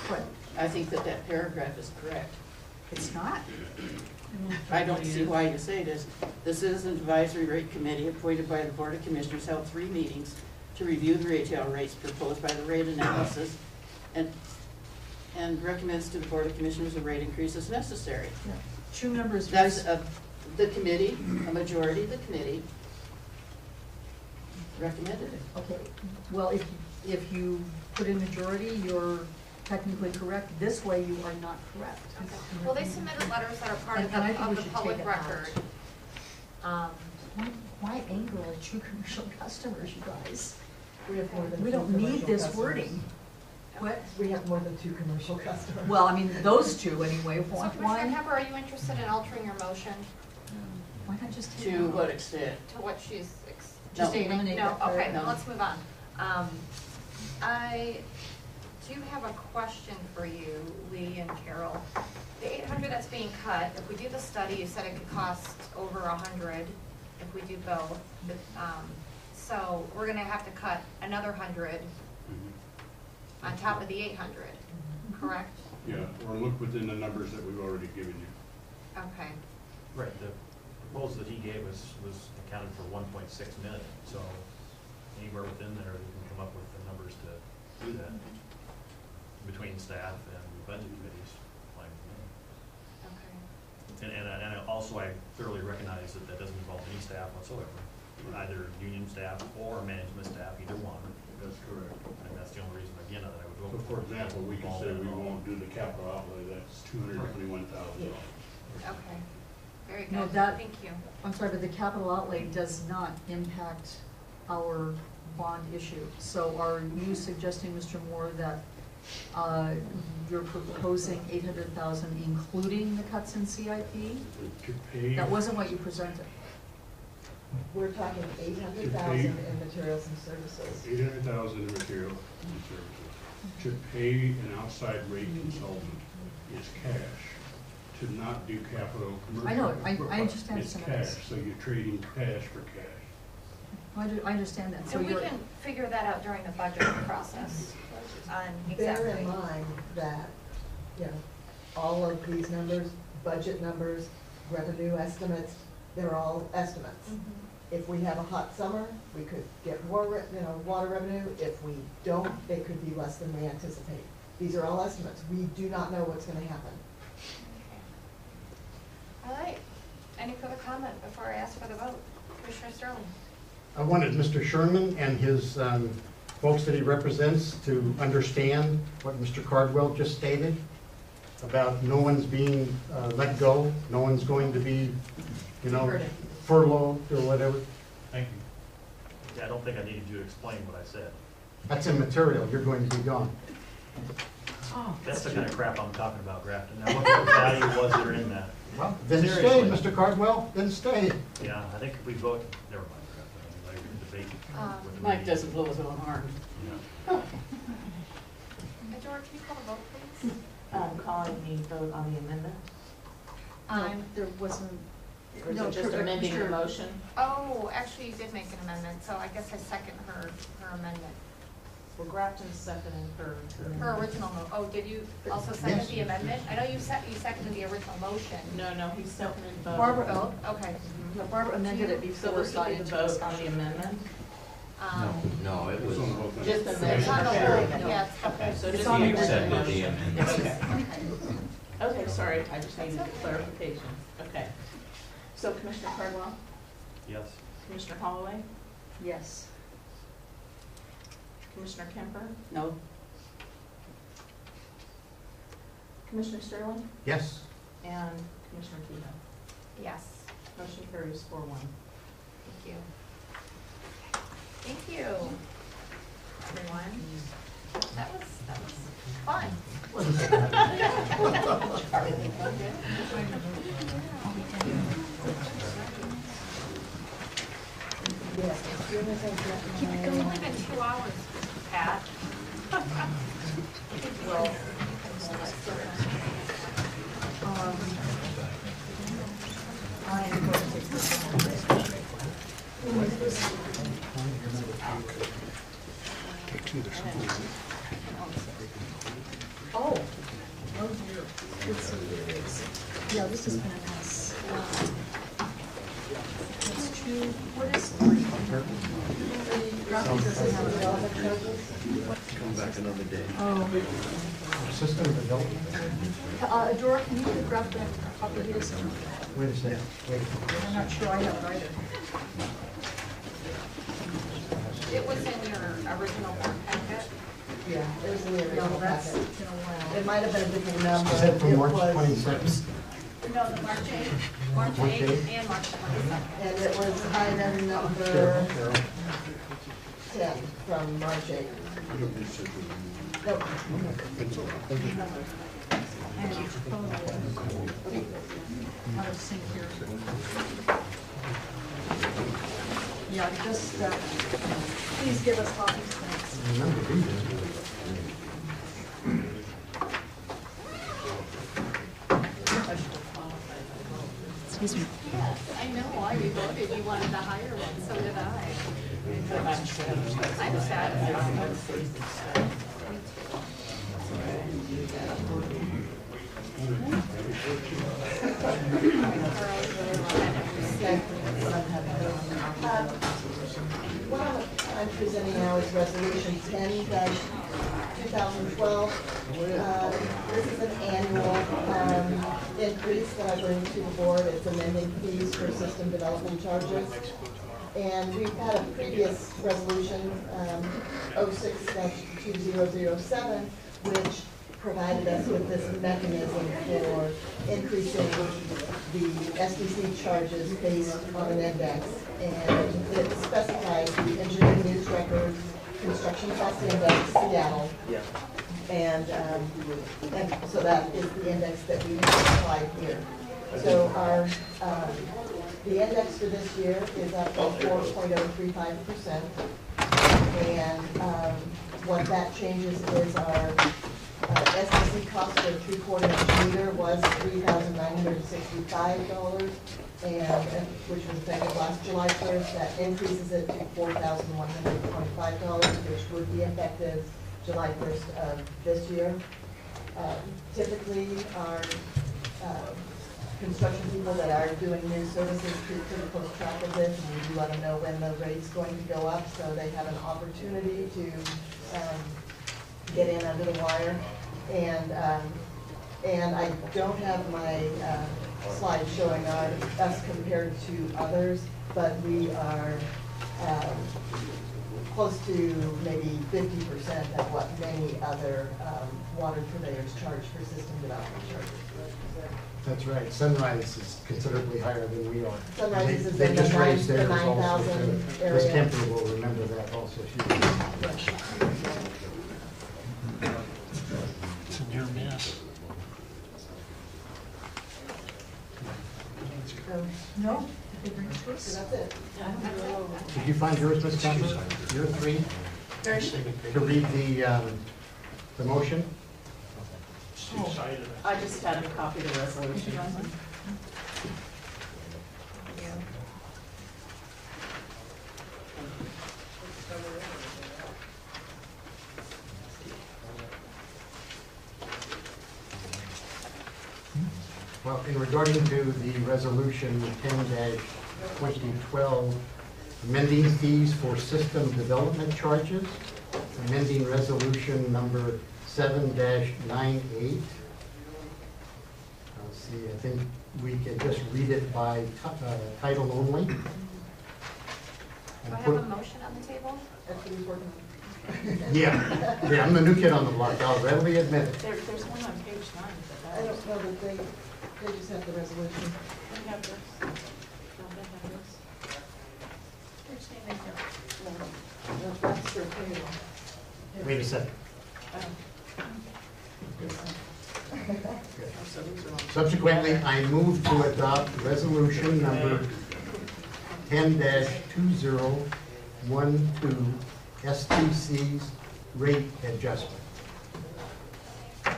What? I think that paragraph is correct. It's not? I don't see why you say this. The Citizen Advisory Rate Committee, appointed by the Board of Commissioners, held 3 meetings to review the retail rates proposed by the rate analysis and recommends to the Board of Commissioners a rate increase as necessary. Yeah. 2 members. That's the committee, a majority of the committee recommended it. Okay, well, if you put in majority, you're technically correct. This way, you are not correct. Okay. Well, they submitted letters that are part And I think of we the should public take it out. record. Why anger our 2 commercial customers, you guys? We have more than We 2 don't need commercial this customers. wording. What? We have more than 2 commercial customers. Well, I mean, those 2 anyway. So Why? Commissioner Pepper, are you interested in altering your motion Why not just take it To out? what extent? to what she's Just stating? eliminate No, that okay, No. let's move on. I do have a question for you, Lee and Carol. The 800 that's being cut, if we do the study, you said it could cost over 100 if we do both. So we're gonna have to cut another 100 on top of the 800, correct? Yeah, or look within the numbers that we've already given you. Okay. Right, the proposal that he gave us was accounted for 1.6 million, so anywhere within there, we can come up with the numbers to do that between staff and budget committees. Fine with me. Okay. And also, I thoroughly recognize that that doesn't involve any staff whatsoever, either union staff or management staff, either one. That's correct. And that's the only reason, again, that I would So vote. for example, we can say we won't do the capital outlay, that's $221,000. Okay. Very No, good. that- Thank you. I'm sorry, but the capital outlay does not impact our bond issue. So are you suggesting, Mr. Moore, that you're proposing 800,000 including the cuts in CIP? To pay. That wasn't what you presented. We're talking 800,000 in materials and services. 800,000 in material and services. To pay an outside rate consultant is cash. To not do capital commercial. I know, I understand It's some of cash, this. so you're trading cash for cash. I understand that. So And we you're, can figure that out during the budget process on Bear exactly. in mind that, all of these numbers, budget numbers, revenue estimates, they're all estimates. If we have a hot summer, we could get more, water revenue. If we don't, it could be less than we anticipate. These are all estimates. We do not know what's gonna happen. All right. Any further comment before I ask for the vote? Commissioner Sterling? I wanted Mr. Sherman and his folks that he represents to understand what Mr. Cardwell just stated about no one's being let go, no one's going to be, you know, furloughed or whatever. Thank you. Yeah, I don't think I needed you to explain what I said. That's immaterial, you're going to be gone. That's the kind of crap I'm talking about, Grafton. Now, what value was there in that? Well, then stay, Seriously. Mr. Cardwell, then stay. Yeah, I think if we vote, never mind, Grafton, I mean, I can debate with the Mike media. doesn't blow his own horn. Yeah. Adora, can you call the vote, please? Calling the vote on the amendment, There wasn't. or is No, it just correct, amending the sure. motion? Oh, actually, you did make an amendment, so I guess I second her amendment. Well, Grafton seconded her. Her original oh, did you also second Yes. the amendment? I know you seconded the original motion. No, he seconded both. Barbara, Oh, okay. no, Barbara amended it So before this it will got be the into vote on discussion. the amendment? No, it was, Just the It's on the motion. whole, yeah, it's okay. So It's just on the the original accepted the motion. amendment. Okay. Okay, sorry, I just needed clarification. Okay. So Commissioner Cardwell, Yes. Commissioner Holloway, Yes. Commissioner Kemper, No, Commissioner Sterling, Yes? and Commissioner Kehoe. Yes, Motion carries 4-1. thank you. Thank you, everyone. That was fun. Keep it going. It's only been 2 hours, Pat. Well, I am going to take this Oh, oh dear. Let's see what it is. Yeah, this has been a mess. It's two, what is the graphic doesn't have development charges? come back another day. Oh, System development. Adora, can you grab that copy of this? Wait a second, wait. I'm not sure I have it either. it was in your original board packet. Yeah, it was in the No, original that's packet. been a while. It might have been a different number. Is that from It March was- 22nd? No, the March 8th, March March 8th 8th? and March 22nd. And it was item number Carol. 10 from March 8th. Nope. Out of sync here. Yeah, just, please give us copies, thanks. Remember these. Excuse me. Yes, I know why you voted, you wanted the higher one, so did I. I'm satisfied. What I'm presenting now is Resolution 10-2012. This is an annual increase that I bring to the board. It's amending fees for system development charges. And we've had a previous resolution, 06-2007, which provided us with this mechanism for increasing the SDC charges based on an index. And it specifies the engineering news records, construction cost index, Seattle. Yeah. And so that is the index that we applied here. So our, the index for this year is up to 4.035%. And what that changes is our SDC cost for a 3/4 inch meter was $3,965, and which was effective last July 1st. That increases it to $4,125, which would be effective July 1st of this year. Typically, our construction people that are doing new services keep pretty close track of this, and we do let them know when the rate's going to go up, so they have an opportunity to get in under the wire. And I don't have my slide showing us compared to others, but we are close to maybe 50% of what many other water purveyors charge for system development charges. That's right. Sunrise is considerably higher than we are. Sunrise is They in the just raised the theirs also, 9,000 too. area. Ms. Kemper will remember that also. It's a near miss. No? So that's it. Did you find yours, Ms. Kemper? Your three? Very To read the motion? I just had a copy of the resolution. Well, in regarding to the resolution 10-2012, amending fees for system development charges, amending resolution number 7-98. Let's see, I think we can just read it by title only. Do I have a motion on the table? That's what he's working on. Yeah, I'm the new kid on the block, I'll readily admit it. There's one on page 9. I don't know that they just have the resolution. They have this. Don't they have this? Which thing they have? No, that's their payroll. Wait a second. Subsequently, I move to adopt resolution number 10-2012, STC's rate adjustment. I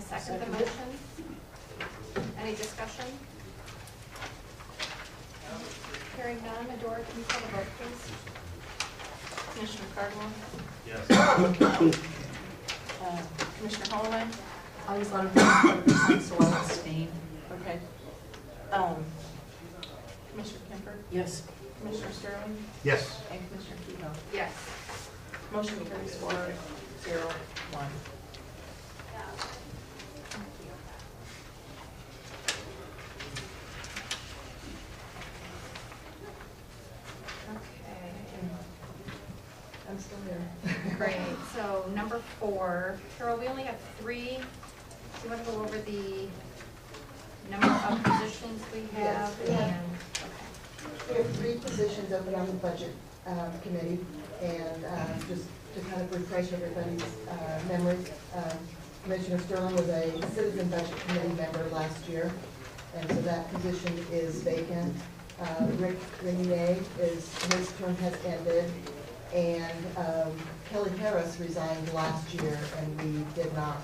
second the motion. Any discussion? Hearing none, Adora, can you call the vote, please? Commissioner Cardinal? Yes. Commissioner Holloway? I was out of the time, so I'll abstain. Okay. Commissioner Kemper? Yes. Commissioner Sterling? Yes. And Commissioner Kehoe? Yes. Motion carries 4-0-1. Okay. I'm still here. Great, so number 4, Carol, we only have 3. Do you want to go over the number of positions we have? Yes, we have. And We have 3 positions open on the budget committee, and just to kind of refresh everybody's memories, Commissioner Sterling was a citizen budget committee member last year, and so that position is vacant. Rick Renier his term has ended, and Kelly Harris resigned last year, and we did not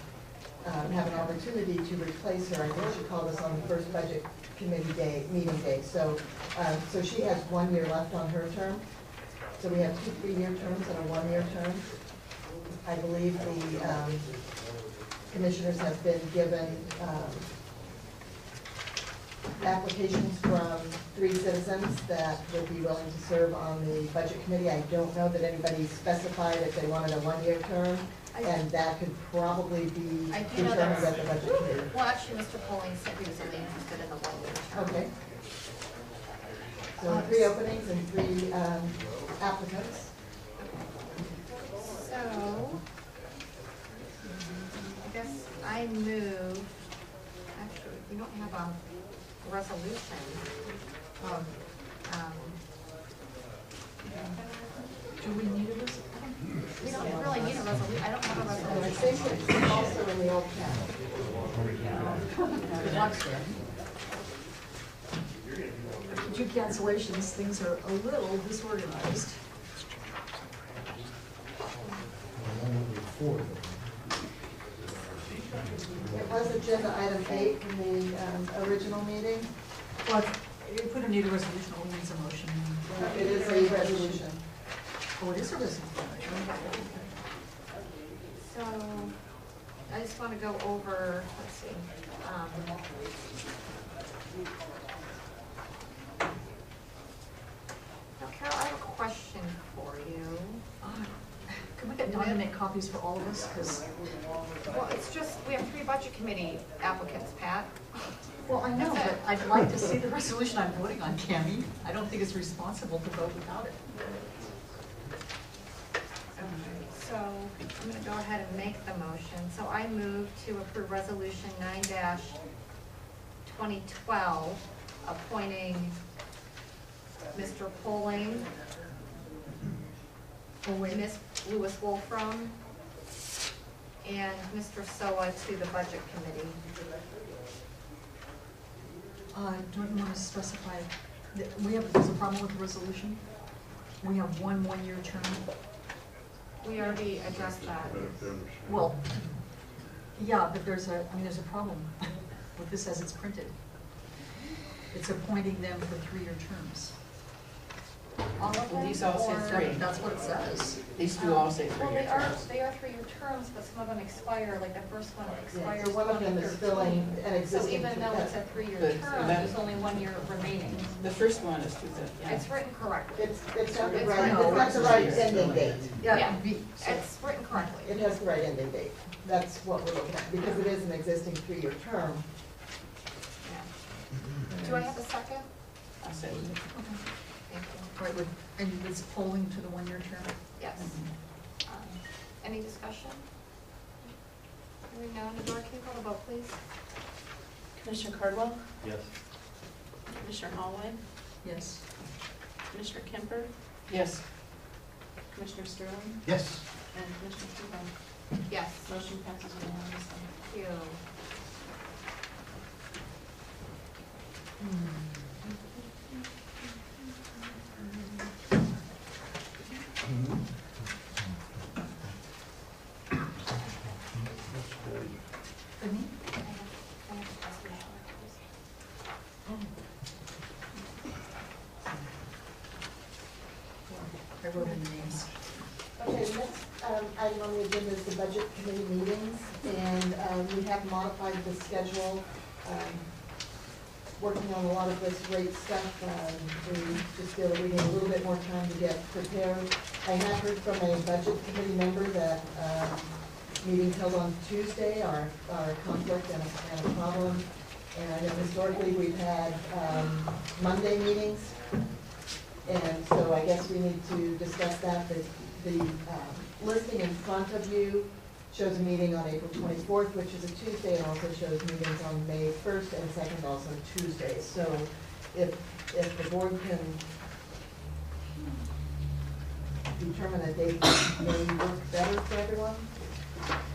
have an opportunity to replace her. I think she called us on the first budget committee meeting day. So she has 1 year left on her term. So we have 2 3-year terms and a 1-year term. I believe the commissioners have been given applications from 3 citizens that would be willing to serve on the budget committee. I don't know that anybody specified if they wanted a 1-year term, and that could probably be I do know determined that. at the budget committee. well, actually, Mr. Pauling said he was only interested in the 1-year term. Okay. So 3 openings and 3 applicants. So, I guess I move, actually, we don't have a resolution. Do we need a resolution? We don't really need a resolution, I don't have a And I resolution. think it's also in the old cap. Due cancellations, things are a little disorganized. It was agenda item 8 in the original meeting. Well, if we don't need a resolution, all we need is a motion. It is a resolution. Oh, it is a resolution. So, I just want to go over, let's see. Now, Carol, I have a question for you. Can we get Dawn to make copies for all of us? Because Well, it's just, we have 3 budget committee applicants, Pat. Well, I know, but I'd like to see the resolution I'm voting on, Tammy. I don't think it's responsible to vote without it. Okay, so I'm gonna go ahead and make the motion. So I move to approve resolution 9-2012, appointing Mr. Poling, Ms. Lewis Wolfram, and Mr. Soa to the budget committee. Don't you want to specify, that there's a problem with the resolution? We have one-year term. We already addressed that. Well, yeah, but there's a problem with this as it's printed. It's appointing them for 3-year terms. All of them? These all say or- 3. That's what it says. These two all say Well, 3-year terms. they are 3-year terms, but some of them expire, like the first one Yeah, expires so one of them is 2013. filling an So existing. even though it's a 3-year But term, that- there's only 1 year remaining. The first one is 250. It's written correctly. It's not the It's right, no, it's not the right it's- ending date. Yeah. B. It's written correctly. It has the right ending date. That's what we're looking at, because it is an existing 3-year term. Yeah. Do I have a second? I said, Thank you. Right, and it's polling to the 1-year term? Yes. Any discussion? Hearing none, Dora, can you call the vote, please? Commissioner Cardwell, Yes. Commissioner Hallway, Yes. Commissioner Kemper, yes. Commissioner Sterling, Yes. and Commissioner Tebow. Yes. Motion passes unanimously. Thank you. For me? I wrote in the names. Okay, the next item on the agenda is the budget committee meetings, and we have modified the schedule, working on a lot of this rate stuff. We just feel that we need a little bit more time to get prepared. I have heard from a budget committee member that meetings held on Tuesday are a conflict and a problem. And I know historically we've had Monday meetings. And so I guess we need to discuss that. The listing in front of you shows a meeting on April 24th, which is a Tuesday, and also shows meetings on May 1st and 2nd, also Tuesdays. So if the board can determine a date that may work better for everyone.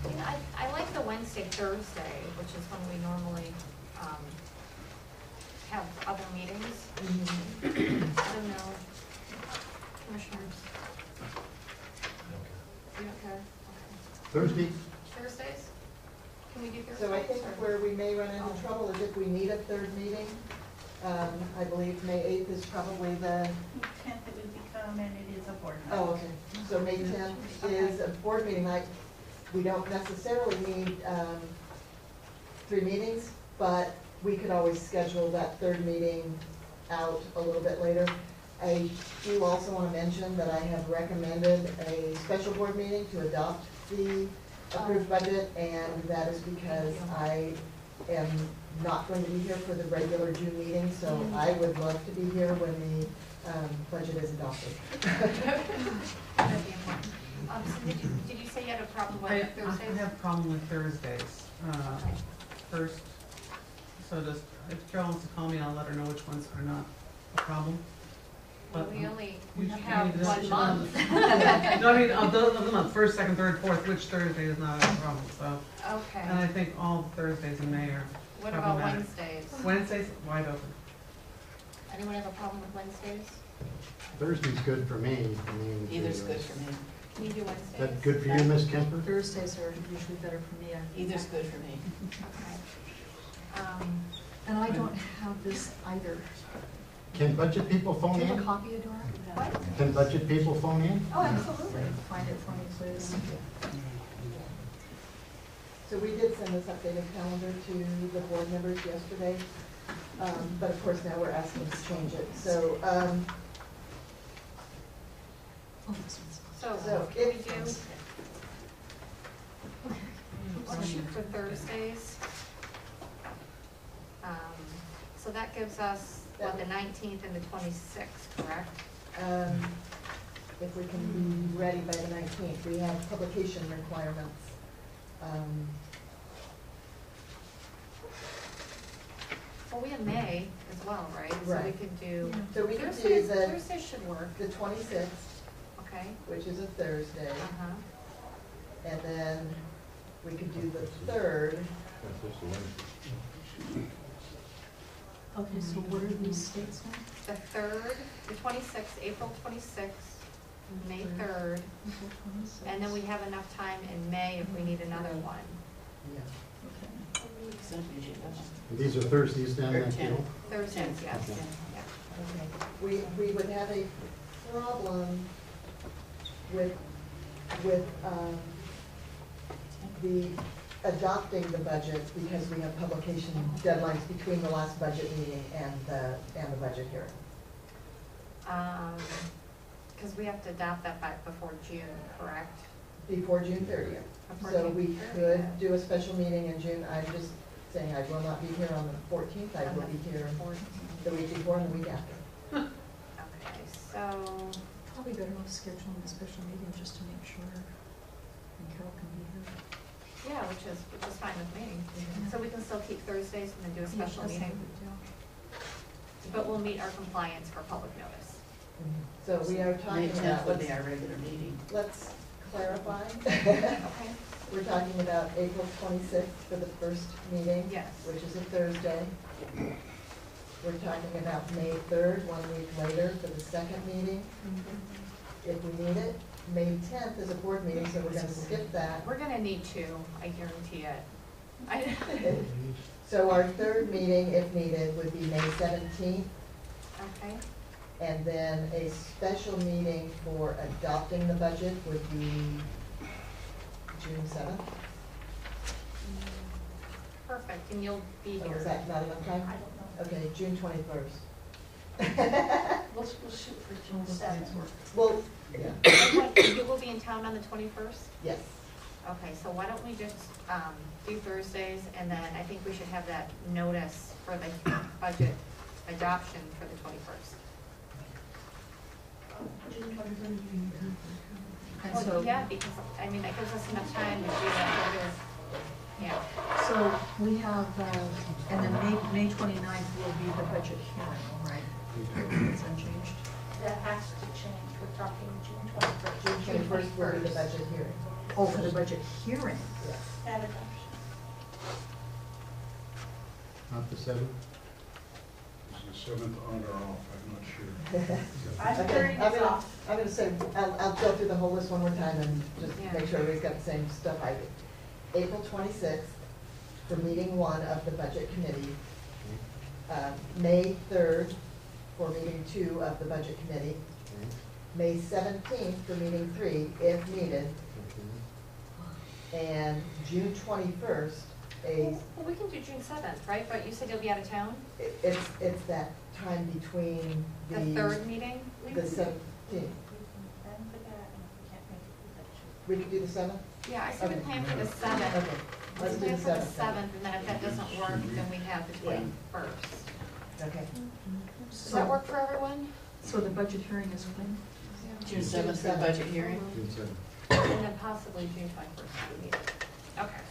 You know, I like the Wednesday, Thursday, which is when we normally have other meetings. I don't know. Commissioners? You okay? Thursday? Thursdays? Can we do Thursdays? So I think or- where we may run into trouble is if we need a third meeting. I believe May 8th is probably the, 10th it would become, and it is a board meeting. oh, okay. So May 10th is a board meeting night. We don't necessarily need 3 meetings, but we could always schedule that third meeting out a little bit later. I do also want to mention that I have recommended a special board meeting to adopt the approved budget, and that is because I am not going to be here for the regular June meeting, so I would love to be here when the budget is adopted. That'd be important. So did you say you had a problem with I Thursdays? have a problem with Thursdays. First, so if Carol wants to call me, I'll let her know which ones are not a problem. Well, we only We have need to- 1 month. No, I mean, of the month, first, second, third, fourth, which Thursday is not a problem, so. Okay. And I think all Thursdays in May are What about problematic. Wednesdays? Wednesdays, wide open. Anyone have a problem with Wednesdays? Thursday's good for me. I mean, Either's good for me. Can you do Is Wednesdays? that good for you, Ms. Kemper? Thursdays are usually better for me. Either's good for me. Okay. And I don't have this either. Can budget people phone Do you have a in? copy, Adora? What? Can budget people phone in? Oh, absolutely. Find it for me, please. So we did send this updated calendar to the board members yesterday, but of course now we're asking to change it. So, Oh, this one's. So can we do, let's shoot for Thursdays. So that gives us, what, the 19th and the 26th, correct? If we can be ready by the 19th, we have publication requirements. Well, we have May as well, right? So we Right. could do, So we could do Thursdays, the, Thursdays should work, the 26th, okay? which is a Thursday, Uh-huh. and then we could do the 3rd. Okay, so what are these dates now? The 3rd, the 26th, April 26th, May 3rd, and then we have enough time in May if we need another one. Yeah. These are Thursdays then, Or that 10. deal? Thursdays, yes, Okay. yeah. Okay, we would have a problem with, the adopting the budget because we have publication deadlines between the last budget meeting and the budget hearing. Because we have to adopt that by, before June, correct? Before June 30th. Before So June we 30th. could do a special meeting in June. I'm just saying I will not be here on the 14th. I will be here the week before and the week after. Okay, so, Probably better off scheduling a special meeting just to make sure, and Carol can be here. yeah, which is fine with me. So we can still keep Thursdays and then do a special That's not a meeting, big deal. but we'll meet our compliance for public notice. So we are May talking 10th about, would be our regular meeting. let's clarify. Okay. We're talking about April 26th for the first meeting. Yes. Which is a Thursday. We're talking about May 3rd, 1 week later, for the second meeting, if we need it. May 10th is a board meeting, so we're gonna skip that. We're gonna need two, I guarantee it. I- So our third meeting, if needed, would be May 17th, Okay, and then a special meeting for adopting the budget would be June 7th. perfect, and you'll be Or here. is that not enough time? I don't know. Okay, June 21st. We'll shoot for June 7th. Well, yeah, You will be in town on the 21st? yes. Okay, so why don't we just do Thursdays, and then I think we should have that notice for the budget adoption for the 21st. June 23rd. And Well, so, yeah, because, I mean, that gives us enough time to do that later. Yeah, so we have, and then May 29th will be the budget hearing, right? It's unchanged. That has to change, we're talking June 21st. June 21st will be the budget hearing. Oh, for the budget hearing. Yes. And adoption. Not the 7th? Is the 7th on or off? I'm not sure. I'm Okay, 30 I'm days gonna- off. I'm gonna say, I'll go through the whole list one more time and just Yeah. make sure everybody's got the same stuff I do. April 26th for meeting 1 of the budget committee. May 3rd for meeting 2 of the budget committee. May 17th for meeting 3 if needed. And June 21st, well, we can do June 7th, right? But you said you'll be out of town? it's that time between The third meeting? the 17th. And for that, and if we can't make it, We could do the 7th? Yeah, I said we Okay. plan for the 7th. Okay, Let's let's do plan the for the 7th. 7th, and then if that doesn't work, then we have the Yeah. 21st. Okay. Does that work for everyone? So the budget hearing is when? June 7th for the budget hearing. June 7th. And then possibly June 21st if we need it. Okay.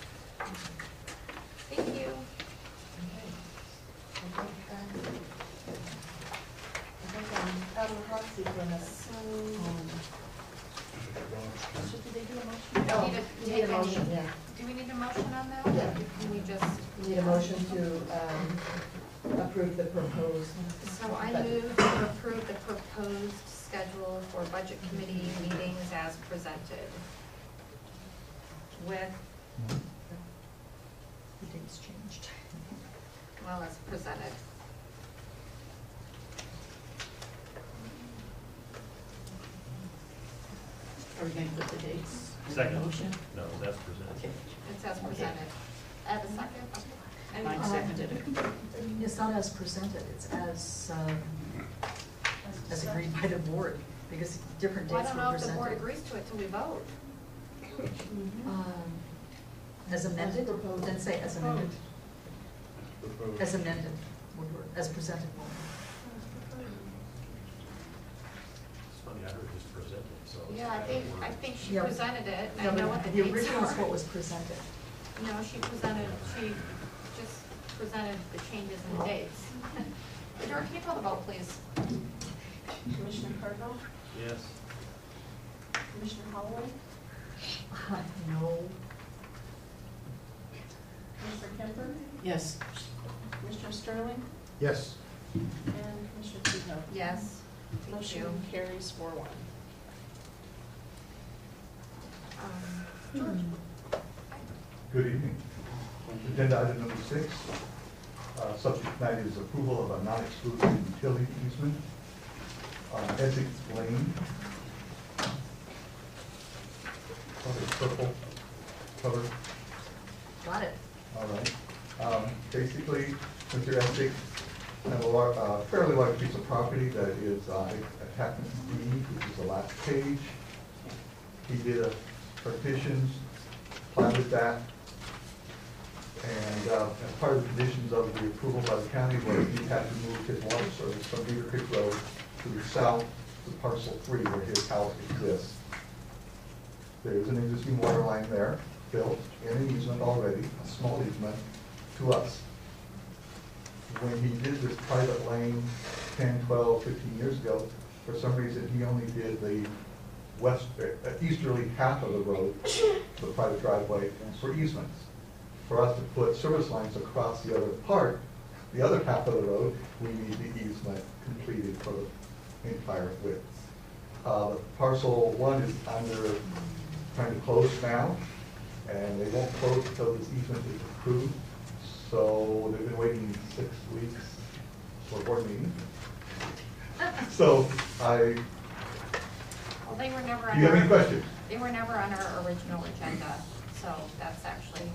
Thank you. I think I'm out of the hot seat for a minute. So did they do a motion? We don't need to We need take a motion, any, yeah. do we need a motion on that? Yeah. Can we just, We need a motion to approve the proposed. so I budget. move to approve the proposed schedule for budget committee meetings as presented. With, The date's changed. well, as presented. Are we going to put the dates? in the Second. Motion? No, that's presented. Okay. It's as presented. I have a second? Okay. Mike seconded it. It's not as presented, it's as agreed by the board, because different Well, I dates don't were know if the board presented. agrees to it till we vote. As amended, As proposed. then say as amended. as amended, as presented. It's funny, I heard just presented, so. Yeah, I think she Yeah. presented it, No, I know but what the the dates original is are. what was presented. No, she just presented the changes in the dates. Dora, can you call the vote, please? Commissioner Cardinal, Yes. Commissioner Holloway, No. Commissioner Kemper, Yes. Commissioner Sterling, Yes. and Commissioner Tebow. Yes. Thank Motion you. carries 4-1. George? Good evening. Agenda item number 6. Subject tonight is approval of a non-exclusive utility easement on Essex Lane. Color purple cover. Got it. All right. Basically, Mr. Essex has a fairly large piece of property that is attachment D, which is the last page. He did a partitions, planted that, and as part of the conditions of the approval by the county was he had to move his water service from Beaver Creek Road to the south to parcel 3 where his house exists. There is an existing water line there, built in an easement already, a small easement, to us. When he did this private lane 10, 12, 15 years ago, for some reason he only did the easterly half of the road, the private driveway, for easements. For us to put service lines across the other part, the other half of the road, we need the easement completed for the entire width. Parcel 1 is trying to close now, and they won't close until this easement is approved. So they've been waiting 6 weeks for a board meeting. So Well, they were never do on you have any questions? They were never on our original agenda, so that's actually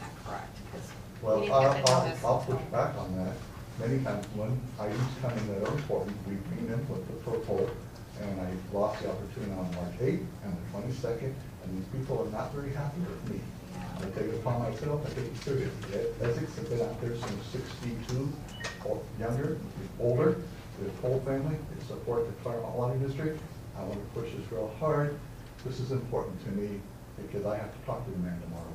not correct, because Well, we didn't get the notice. I'll push back on that. Many times when items come in that are important, we bring them with the protocol, and I lost the opportunity on March 8th and the 22nd, and these people are not very happy with me. I take it upon myself, I take it serious. Essex have been out there since 62, or younger, older, with a whole family, they support the Claremont Water District. I want to push this real hard. This is important to me, because I have to talk to the man tomorrow.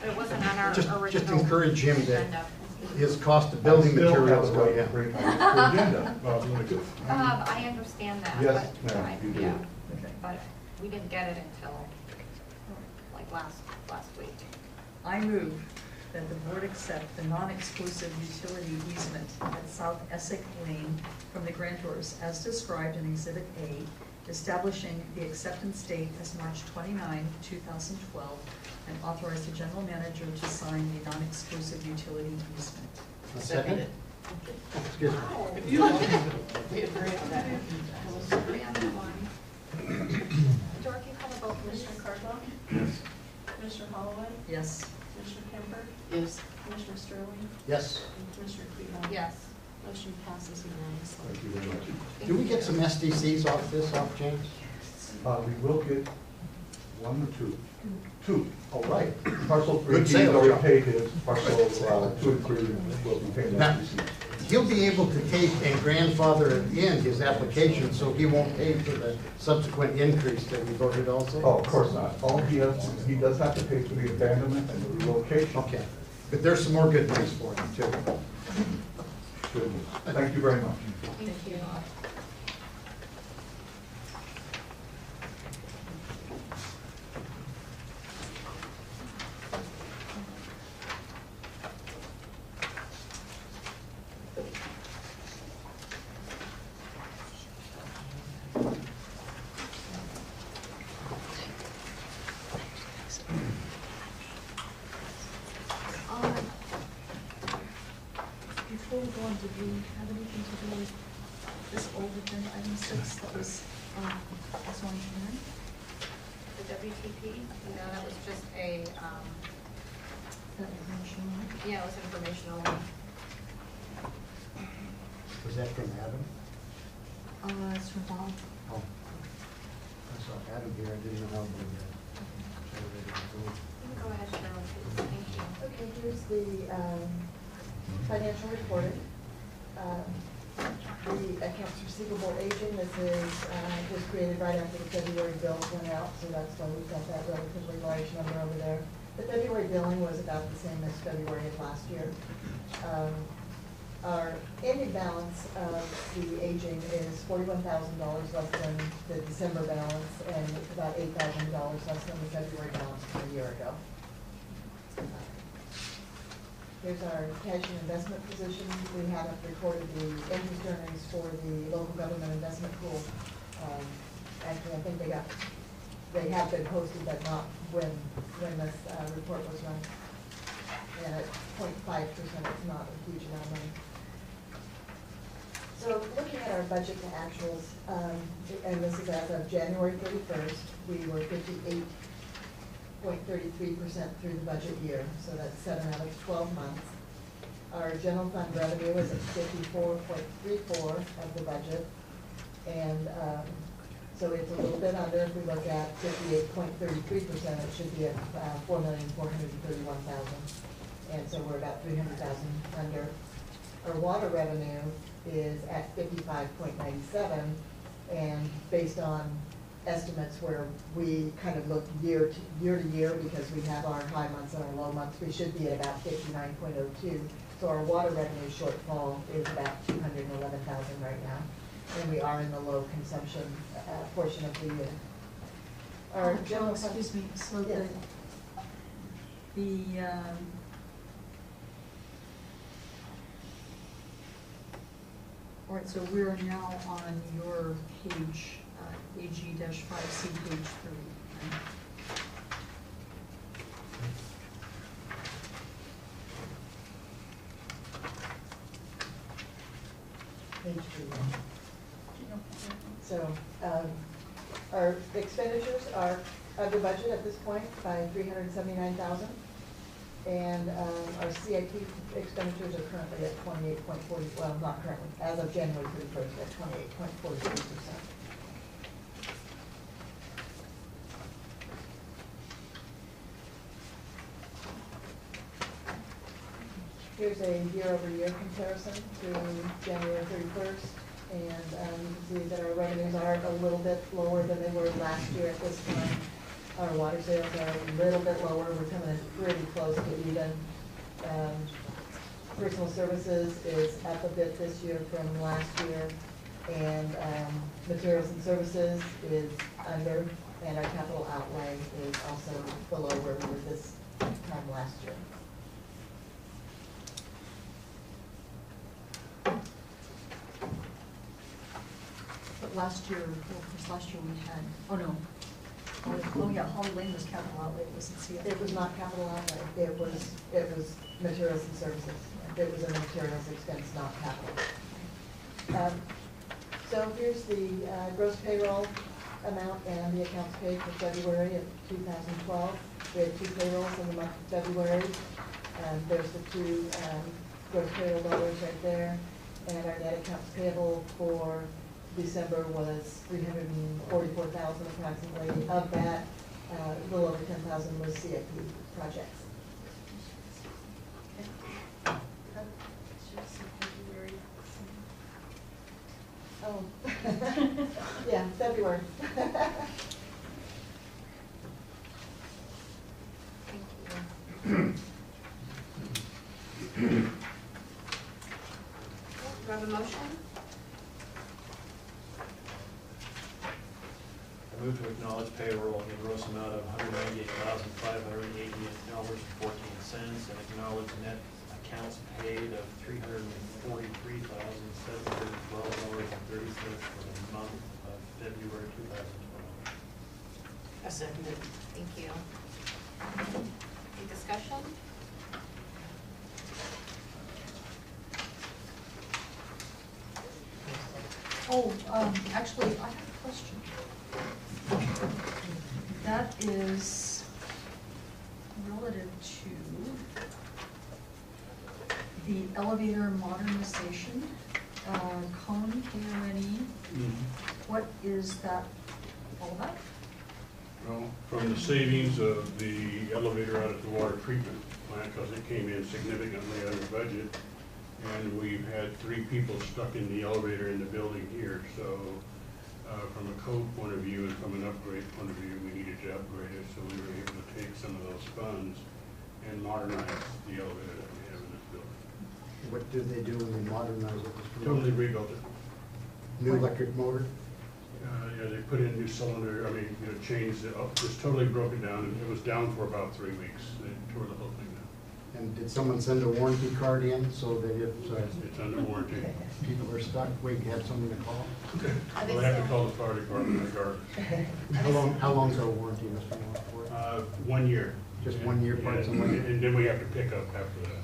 It wasn't on our Just original encourage him that agenda. his cost of building materials go down. Bring my agenda. I understand that, Yes, but, ma'am, you do. yeah, but we didn't get it until, like, last week. I move that the board accept the non-exclusive utility easement at South Essex Lane from the grantors as described in Exhibit A, establishing the acceptance date as March 29, 2012, and authorize the general manager to sign the non-exclusive utility easement. Second? Excuse me. We agree on that. We'll agree on that one. Dorothy, call the vote, please. Commissioner Cardinal, Yes. Commissioner Holloway, Yes. Commissioner Kemper, Yes. Commissioner Sterling, Yes. and Commissioner Tebow. Yes. Motion passes unanimously. Thank you very much. Do we get some SDCs off this, James? We will get 1 or 2. 2. All right. Parcel 3, Good he's sale already job. paid his. Parcel 2 and 3 will be paying Now, that receipt. he'll be able to take and grandfather in his application, so he won't pay for the subsequent increase that we voted also? Oh, of course not. All he does have to pay for the abandonment and the relocation. Okay, but there's some more good news for him, too. Good news. Thank you very much. Thank you. Before we go on, did we have anything to do with this old agenda item 6 that was on Karen? The WTP, no, that was just a, That information on it? yeah, it was informational. Was that from Adam? It's from Bob. Oh. I saw Adam here, I didn't know how to do that. Go ahead, Cheryl, please. Thank you. Okay, here's the financial reporting. The accounts receivable aging, this is, was created right after the February bills went out, so that's why we've got that relatively large number over there. The February billing was about the same as February of last year. Our ending balance of the aging is $41,000 less than the December balance, and it's about $8,000 less than the February balance from a year ago. Here's our cash and investment position. We haven't recorded the interest earnings for the local government investment pool. Actually, I think they have been posted, but not when this report was run. And at 0.5%, it's not a huge amount of money. So looking at our budget to actuals, and this is as of January 31st, we were 58.33% through the budget year, so that's 7 out of 12 months. Our general fund revenue is at 54.34 of the budget, and so it's a little bit under. If we look at 58.33%, it should be at $4,431,000, and so we're about $300,000 under. Our water revenue is at 55.97, and based on estimates where we kind of look year to year because we have our high months and our low months, we should be at about 59.02. So our water revenue shortfall is about $211,000 right now, and we are in the low consumption portion of the year. Our general fund, excuse me, so yes. All right, so we're now on your page, AG-5C, page 30. Page 3. So our expenditures are under budget at this point by $379,000. And our CIP expenditures are currently at 28.40, well, not currently, as of January 31st, at 28.43%. Here's a year-over-year comparison to January 31st, and you can see that our revenues are a little bit lower than they were last year at this time. Our water sales are a little bit lower. We're coming in pretty close to even. Personal services is up a bit this year from last year, and materials and services is under, and our capital outlay is also below where we were this time last year. But last year, well, of course, last year we had, oh no, oh yeah, Holly Lane was capital outlay, it wasn't CIP. It was not capital outlay, it was materials and services. It was a materials expense, not capital. So here's the gross payroll amount and the accounts paid for February of 2012. We had 2 payrolls in the month of February. There's the 2 gross payroll dollars right there. And our net accounts payable for December was $344,000 approximately. Of that, a little over $10,000 was CIP projects. Oh, yeah, February. Thank you. Do I have a motion? I move to acknowledge payroll in the gross amount of $198,588.14 and acknowledge net accounts paid of $343,712.30 for the month of February 2012. I second it. Thank you. Any discussion? Oh, actually, I have a question. That is relative to the elevator modernization, cone KRNE. What is that all about? Well, from the savings of the elevator out at the water treatment plant, because it came in significantly under budget, and we've had 3 people stuck in the elevator in the building here, so from a code point of view and from an upgrade point of view, we needed to upgrade it, so we were able to take some of those funds and modernize the elevator that we have in this building. What do they do when they modernize it? Totally rebuilt it. New electric motor? Yeah, they put in new cylinder, I mean, changed it up, just totally broke it down, and it was down for about 3 weeks. They tore the whole thing down. And did someone send a warranty card in so that if It's under warranty. people are stuck, we can have someone to call? We'll have to call the fire department regardless. How long's our warranty, Mr. Moore? 1 year. Just 1 year parts and labor? And then we have to pick up after that.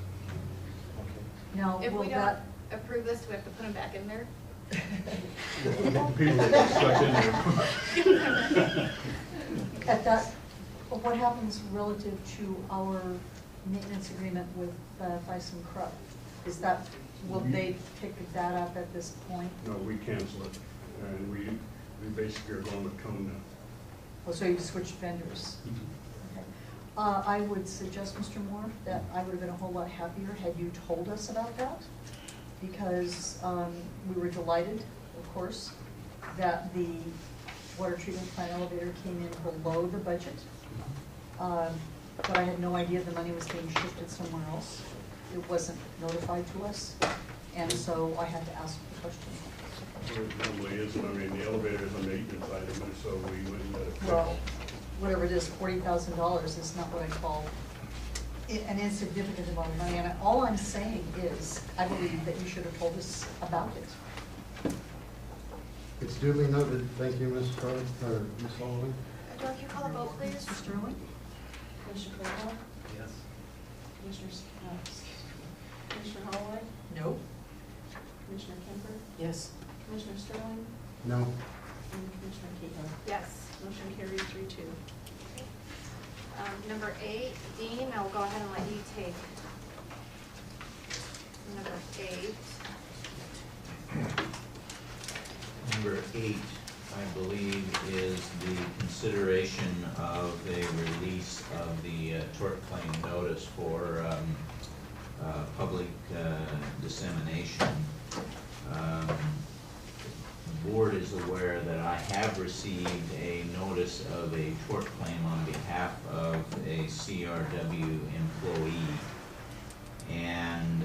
Now, If will we don't that, approve this, do we have to put them back in there? People are stuck in there. at that, what happens relative to our maintenance agreement with Thyssen Krupp? Is that, will they pick that up at this point? No, we cancel it, and we basically are going with Cone now. Oh, so you've switched vendors? Okay. I would suggest, Mr. Moore, that I would have been a whole lot happier had you told us about that, because we were delighted, of course, that the water treatment plant elevator came in below the budget. But I had no idea the money was being shifted somewhere else. It wasn't notified to us, and so I had to ask the question. It normally isn't, I mean, the elevator is a maintenance item, and so we wouldn't let it. Well, whatever it is, $40,000 is not what I call an insignificant amount of money. And all I'm saying is, I believe that you should have told us about it. It's duly noted. Thank you, Ms. Carter, or Ms. Sullivan. Can you call the vote, please? Mr. Sterling? Commissioner Claypool? Yes. Commissioner Holloway? No. Commissioner Kemper? Yes. Commissioner Sterling? No. And Commissioner Kehoe? Yes. Motion carries 3-2. Number 8, Dean, I'll go ahead and let you take number 8. Number 8, I believe, is the consideration of a release of the tort claim notice for public dissemination. The board is aware that I have received a notice of a tort claim on behalf of a CRW employee. And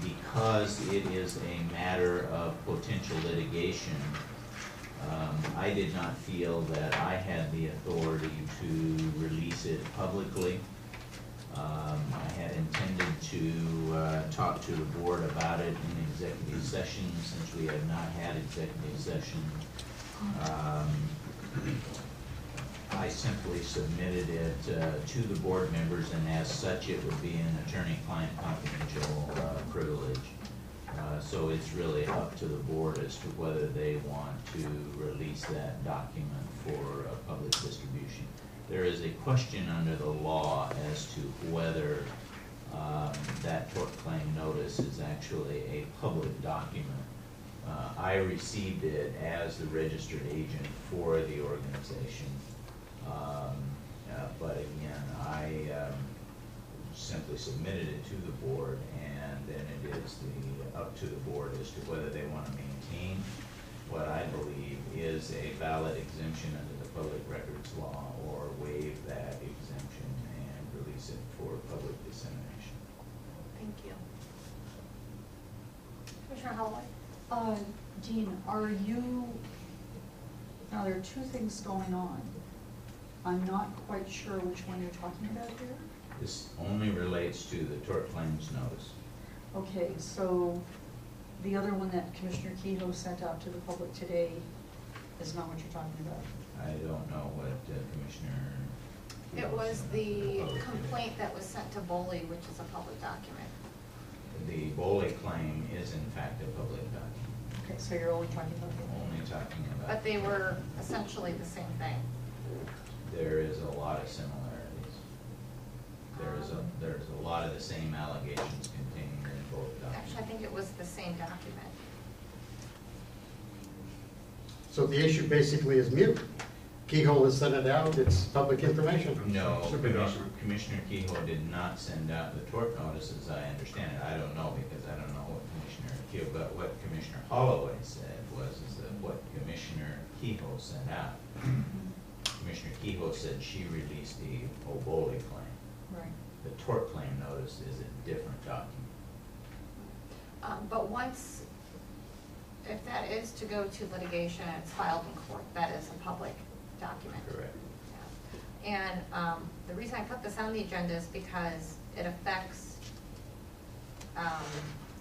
because it is a matter of potential litigation, I did not feel that I had the authority to release it publicly. I had intended to talk to the board about it in executive session, since we have not had executive session. I simply submitted it to the board members, and as such, it would be an attorney-client confidential privilege. So it's really up to the board as to whether they want to release that document for public distribution. There is a question under the law as to whether that tort claim notice is actually a public document. I received it as the registered agent for the organization. But again, I simply submitted it to the board, and then it is up to the board as to whether they want to maintain what I believe is a valid exemption under the public records law, or waive that exemption and release it for public dissemination. Thank you. Commissioner Holloway? Dean, are you, now there are two things going on. I'm not quite sure which one you're talking about here. This only relates to the tort claims notice. Okay, so the other one that Commissioner Kehoe sent out to the public today is not what you're talking about. I don't know what Commissioner... It was the complaint that was sent to Boley, which is a public document. The Boley claim is in fact a public document. Okay, so you're only talking about the... Only talking about... But they were essentially the same thing. There is a lot of similarities. There's a lot of the same allegations contained in both documents. Actually, I think it was the same document. So the issue basically is mute. Keyhole has sent it out, it's public information. No, Simply not. Commissioner Kehoe did not send out the tort notice, as I understand it. I don't know, because I don't know what Commissioner Kehoe, but what Commissioner Holloway said is that what Commissioner Kehoe sent out. Commissioner Kehoe said she released the Oboli claim. Right. The tort claim notice is a different document. But once, if that is to go to litigation and it's filed in court, that is a public document. Correct. Yeah. And the reason I put this on the agenda is because it affects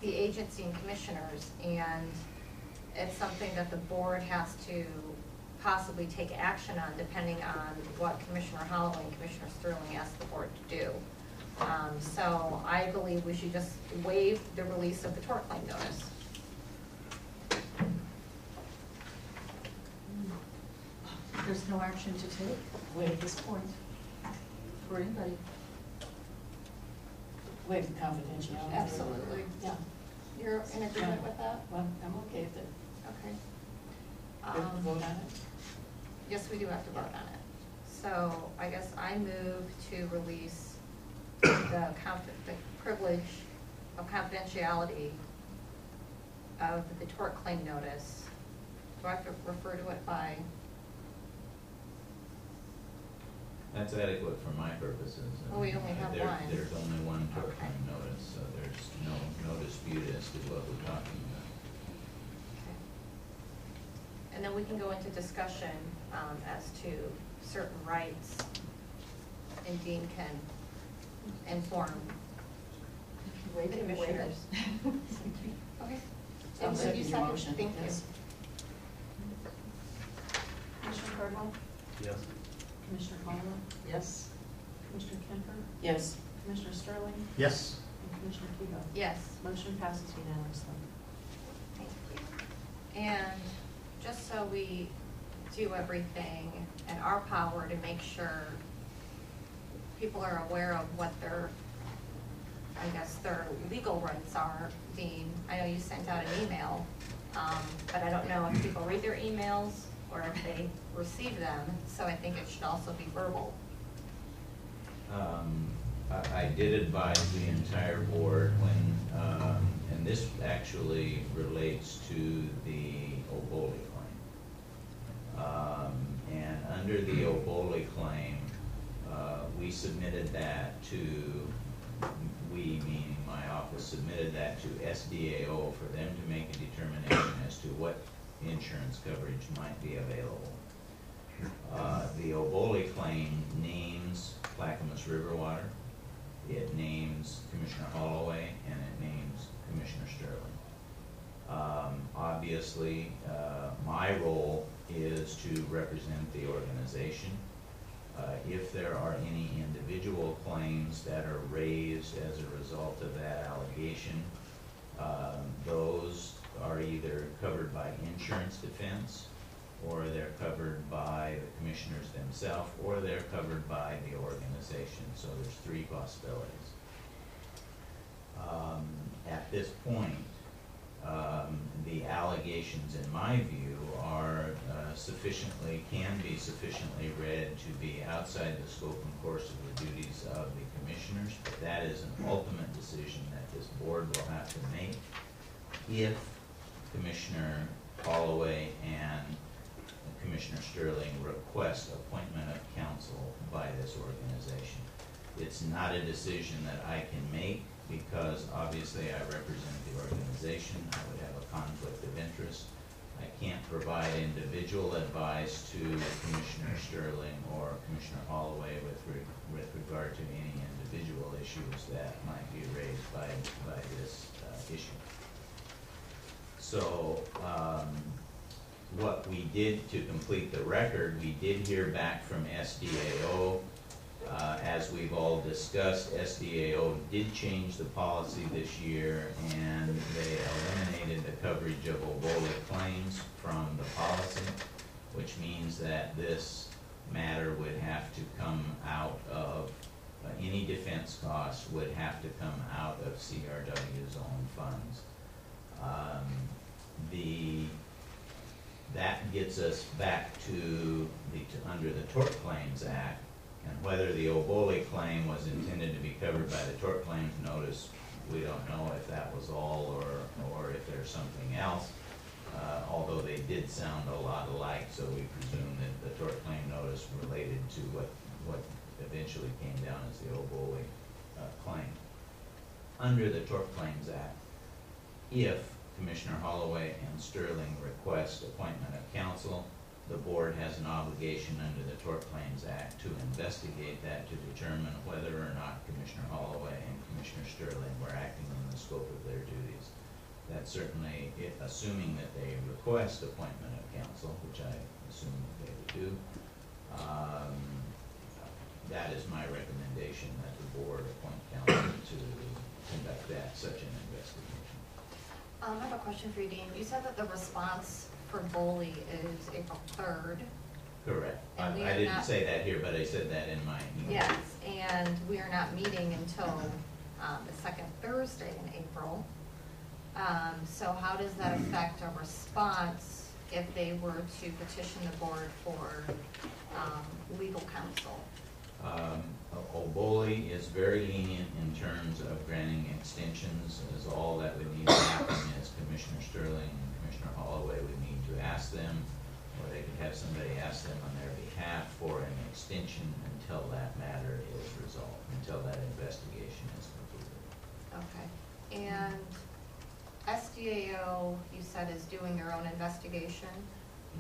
the agency and commissioners, and it's something that the board has to possibly take action on depending on what Commissioner Holloway and Commissioner Sterling asked the board to do. So I believe we should just waive the release of the tort claim notice. There's no action to take at this point for anybody. Waive the confidentiality. Absolutely. Yeah. You're in agreement with that? Well, I'm okay with it. Okay. Do we have to vote on it? Yes, we do have to vote on it. So I guess I move to release the privilege of confidentiality of the tort claim notice. Do I have to refer to it by? That's adequate for my purposes. Oh, we only have one. There's only one tort Okay. claim notice, so there's no dispute as to what we're talking about. Okay. And then we can go into discussion as to certain rights, and Dean can inform the commissioners. Okay. I'll And second you your motion. Thank you. Yes. Commissioner Cardwell? Yes. Commissioner Holloway? Yes. Commissioner Kemper? Yes. Commissioner Sterling? Yes. And Commissioner Kehoe? Yes. Motion passes unanimously. Thank you. And just so we do everything in our power to make sure people are aware of what their, I guess, their legal rights are, Dean, I know you sent out an email, but I don't know if people read their emails or if they receive them, so I think it should also be verbal. I did advise the entire board when, and this actually relates to the Oboli claim. And under the Oboli claim, we submitted that to, we meaning my office, submitted that to SDAO for them to make a determination as to what insurance coverage might be available. The Oboli claim names Clackamas River Water, it names Commissioner Holloway, and it names Commissioner Sterling. Obviously, my role is to represent the organization. If there are any individual claims that are raised as a result of that allegation, those are either covered by insurance defense, or they're covered by the commissioners themselves, or they're covered by the organization. So there's three possibilities. At this point, the allegations, in my view, are can be sufficiently read to be outside the scope and course of the duties of the commissioners, but that is an ultimate decision that this board will have to make if Commissioner Holloway and Commissioner Sterling request appointment of counsel by this organization. It's not a decision that I can make because obviously I represent the organization. I would have a conflict of interest. I can't provide individual advice to Commissioner Sterling or Commissioner Holloway with regard to any individual issues that might be raised by this issue. So what we did to complete the record, we did hear back from SDAO. As we've all discussed, SDAO did change the policy this year, and they eliminated the coverage of Oboli claims from the policy, which means that this matter would have to come out of, any defense costs would have to come out of CRW's own funds. that gets us back to under the Tort Claims Act, and whether the Oboli claim was intended to be covered by the Tort Claims Notice, we don't know if that was all or if there's something else. Although they did sound a lot alike, so we presume that the Tort Claim Notice related to what eventually came down as the Oboli claim. Under the Tort Claims Act, if Commissioner Holloway and Sterling request appointment of counsel, the board has an obligation under the Tort Claims Act to investigate that to determine whether or not Commissioner Holloway and Commissioner Sterling were acting in the scope of their duties. That's certainly, assuming that they request appointment of counsel, which I assume that they would do, that is my recommendation, that the board appoint counsel to conduct such an investigation. I have a question for you, Dean. You said that the response for Boley is April 3rd. Correct. And we I are didn't not- say that here, but I said that in my email. Yes, and we are not meeting until the second Thursday in April. So how does that affect a response if they were to petition the board for legal counsel? Oboli is very lenient in terms of granting extensions, as all that would need to happen is Commissioner Sterling and Commissioner Holloway would need to ask them, or they could have somebody ask them on their behalf for an extension until that matter is resolved, until that investigation is completed. Okay, and SDAO, you said, is doing their own investigation?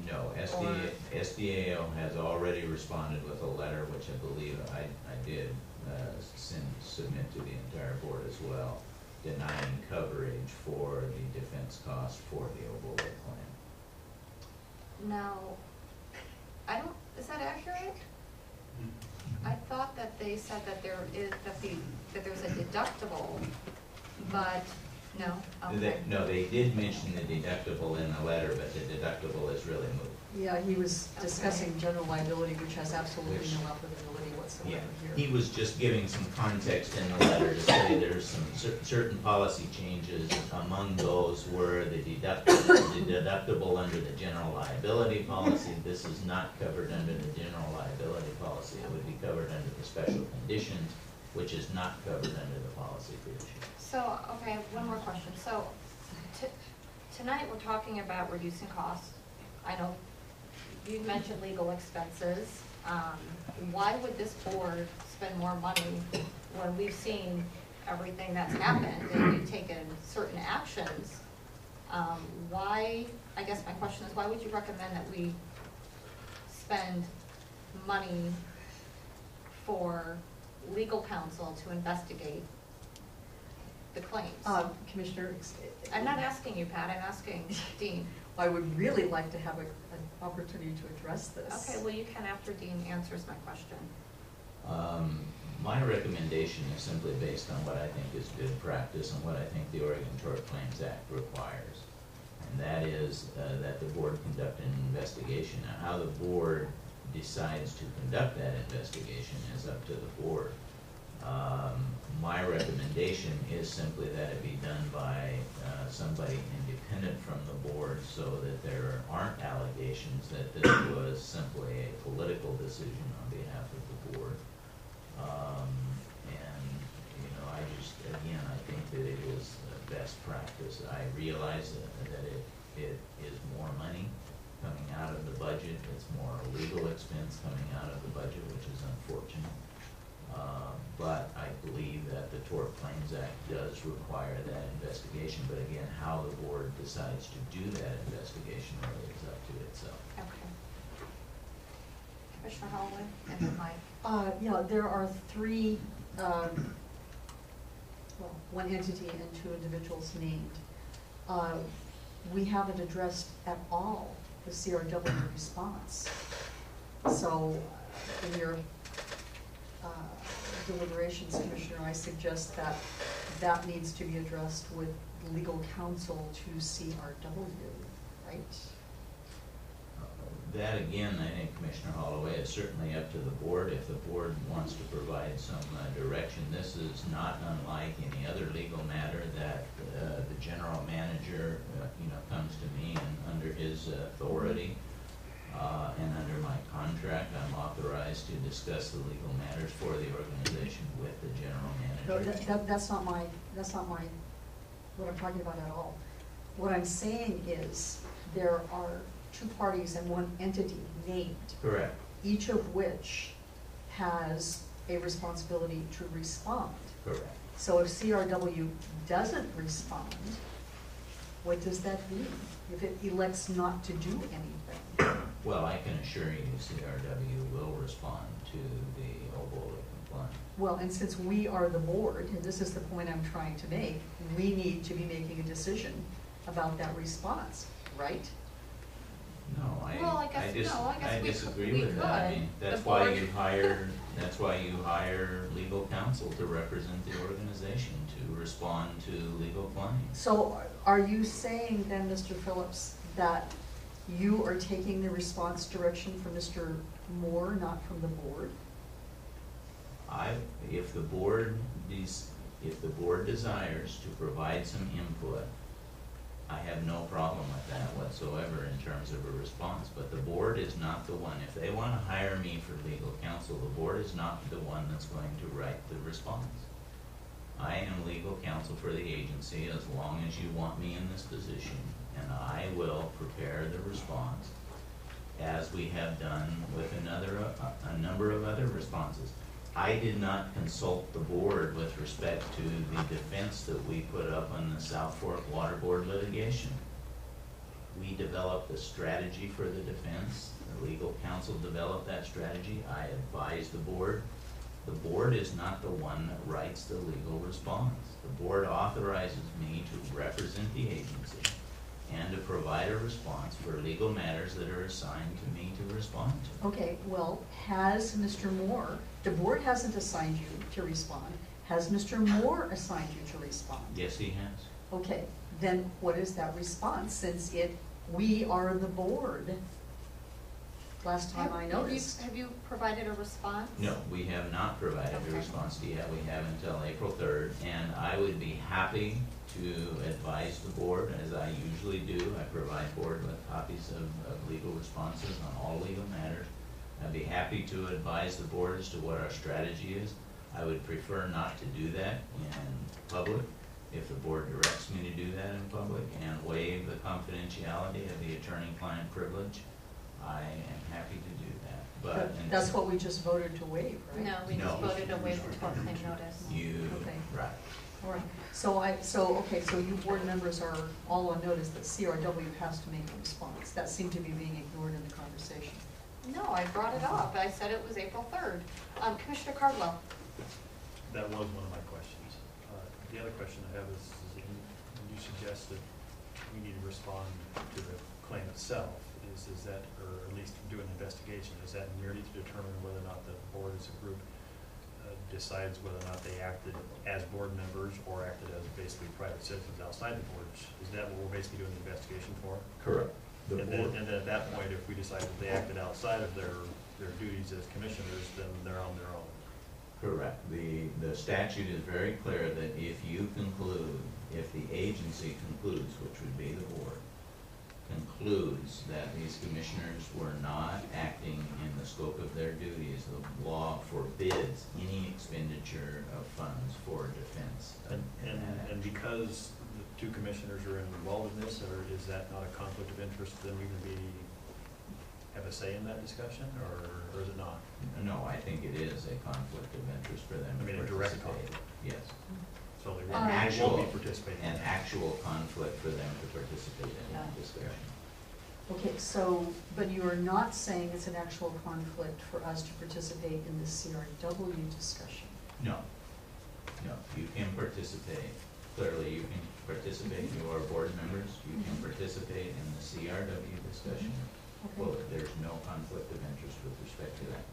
No, SDAO has already responded with a letter, which I believe I did submit to the entire board as well, denying coverage for the defense cost for the Oboli claim. Now, is that accurate? I thought that they said that that there's a deductible, but no, okay. No, they did mention the deductible in the letter, but the deductible is really moved. Yeah, he was discussing general liability, which has absolutely no applicability whatsoever Yeah, here. he was just giving some context in the letter to say there's some certain policy changes. Among those were the deductible under the general liability policy. This is not covered under the general liability policy. It would be covered under the special conditions, which is not covered under the policy provision. So, okay, one more question. So, tonight we're talking about reducing costs. I know you mentioned legal expenses. Why would this board spend more money when we've seen everything that's happened and you've taken certain actions? I guess my question is, why would you recommend that we spend money for legal counsel to investigate the claims? Commissioner, I'm not asking you, Pat, I'm asking Dean. I would really like to have an opportunity to address this. Okay, well, you can after Dean answers my question. My recommendation is simply based on what I think is good practice and what I think the Oregon Tort Claims Act requires. And that is that the board conduct an investigation. Now, how the board decides to conduct that investigation is up to the board. My recommendation is simply that it be done by somebody independent from the board so that there aren't allegations that this was simply a political decision on behalf of the board. And, you know, again, I think that it is best practice. I realize that it is more money coming out of the budget. It's more legal expense coming out of the budget, which is unfortunate. But I believe that the Tort Claims Act does require that investigation. But again, how the board decides to do that investigation really is up to itself. Okay. Commissioner Holloway and then Mike. Yeah, there are three, one entity and two individuals named. We haven't addressed at all the CRW response. So in your deliberations, Commissioner, I suggest that that needs to be addressed with legal counsel to CRW, right? That again, I think Commissioner Holloway, is certainly up to the board. If the board wants to provide some direction, this is not unlike any other legal matter that the general manager, comes to me and under his authority and under my contract, I'm authorized to discuss the legal matters for the organization with the general No, manager. that's not my, what I'm talking about at all. What I'm saying is, there are two parties and one entity named, Correct. each of which has a responsibility to respond. Correct. So if CRW doesn't respond, what does that mean? If it elects not to do anything? Well, I can assure you CRW will respond to the Obola complaint. Well, and since we are the board, and this is the point I'm trying to make, we need to be making a decision about that response, right? No, Well, I guess we disagree we with that. I could. mean, The that's why board- that's why you hire legal counsel to represent the organization, to respond to legal claims. So are you saying then, Mr. Phillips, that you are taking the response direction from Mr. Moore, not from the board? If the board desires to provide some input, I have no problem with that whatsoever in terms of a response, but the board is not the one. If they want to hire me for legal counsel, the board is not the one that's going to write the response. I am legal counsel for the agency as long as you want me in this position, and I will prepare the response as we have done with a number of other responses. I did not consult the board with respect to the defense that we put up on the South Fork Water Board litigation. We developed a strategy for the defense. The legal counsel developed that strategy. I advised the board. The board is not the one that writes the legal response. The board authorizes me to represent the agency and to provide a response for legal matters that are assigned to me to respond to. Okay, well, has Mr. Moore, the board hasn't assigned you to respond, has Mr. Moore assigned you to respond? Yes, he has. Okay, then what is that response, since we are the board? Last time I noticed. Have you provided a response? No, we have not provided a Okay. response to yet. We have until April 3rd, and I would be happy to advise the board, as I usually do. I provide board with copies of legal responses on all legal matters. I'd be happy to advise the board as to what our strategy is. I would prefer not to do that in public. If the board directs me to do that in public and waive the confidentiality of the attorney-client privilege, I am happy to do that. But That's what we just voted to waive, right? No, we just No. voted to waive the 12-claim notice. Okay. Right. All right, so you board members are all on notice that CRW has to make a response. That seemed to be being ignored in the conversation. No, I brought it up. I said it was April 3rd. Commissioner Cardwell? That was one of my questions. The other question I have is when you suggest that we need to respond to the claim itself, is that, or at least do an investigation, is that merely to determine whether or not the board as a group decides whether or not they acted as board members or acted as basically private citizens outside the board? Is that what we're basically doing the investigation for? Correct. The And board- then at that point, if we decide that they acted outside of their duties as commissioners, then they're on their own. Correct. The statute is very clear that if the agency concludes, which would be the board, concludes that these commissioners were not acting in the scope of their duties, the law forbids any expenditure of funds for defense. And because the two commissioners are involved in this, or is that not a conflict of interest, then we can have a say in that discussion, or is it not? No, I think it is a conflict of interest for them I to mean, a direct participate. conflict. Yes. So they An won't be participating. An actual conflict for them to participate in that discussion. Okay, so, but you are not saying it's an actual conflict for us to participate in the CRW discussion? No. No, you can participate. Clearly, you can participate, you are board members, you can participate in the CRW discussion. Well, there's no conflict of interest with respect to that.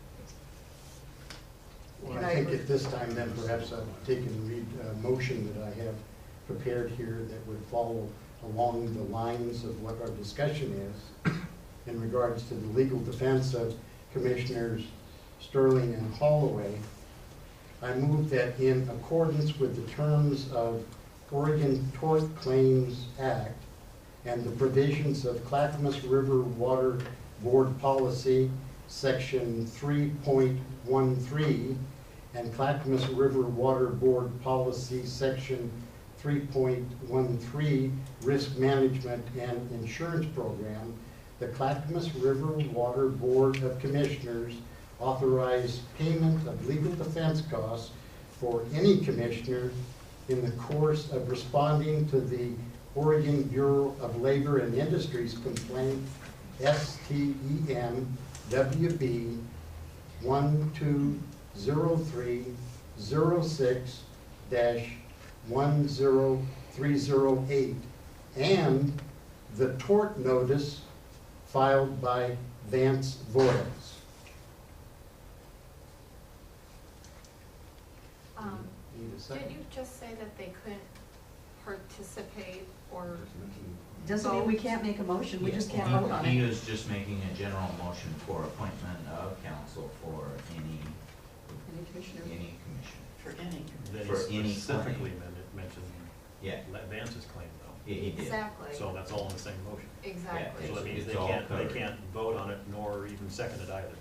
Well, I think at this time then perhaps I'll take and read a motion that I have prepared here that would follow along the lines of what our discussion is. in regards to the legal defense of Commissioners Sterling and Holloway, I move that in accordance with the terms of Oregon Tort Claims Act and the provisions of Clackamas River Water Board Policy, Section 3.13, and Clackamas River Water Board Policy, Section 3.13, Risk Management and Insurance Program, the Clackamas River Water Board of Commissioners authorize payment of legal defense costs for any commissioner in the course of responding to the Oregon Bureau of Labor and Industries complaint STEM WB 120306-10308 and the tort notice filed by Vance Voiles. Need a second? Did you just say that they couldn't participate or? Doesn't mean we can't make a motion, we just can't vote on He it. was just making a general motion for appointment of counsel for any commissioner. For any. Then For he any specifically claim. mentioned Yeah. Vance's claim though. He did. Exactly. So that's all in the same motion. Exactly. So that means It's they all can't, they covered. can't vote on it nor even second it either.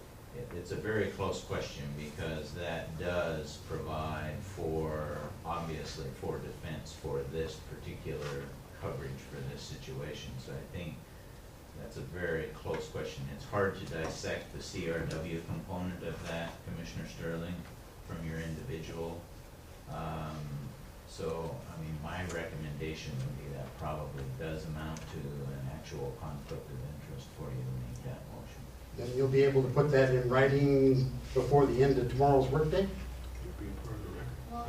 It's a very close question because that does provide for, obviously, for defense for this particular coverage for this situation. So I think that's a very close question. It's hard to dissect the CRW component of that, Commissioner Sterling, from your individual. So, I mean, my recommendation would be that probably does amount to an actual conflict of interest for you to make that motion. Then you'll be able to put that in writing before the end of tomorrow's workday?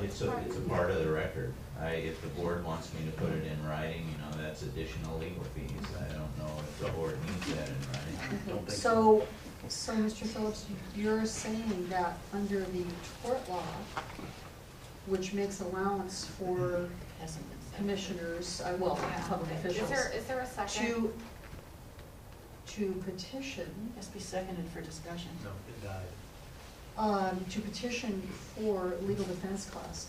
It's a part of the record. If the board wants me to put it in writing, you know, that's additional legal fees. I don't know if the board needs that in writing. Don't think So, Mr. Phillips, you're saying that under the tort law, which makes allowance for commissioners, well, public Okay. officials. Is there a second? To petition, Has to be seconded for discussion. No, it died. to petition for legal defense costs,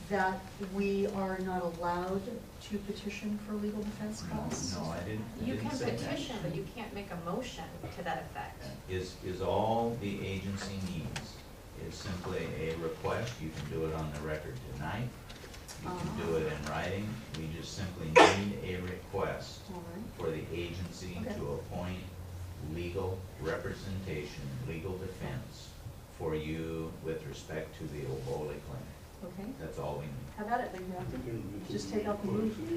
that we are not allowed to petition for legal defense costs? No, I didn't You can say that. petition, but you can't make a motion to that effect. Is all the agency needs is simply a request. You can do it on the record tonight. You can do it in writing. We just simply need a request All right. for the agency Okay. to appoint legal representation, legal defense for you with respect to the Obole claim. Okay, That's all we need. have at it then, Captain. Just take out the move and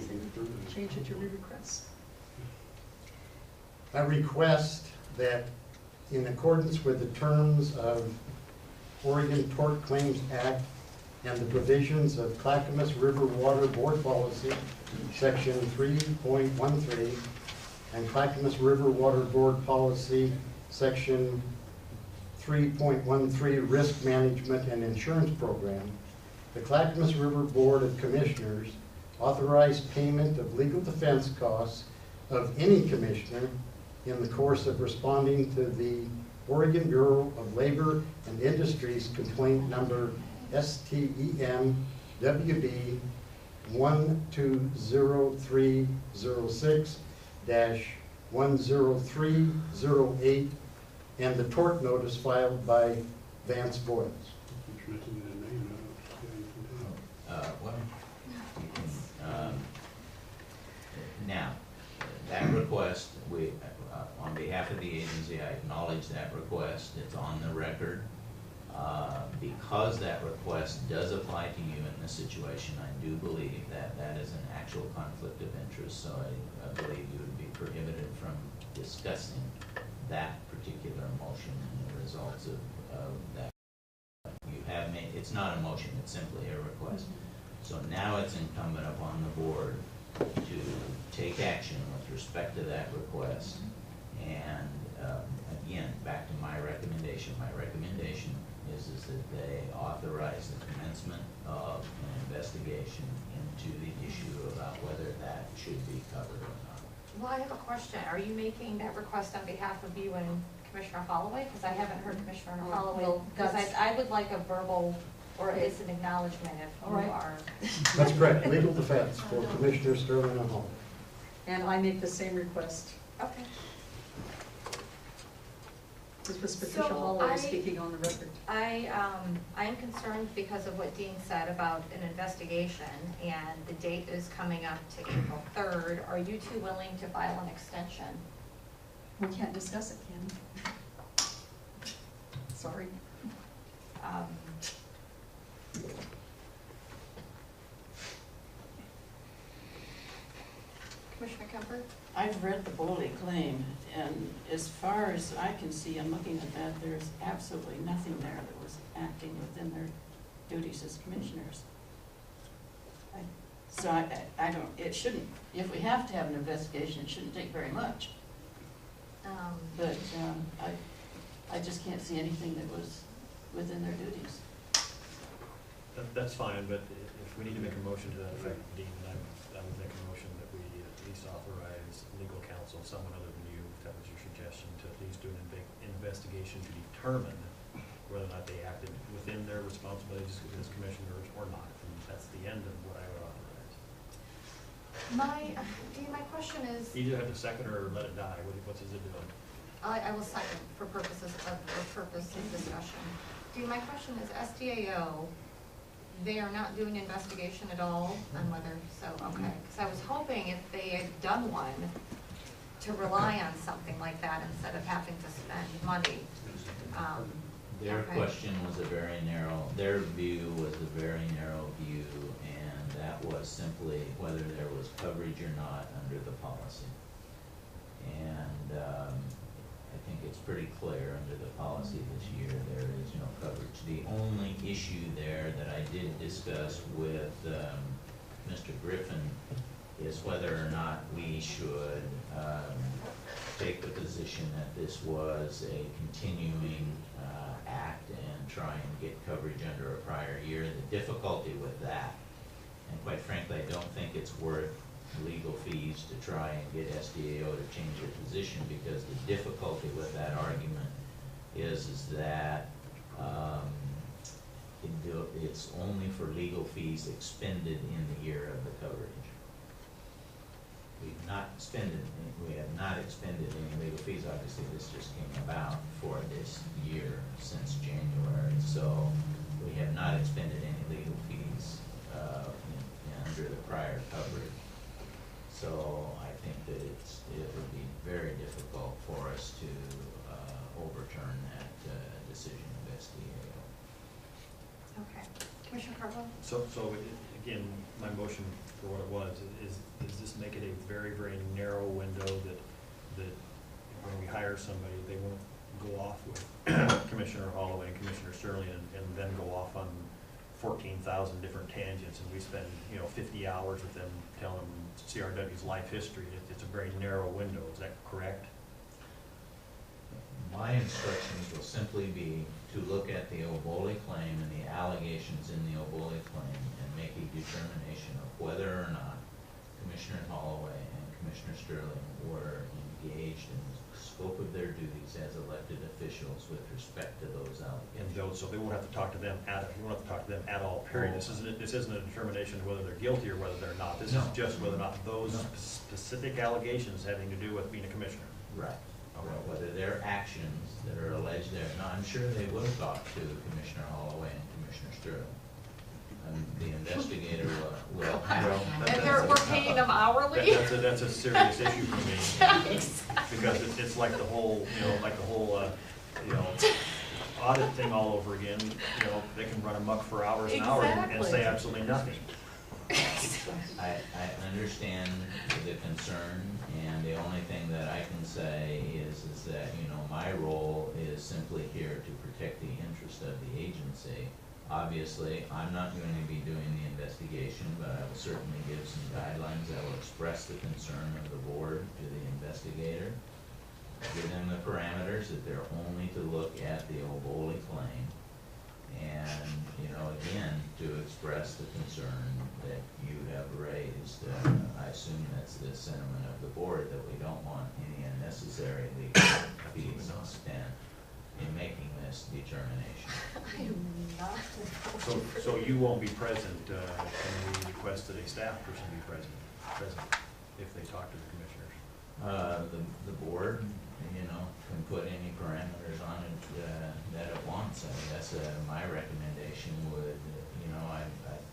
change it to re-request. I request that in accordance with the terms of Oregon Tort Claims Act and the provisions of Clackamas River Water Board Policy, Section 3.13, and Clackamas River Water Board Policy, Section 3.13, Risk Management and Insurance Program, the Clackamas River Board of Commissioners authorize payment of legal defense costs of any commissioner in the course of responding to the Oregon Bureau of Labor and Industries complaint number STEM WB 12306-10308 and the tort notice filed by Vance Voiles. Well, you can, now, that request, on behalf of the agency, I acknowledge that request. It's on the record. Because that request does apply to you in this situation, I do believe that that is an actual conflict of interest, so I believe you would be prohibited from discussing that particular motion and the results of that. You have made, it's not a motion, it's simply a request. So now it's incumbent upon the board to take action with respect to that request. And again, back to my recommendation. My recommendation is that they authorize the commencement of an investigation into the issue about whether that should be covered or not. Well, I have a question. Are you making that request on behalf of you and Commissioner Holloway? Because I haven't heard Commissioner Holloway. Well, Because that's- I would like a verbal, or at least an acknowledgement if All you right. are. That's correct, legal defense for Commissioner Sterling and Hall. And I make the same request. Okay. This was Patricia So Holloway I- speaking on the record. I am concerned because of what Dean said about an investigation, and the date is coming up to April 3rd. Are you two willing to file an extension? We can't discuss it, can we? Sorry. Um, Commissioner Kemper? I've read the Boley claim, and as far as I can see, and looking at that, there's absolutely nothing there that was acting within their duties as commissioners. So I don't, it shouldn't, if we have to have an investigation, it shouldn't take very much. But I just can't see anything that was within their duties. That's fine, but if we need to make a motion to that effect, Dean, I would make a motion that we at least authorize legal counsel, someone other than you, if that was your suggestion, to at least do an investigation to determine whether or not they acted within their responsibilities as commissioners or not. And that's the end of what I would authorize. Dean, my question is, You either have to second or let it die. What's it doing? I will second for purposes of discussion. Dean, my question is, SDAO, they are not doing investigation at all on whether, so, okay. Because I was hoping if they had done one, to rely on something like that instead of having to spend money. Their Okay. question was a very narrow, their view was a very narrow view, and that was simply whether there was coverage or not under the policy. And I think it's pretty clear under the policy this year, there is no coverage. The only issue there that I did discuss with Mr. Griffin is whether or not we should take the position that this was a continuing act and try and get coverage under a prior year. The difficulty with that, and quite frankly, I don't think it's worth legal fees to try and get SDAO to change their position, because the difficulty with that argument is that it's only for legal fees expended in the year of the coverage. We have not expended any legal fees. Obviously, this just came about for this year since January, so we have not expended any legal fees under the prior coverage. So I think that it would be very difficult for us to overturn that decision of SDAO. Okay. Commissioner Carpo? So again, my motion for what it was, is this make it a very, very narrow window that when we hire somebody, they won't go off with Commissioner Holloway and Commissioner Sterling and then go off on 14,000 different tangents, and we spend, 50 hours with them telling them CRW's life history. It's a very narrow window. Is that correct? My instructions will simply be to look at the Oboli claim and the allegations in the Oboli claim and make a determination of whether or not Commissioner Holloway and Commissioner Sterling were engaged in the scope of their duties as elected officials with respect to those allegations. And so they won't have to talk to them at all, period. This isn't a determination of whether they're guilty or whether they're not. This is just whether or not those specific allegations having to do with being a commissioner. Right. Whether their actions that are alleged there. Now, I'm sure they will talk to Commissioner Holloway and Commissioner Sterling. The investigator will. And we're paying them hourly? That's a serious issue for me. Exactly. Because it's like the whole, audit thing all over again. They can run amok for hours and hours and say absolutely nothing. I understand the concern, and the only thing that I can say is that, my role is simply here to protect the interest of the agency. Obviously, I'm not going to be doing the investigation, but I will certainly give some guidelines. I will express the concern of the board to the investigator, give them the parameters that they're only to look at the Oboli claim, And, you know, again, to express the concern that you have raised, I assume that's the sentiment of the board, that we don't want any unnecessary legal fees spent in making this determination. I am not. So you won't be present, and we request that a staff person be present if they talk to the commissioners. The board, you know, can put any parameters on it that it wants. I guess my recommendation would, you know, I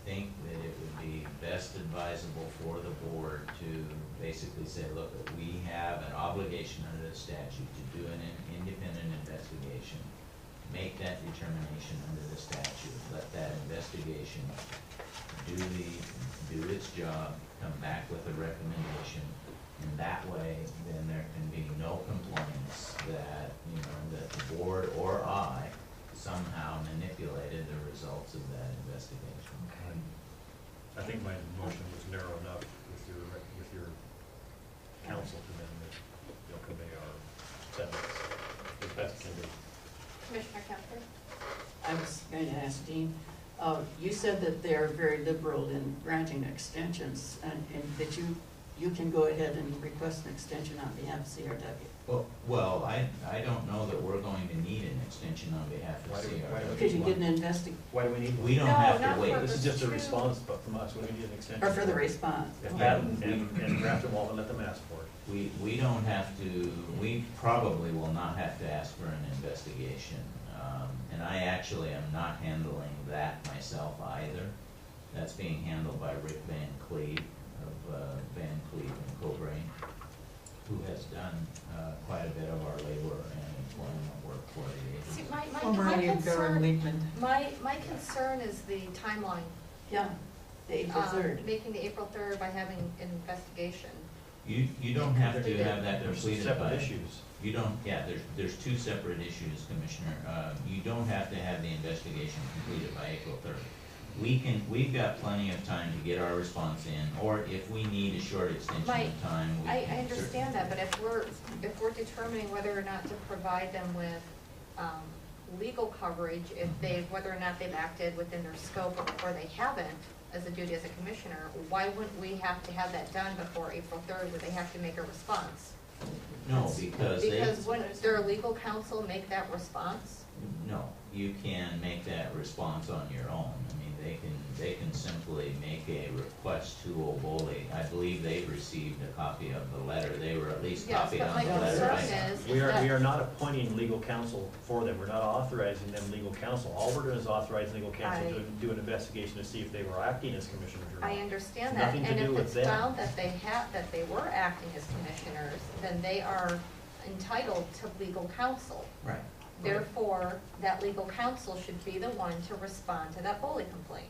think that it would be best advisable for the board to basically say, look, we have an obligation under the statute to do an independent investigation, make that determination under the statute, let that investigation do its job, come back with a recommendation. And that way, then there can be no complaints that, you know, that the board or I somehow manipulated the results of that investigation. I think my motion was narrow enough with your counsel to them that they'll convey our sentiments as best can be. Commissioner Kemper? I was going to ask Dean, you said that they're very liberal in granting extensions, and that you can go ahead and request an extension on behalf of CRW. Well, I don't know that we're going to need an extension on behalf of CRW. Because you didn't investigate. Why do we need one? We don't have to wait. This is just a response, but from us, we need an extension. Or for the response. And draft them all and let them ask for it. We don't have to, we probably will not have to ask for an investigation. And I actually am not handling that myself either. That's being handled by Rick Van Cleve of Van Cleve and Cobrain, who has done quite a bit of our labor and employment work for the See, agency. my concern is the timeline. Yeah, the April 3rd. Making the April 3rd by having an investigation. You don't have to have that completed by. Separate issues. You don't, yeah, there's two separate issues, Commissioner. You don't have to have the investigation completed by April 3rd. We've got plenty of time to get our response in, or if we need a short extension of time, we can. I understand that, but if we're determining whether or not to provide them with legal coverage, whether or not they've acted within their scope or they haven't, as a duty as a commissioner, why wouldn't we have to have that done before April 3rd, where they have to make a response? No, because wouldn't their legal counsel make that response? No, you can make that response on your own. I mean, they can simply make a request to Oboli. I believe they've received a copy of the letter. They were at least copied on the letter. We are not appointing legal counsel for them. We're not authorizing them legal counsel. All we're doing is authorizing legal counsel to do an investigation to see if they were acting as commissioners or not. I understand that, and if it's found that they were acting as commissioners, then they are entitled to legal counsel. Right. Therefore, that legal counsel should be the one to respond to that bully complaint.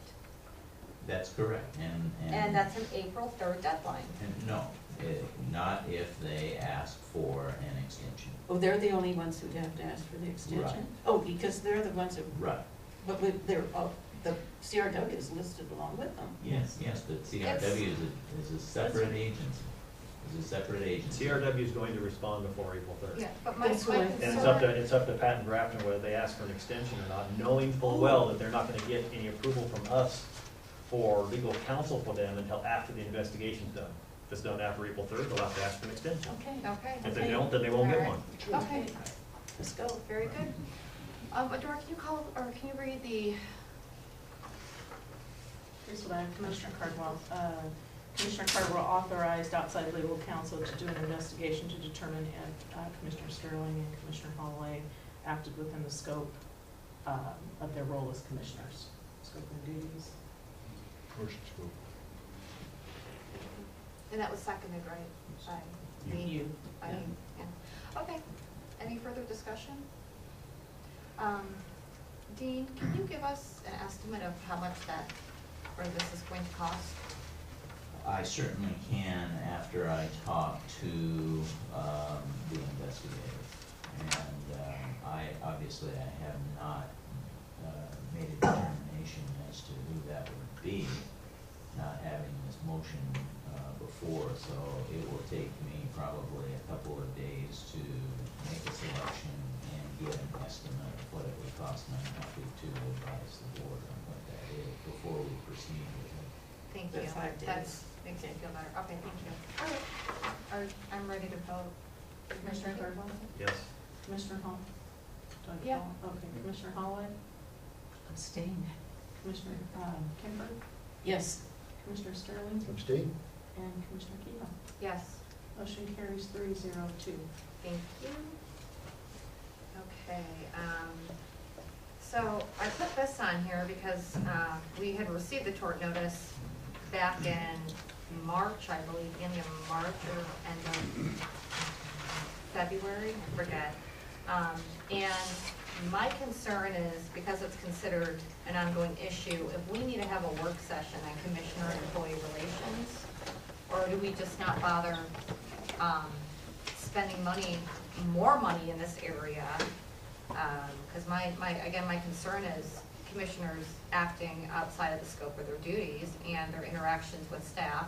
That's correct, and that's an April 3rd deadline. And no, not if they ask for an extension. Oh, they're the only ones who'd have to ask for the extension? Right. Oh, because they're the ones who. Right. But the CRW is listed along with them. Yes, but CRW is a separate agency. It's a separate agency. CRW is going to respond before April 3rd. Yeah, but my concern. And it's up to Pat and Grafton whether they ask for an extension or not, knowing full well that they're not gonna get any approval from us for legal counsel for them until after the investigation's done. If it's done after April 3rd, they'll have to ask for an extension. Okay. If they don't, then they won't get one. Okay, let's go, very good. Adora, can you read the? Here's what I have, Commissioner Cardwell. Commissioner Cardwell authorized outside legal counsel to do an investigation to determine if Commissioner Sterling and Commissioner Holloway acted within the scope of their role as commissioners. Scope and duties. First scope. And that was seconded, right? By me? You. By me, yeah. Okay, any further discussion? Dean, can you give us an estimate of how much this is going to cost? I certainly can after I talk to the investigator. And I have not made a determination as to who that would be, not having this motion before. So it will take me probably a couple of days to make a selection and get an estimate of what it would cost might not be, to advise the board on what that is before we proceed with it. Thank The you. 5 days. That makes me feel better. Okay, thank you. All right, I'm ready to vote. Commissioner Cardwell? Yes. Commissioner Hall? Yeah. Okay, Commissioner Holloway? Abstain. Commissioner Kimber? Yes. Commissioner Sterling? Abstain? And Commissioner Keyhoe? Yes. Motion carries 302. Thank you. Okay, so I put this on here because we had received the tort notice back in March, I believe, beginning of March or end of February, I forget. And my concern is, because it's considered an ongoing issue, if we need to have a work session on Commissioner and Employee Relations, or do we just not bother spending more money in this area? Because again, my concern is commissioners acting outside of the scope of their duties and their interactions with staff.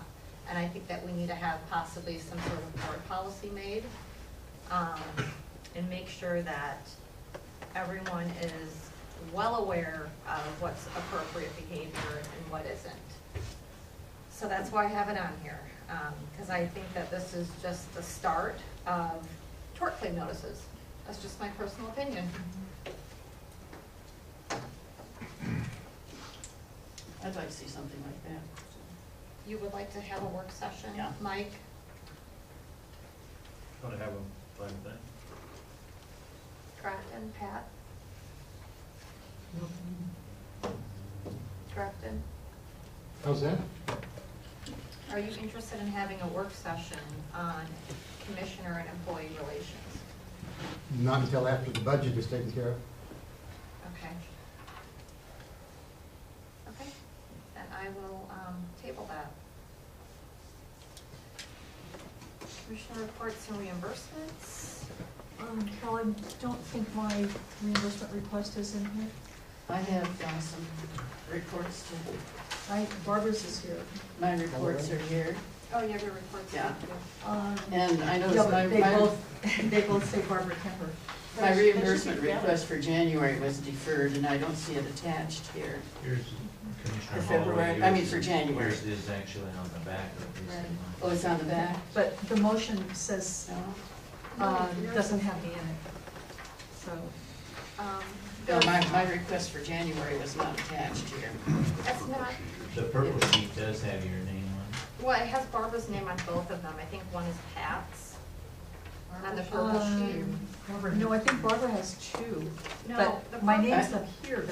And I think that we need to have possibly some sort of board policy made, and make sure that everyone is well aware of what's appropriate behavior and what isn't. So that's why I have it on here, because I think that this is just the start of tort claim notices. That's just my personal opinion. I'd like to see something like that. You would like to have a work session? Yeah. Mike? Want to have them plan a thing? Grafton? Pat? Grafton? How's that? Are you interested in having a work session on commissioner and employee relations? Not until after the budget is taken care of. Okay. Okay, then I will table that. Commissioner reports and reimbursements. Carol, I don't think my reimbursement request is in here. I have some reports to, Barbara's is here. my reports are here. Oh, you have your reports. Yeah. Thank you. And I noticed Yeah, but my, they both say Barbara Kemper. my reimbursement request for January was deferred, and I don't see it attached here. Here's For Commissioner February, Holloway. I mean for January. Yours is actually on the back of this. Oh, it's on the back? But the motion says, No? doesn't have me in it. So, No, my request for January was not attached here. That's not, The purple sheet does have your name on well, it has Barbara's name on both of them. I think one is Pat's on the purple sheet. no, I think Barbara has two. No, But the my purple- name's up here,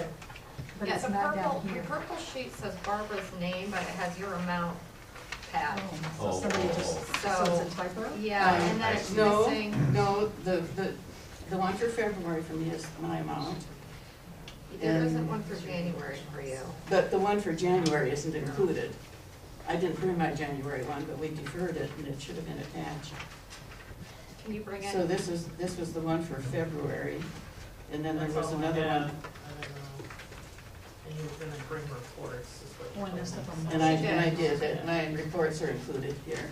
but Yeah, it's the not purple, down the here. purple sheet says Barbara's name, but it has your amount, Pat. So somebody just, so it's a typo? Yeah, and then it's No, missing. no, the one for February for me is my amount. There isn't one for January for you. But the one for January isn't included. I didn't bring my January one, but we deferred it, and it should have been attached. Can you bring it? So this was the one for February, and then there was another one. And you were gonna bring reports, is what you One told is me. the And I did it, my reports are included here.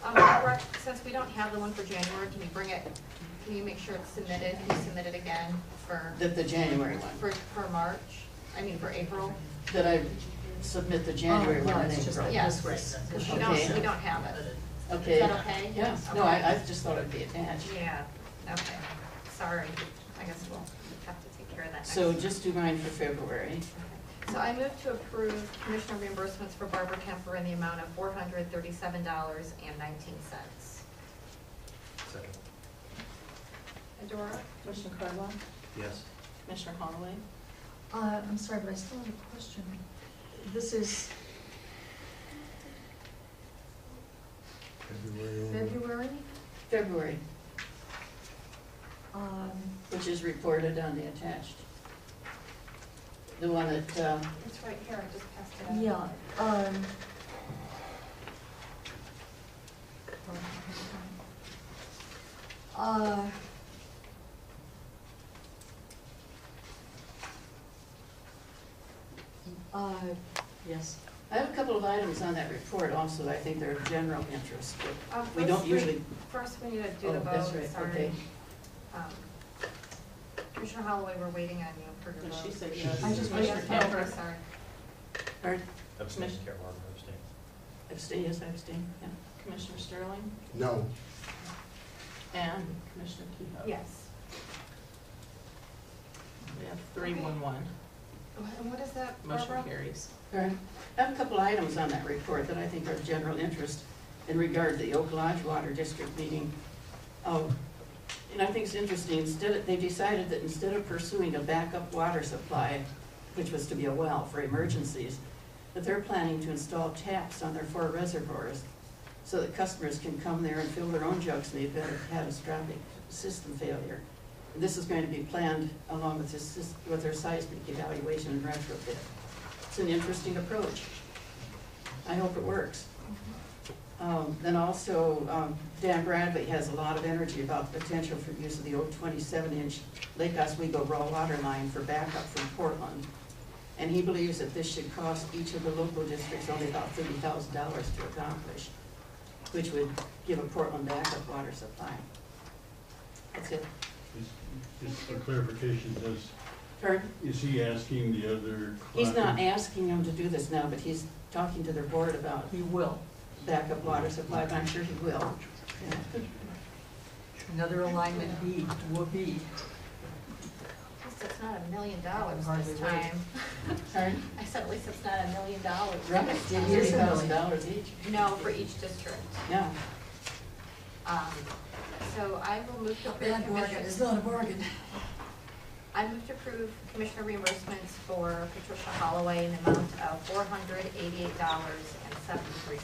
Barbara, since we don't have the one for January, can you bring it, can you make sure it's submitted? Can you submit it again for, The January one. for March? I mean, for April? Did I submit the January yeah, one in it's just April? Yes, This because Okay. we don't have it. Okay. Is that okay? Yeah, no, I just thought it'd be attached. Yeah, okay. Sorry. I guess we'll have to take care of that next So time. just do mine for February. So I move to approve commissioner reimbursements for Barbara Kemper in the amount of $437.19. Second. Adora? Commissioner Cardwell? Yes. Commissioner Holloway? I'm sorry, but I still have a question. This is February? February, Um, which is reported on the attached. The one that, It's right here, I just passed it out. yeah, yes. I have a couple of items on that report also that I think they're of general interest, but we don't First usually. First, we need to do the Oh, that's vote, right, sorry. okay. Commissioner Commissioner Holloway, we're waiting on you for your And vote. she said yes. I just- Commissioner Oh, Kemper. sorry. Pardon? Abstain, Carol Martin, abstain. Abstain, yes, I abstain, yeah. Commissioner Sterling No. and Commissioner Kehoe. Yes. We have 3-1-1. And what is that, Motion Barbara? carries. All right. I have a couple items on that report that I think are of general interest in regard to the Oak Lodge Water District meeting. And I think it's interesting, they decided that instead of pursuing a backup water supply, which was to be a well for emergencies, that they're planning to install taps on their 4 reservoirs so that customers can come there and fill their own jugs in the event of catastrophic system failure. And this is going to be planned along with their seismic evaluation and retrofit. It's an interesting approach. I hope it works. Then also, Dan Bradley has a lot of energy about the potential for use of the old 27-inch Lake Oswego raw water line for backup from Portland. And he believes that this should cost each of the local districts only about $30,000 to accomplish, which would give a Portland backup water supply. That's it. Just for clarification, Pardon? is he asking the other? He's not asking them to do this now, but he's talking to their board about He will. backup water supply, but I'm sure he will. Yeah. Another alignment B, whoopee. At least it's not $1 million Hardly this wait. time. Pardon? I said at least it's not $1 million. Right, this it's time. $30,000 each. No, for each district. Yeah. So I will move to approve. It's not a bargain. I move to approve commissioner reimbursements for Patricia Holloway in the amount of $488.73.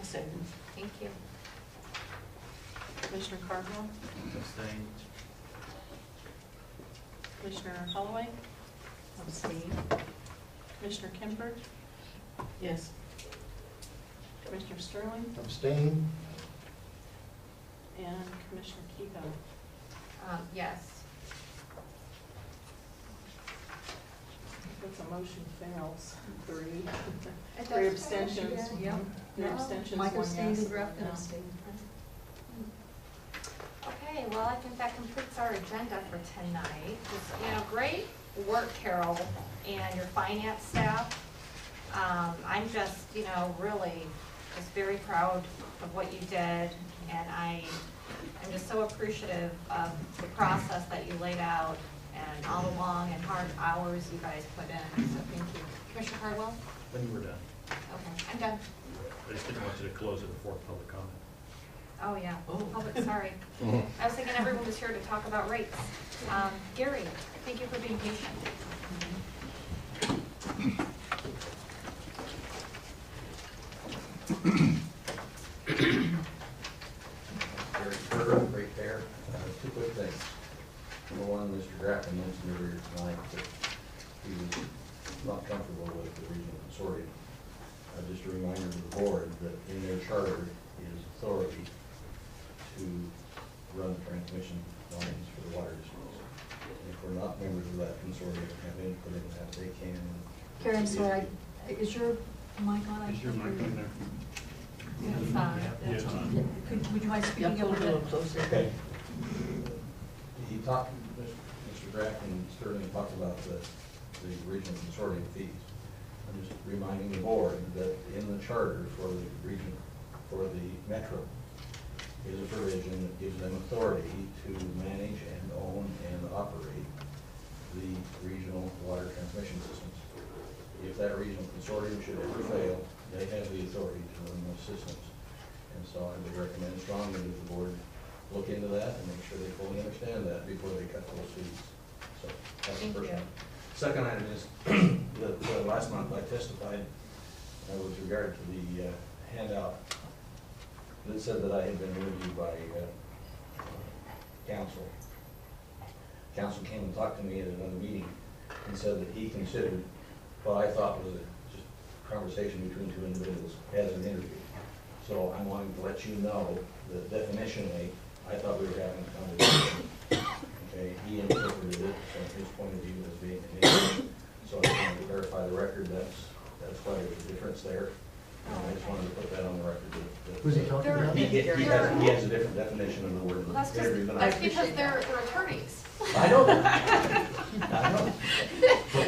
A second. Thank you. Commissioner Cardwell? Abstain. Commissioner Holloway? Abstain. Commissioner Kemper? Yes. Commissioner Sterling? Abstain? And Commissioner Kehoe? Yes. If the motion fails, 3. It 3 does abstentions. fail, yeah. 3 abstentions, Mike 1 abstained yes. and Ralph No. abstained. Okay, well, I think that completes our agenda for tonight. Just, great work, Carol, and your finance staff. I'm just, really just very proud of what you did, and I'm just so appreciative of the process that you laid out and all the long and hard hours you guys put in, so thank you. Commissioner Cardwell? When you were done. Okay, I'm done. I just didn't want you to close it before public comment. Oh, yeah, public, sorry. I was thinking everyone was here to talk about rates. Gary, thank you for being patient. Very thorough, great fair. 2 quick things. Number one, Mr. Grafton mentioned earlier tonight that he was not comfortable with the regional consortium. Just a reminder to the board that in their charter is authority to run transmission lines for the water districts. And if we're not members of that consortium and have input in that, they can. Karen, I'm sorry, is your mic on? Is your mic on there? It's on. Yeah, it's on. Would you mind speaking Yeah, a pull it a little little bit? closer. Okay. He talked, Mr. Grafton and Sterling talked about the regional consortium fees. I'm just reminding the board that in the charter for the region, for the metro, is a provision that gives them authority to manage and own and operate the regional water transmission systems. If that regional consortium should ever fail, they have the authority to run those systems. And so I would recommend strongly that the board look into that and make sure they fully understand that before they cut those fees. So that's the Thank first you. one. Second item is that last month I testified with regard to the handout that said that I had been interviewed by counsel. Counsel came and talked to me at another meeting and said that he considered what I thought was just a conversation between 2 individuals as an interview. So I'm wanting to let you know that definitionally, I thought we were having a conversation. Okay, he interpreted it from his point of view as being an interview. So I wanted to clarify the record. That's why there's a difference there. I just wanted to put that on the record. Who's he talking about? He has a different definition of the word That's very than I. that's because they're attorneys. I know that. I know.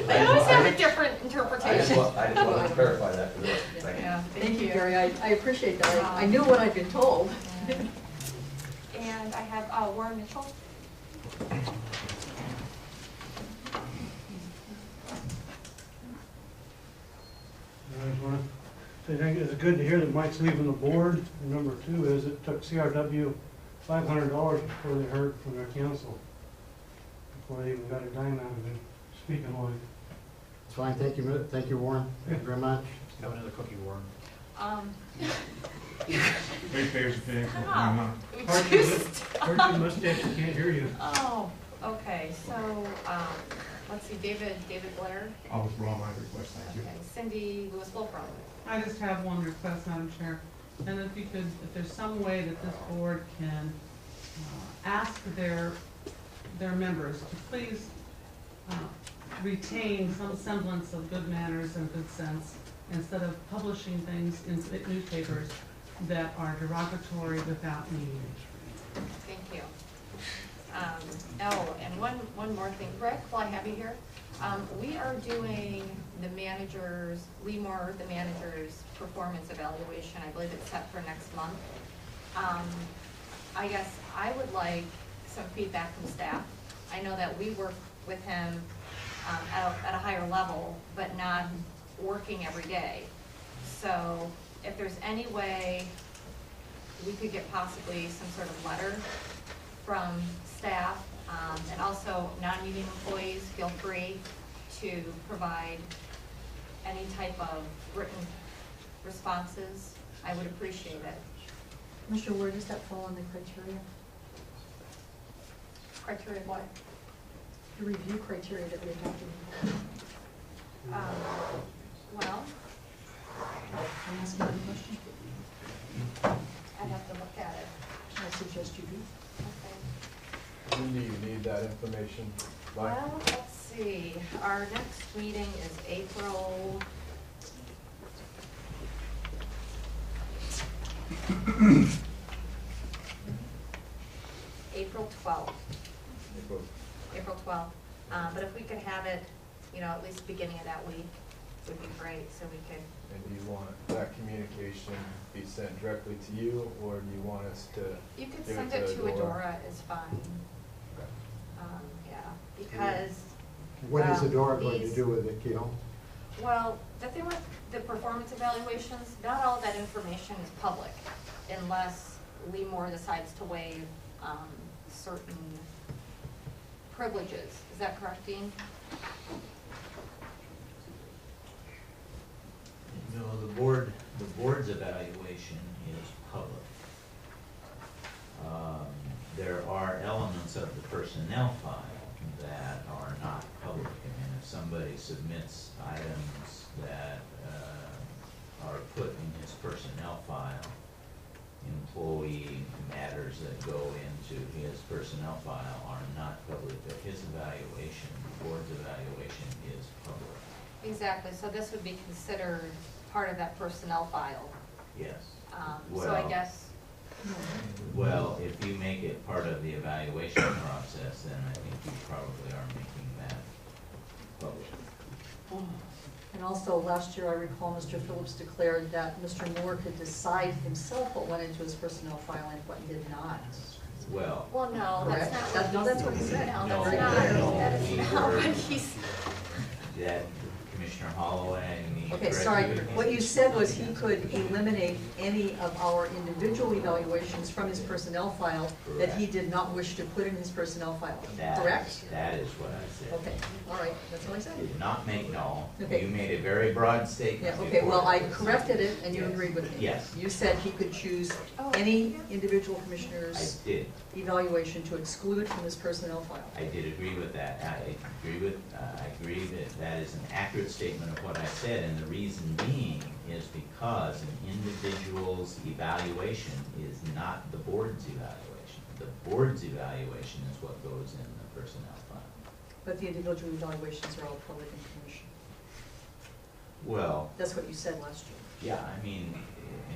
They always have a different I interpretation. just wanted to clarify that for the record. Thank you. Yeah, Thank you, Gary, I appreciate that. I knew what I'd been told. And I have Warren Mitchell. I just want to say it's good to hear that Mike's leaving the board. And number two is it took CRW $500 before they heard from their council, before they even got a dime out of him, speaking like. It's fine, thank you, Warren, thank you very much. Have another cookie, Warren. Ratepayers are paying for it. Stop. Hard your mustache, you can't hear you. Oh, okay, so, let's see, David Blair. I'll withdraw my request, thank you. Okay, Cindy Lewis-Wolfram. I just have one request, Madam Chair, and if you could, if there's some way that this board can ask their members to please retain some semblance of good manners and good sense, instead of publishing things in newspapers that are derogatory without meaning. Thank you. Oh, and one more thing, Rick, while I have you here, we are doing the manager's performance evaluation. I believe it's set for next month. I guess I would like some feedback from staff. I know that we work with him at a higher level, but not working every day. So if there's any way we could get possibly some sort of letter from staff, and also non-union employees, feel free to provide any type of written responses. I would appreciate it. Mr. Where does that fall in the criteria? Criteria what? The review criteria that we have to. Well, I'm asking you a question. I'd have to look at it. I suggest you do. Okay. When do you need that information by? Well, let's see, our next meeting is April. April 12th. April 12th. But if we could have it, at least beginning of that week, would be great, so we could. And do you want that communication be sent directly to you, or do you want us to? You could give send it to Adora? Adora, is fine. Yeah, because. What is Adora going to these- do with it, Keil? Well, the thing with the performance evaluations, not all that information is public unless Lee Moore decides to waive certain privileges. Is that correct, Dean? No, the board's evaluation is public. There are elements of the personnel file that are not public. I mean, if somebody submits items that are put in his personnel file, employee matters that go into his personnel file are not public, but his evaluation, the board's evaluation is public. Exactly, so this would be considered part of that personnel file. Yes. So I guess, Well, if you make it part of the evaluation process, then I think you probably are making that public. And also, last year, I recall Mr. Phillips declared that Mr. Moore could decide himself what went into his personnel file and what did not. Well. well, no, that's not Correct. No, that's what he said. No, No, that's not, that is we not were- what he's. That Commissioner Holloway, me. Okay, sorry, what you said was he could eliminate any of our individual evaluations from his personnel file that he did not wish to put in his personnel file, correct? That is what I said. Okay, all right, that's what I said. Did not make, no. Okay. You made a very broad statement. Yeah, okay, before. well, I corrected it and you Yes. agreed with me. Yes. You said he could choose Oh. any individual I commissioner's did. evaluation to exclude from his personnel file. I did agree with that. I agree that that is an accurate statement of what I said, and the reason being is because an individual's evaluation is not the board's evaluation. The board's evaluation is what goes in the personnel file. But the individual evaluations are all public information. Well, That's what you said last year. yeah, I mean,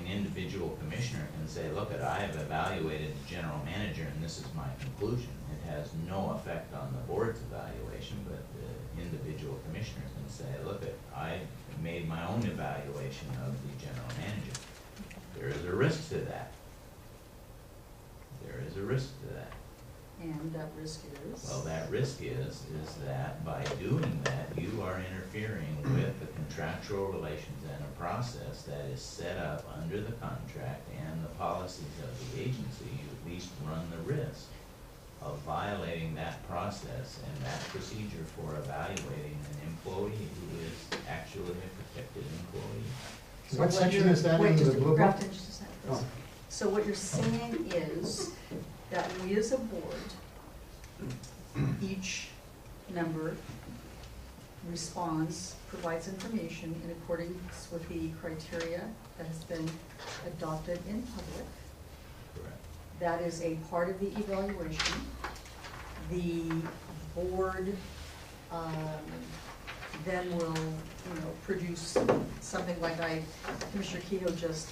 an individual commissioner can say, look, I have evaluated the general manager and this is my conclusion. It has no effect on the board's evaluation, but the individual commissioner can say, look, I made my own evaluation of the general manager. There is a risk to that. There is a risk to that. And that risk is? Well, that risk is that by doing that, you are interfering with the contractual relations and a process that is set up under the contract and the policies of the agency. You at least run the risk of violating that process and that procedure for evaluating an employee who is actually a protected employee. So What section is that in the blue book? Grafton, just a second, please. Oh. So what you're saying is that we as a board, each member responds, provides information in accordance with the criteria that has been adopted in public. Correct. That is a part of the evaluation. The board then will, produce something like Commissioner Kehoe just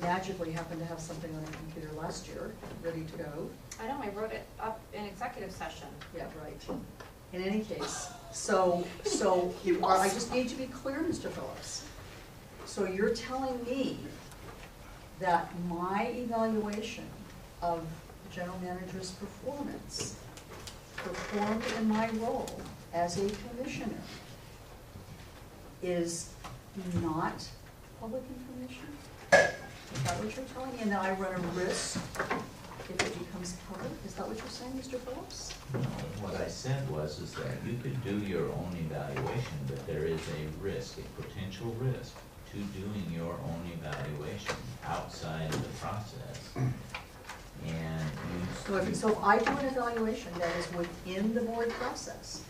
magically happened to have something on the computer last year, ready to go. I know, I wrote it up in executive session. Yeah, right. In any case, so I just need to be clear, Mr. Phillips. So you're telling me that my evaluation of the general manager's performance, performed in my role as a commissioner, is not public information? Is that what you're telling me? And that I run a risk if it becomes public? Is that what you're saying, Mr. Phillips? No, what I said was that you could do your own evaluation, but there is a risk, a potential risk to doing your own evaluation outside of the process. And So if I do an evaluation that is within the board process,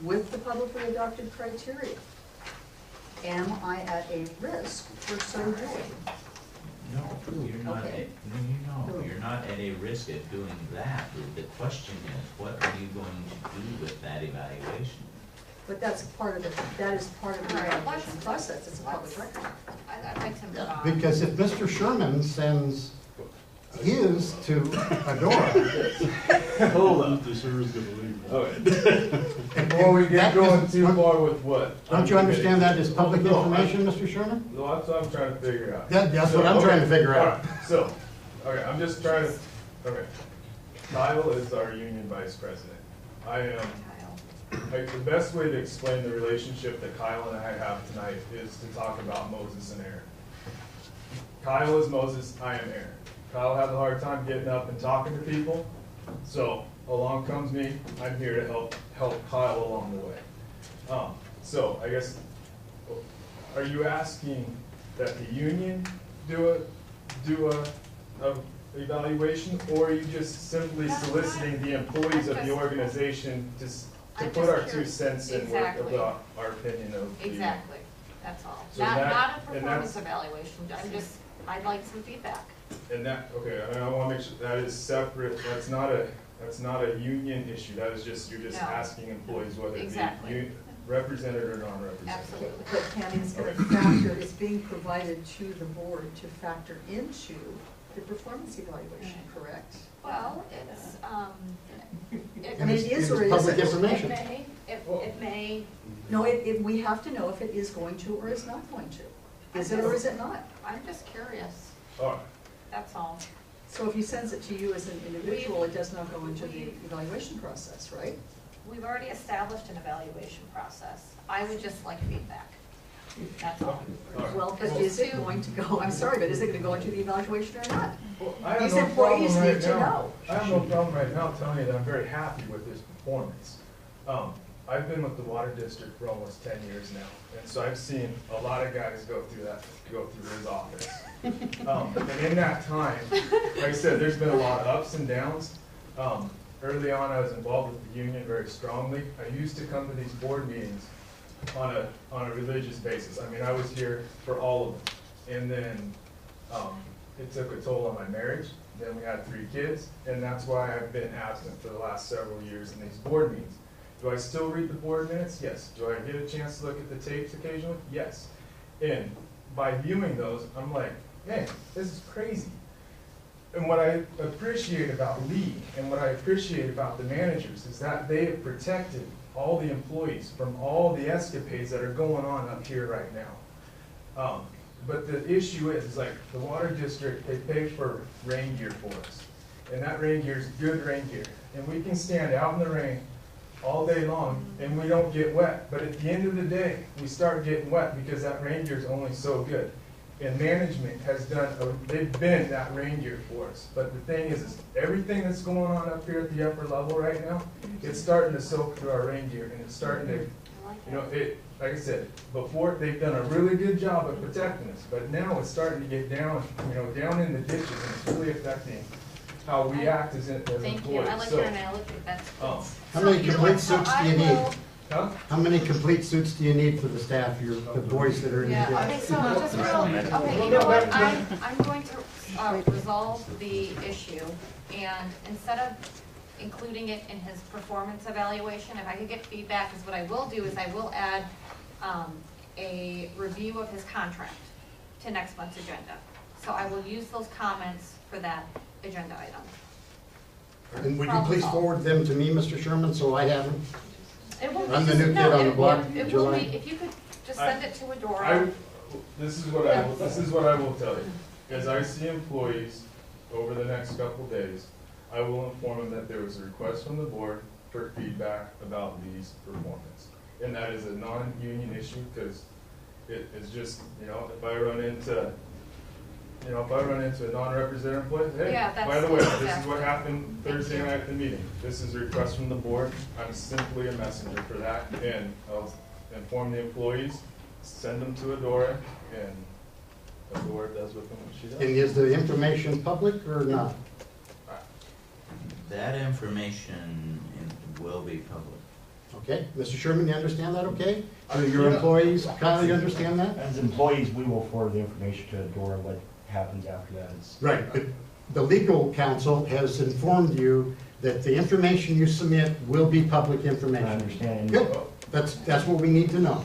with the publicly adopted criteria, am I at a risk for so doing? no, you're not, Okay. you're not at a risk of doing that. The question is, what are you going to do with that evaluation? But that's part of the All right, evaluation process, it's a public record. I'd like to move on. Because if Mr. Sherman sends his to Adora, Hold up. The server's gonna leave. Before we get That going is- too far with what? don't you understand that as public information, Mr. Sherman? No, that's what I'm trying to figure out. That's what I'm trying to figure out. Alright, so, okay, I'm just trying to, okay. Kyle is our union vice president. I am, like, the best way to explain the relationship that Kyle and I have tonight is to talk about Moses and Aaron. Kyle is Moses, I am Aaron. Kyle has a hard time getting up and talking to people, so along comes me. I'm here to help Kyle along the way. So I guess, are you asking that the union do a evaluation, or are you just simply soliciting the employees of the organization to put our 2 cents in worth about our opinion of the? Exactly, that's all. So Not a and performance that's- evaluation, I'd like some feedback. And that, okay, I want to make sure that is separate, that's not a union issue, that is just, you're just No. asking employees whether it Exactly. be represented or non-represented. Absolutely. But Tammy, it's going to factor, it's being provided to the board to factor into the performance evaluation, correct? Well, it's, I mean, it is or it Public isn't. information. it may, No, we have to know if it is going to or is not going to. Is it or is it not? I'm just curious, All right, that's all. So if he sends it to you as an individual, it does not go into the evaluation process, right? We've already established an evaluation process. I would just like feedback. That's all. Well, but is it going to go, I'm sorry, but is it going to go into the evaluation or not? well, I have These no problem employees right need to now. know. I have no problem right now telling you that I'm very happy with his performance. I've been with the water district for almost 10 years now, and so I've seen a lot of guys go through his office. And in that time, like I said, there's been a lot of ups and downs. Early on, I was involved with the union very strongly. I used to come to these board meetings on a religious basis. I mean, I was here for all of them. And then it took a toll on my marriage. Then we had 3 kids, and that's why I've been absent for the last several years in these board meetings. Do I still read the board minutes? Yes. Do I get a chance to look at the tapes occasionally? Yes. And by viewing those, I'm like, man, this is crazy. And what I appreciate about Lee and what I appreciate about the managers is that they have protected all the employees from all the escapades that are going on up here right now. But the issue is like the water district, they pay for rain gear for us. And that rain gear is good rain gear. And we can stand out in the rain all day long and we don't get wet. But at the end of the day, we start getting wet because that rain gear is only so good. And management has done, they've been that rain gear for us. But the thing is everything that's going on up here at the upper level right now, it's starting to soak through our rain gear and it's starting to, you know, like I said, before they've done a really good job of protecting us, but now it's starting to get down, you know, down in the ditches and it's really affecting how we act as employees. Thank you, I like your analogy, that's. How many complete suits do you need? Huh? How many complete suits do you need for the staff, the boys that are in the Yeah, jail? okay, so just real, okay, you know what, I'm going to resolve the issue, and instead of including it in his performance evaluation, if I could get feedback, is what I will do is I will add a review of his contract to next month's agenda. So I will use those comments for that agenda item. And would you please forward them to me, Mr. Sherman, so I have them? It will be I'm the just- new kid no, on the block, It will July. be, if you could just send it to Adora. This is what I will tell you. As I see employees over the next couple days, I will inform them that there was a request from the board for feedback about Lee's performance. And that is a non-union issue because it is just, you know, if I run into a non-represented employee, hey, Yeah, by the way, this is exactly. what happened Thursday night at the meeting. This is a request from the board. I'm simply a messenger for that, and I'll inform the employees, send them to Adora, and Adora does with them what she does. And is the information public or not? That information will be public. Okay, Mr. Sherman, you understand that, okay? Do your employees, Kyle, you understand that? As employees, we will forward the information to Dora. What happens after that is. Right, but the legal counsel has informed you that the information you submit will be public information. I understand. Good, that's what we need to know.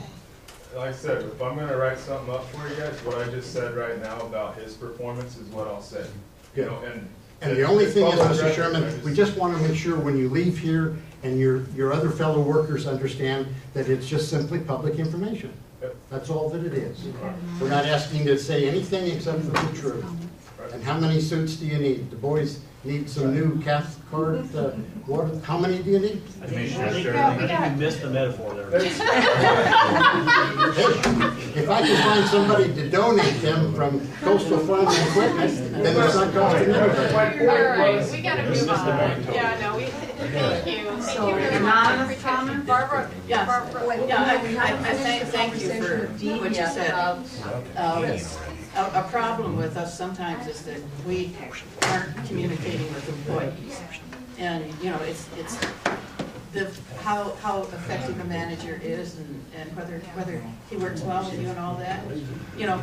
Like I said, if I'm gonna write something up for you guys, what I just said right now about his performance is what I'll say. You know, And the only thing is, public Mr. record, Sherman, we just want to make sure when you leave here and your other fellow workers understand that it's just simply public information. That's all that it is. We're not asking you to say anything except for the truth. And how many suits do you need? The boys need some new Cathcart water. How many do you need? I think you missed the metaphor there. If I can find somebody to donate them from Coastal Farm Equipment, then it's not costing anything. All right, we gotta move on. Yeah, no, thank you. Thank you very much. Barbara, Yes. Barbara. Yeah, I thank you for what you said. A problem with us sometimes is that we aren't communicating with employees. And, you know, it's how effective a manager is and whether he works well with you and all that. You know,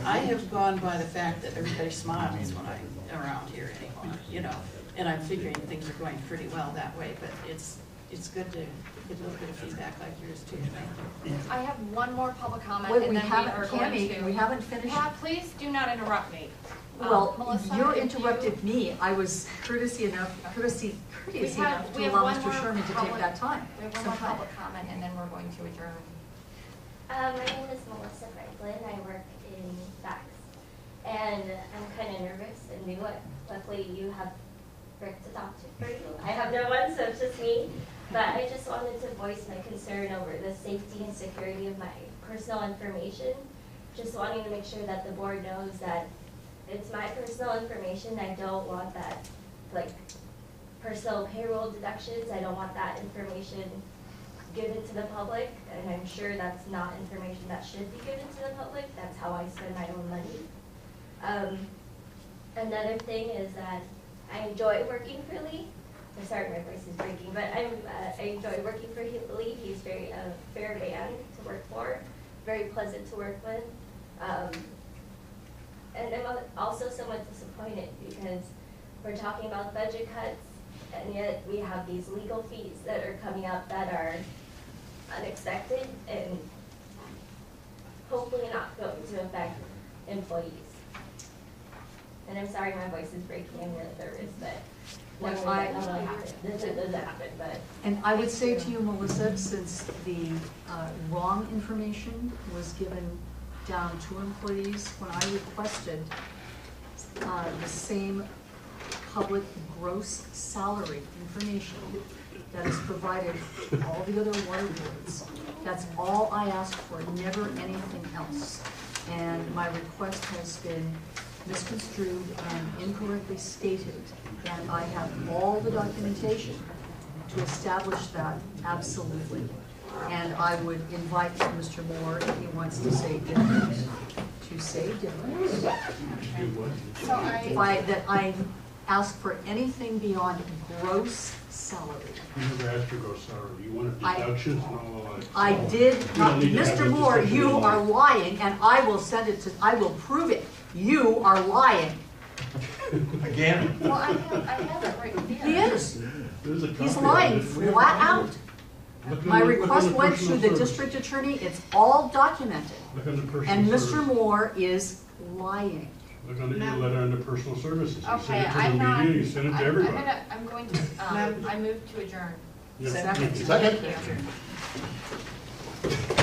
I have gone by the fact that everybody smiles when I'm around here anymore, you know, and I'm figuring things are going pretty well that way, but it's good to get a little bit of feedback like yours too. Thank you. I have one more public comment, Wait, and we then we haven't, are going Tammy, to. we haven't finished. Pat, please do not interrupt me. Well, Melissa, you if interrupted me. I was courteous enough We to have allow one Mr. more Sherman to take public- that time. We have one more public comment, and then we're going to adjourn. My name is Melissa Franklin. I work in fax. And I'm kind of nervous and new. Luckily, you have Rick to talk to for you. I have no one, so it's just me. But I just wanted to voice my concern over the safety and security of my personal information. Just wanting to make sure that the board knows that it's my personal information. I don't want that, like, personal payroll deductions. I don't want that information given to the public, and I'm sure that's not information that should be given to the public. That's how I spend my own money. Another thing is that I enjoy working for Lee. I'm sorry, my voice is breaking, but I enjoy working for Lee. He's very fair man to work for, very pleasant to work with. And I'm also somewhat disappointed because we're talking about budget cuts, and yet we have these legal fees that are coming up that are unexpected, and hopefully not going to affect employees. And I'm sorry my voice is breaking, I'm really nervous, but Well, never mind, that will happen. This doesn't happen, but. And I would say to you, Melissa, since the wrong information was given down to employees, when I requested the same public gross salary information that is provided to all the other water boards, that's all I asked for, never anything else. And my request has been misconstrued and incorrectly stated, and I have all the documentation to establish that, absolutely. And I would invite Mr. Moore, if he wants to say different, to say different. That I ask for anything beyond gross salary. You never asked for gross salary, you wanted deductions and all that. I did not, We don't need to have Mr. a Moore, discussion you on are that. lying, and I will send it to, I will prove it. You are lying. Again? Well, I have it right here. He is. There's a He's copy lying of it. We have flat a out. copy. Look on My the- look on request the went to personal the service. district attorney, it's all documented. Look on the personal And service. Mr. Moore is lying. Look on your Ma'am. letter under personal services. You Okay, sent it to I'm the not. media, you sent it to everybody. I'm going to, I move to adjourn. Yeah. Second. Second. Thank you.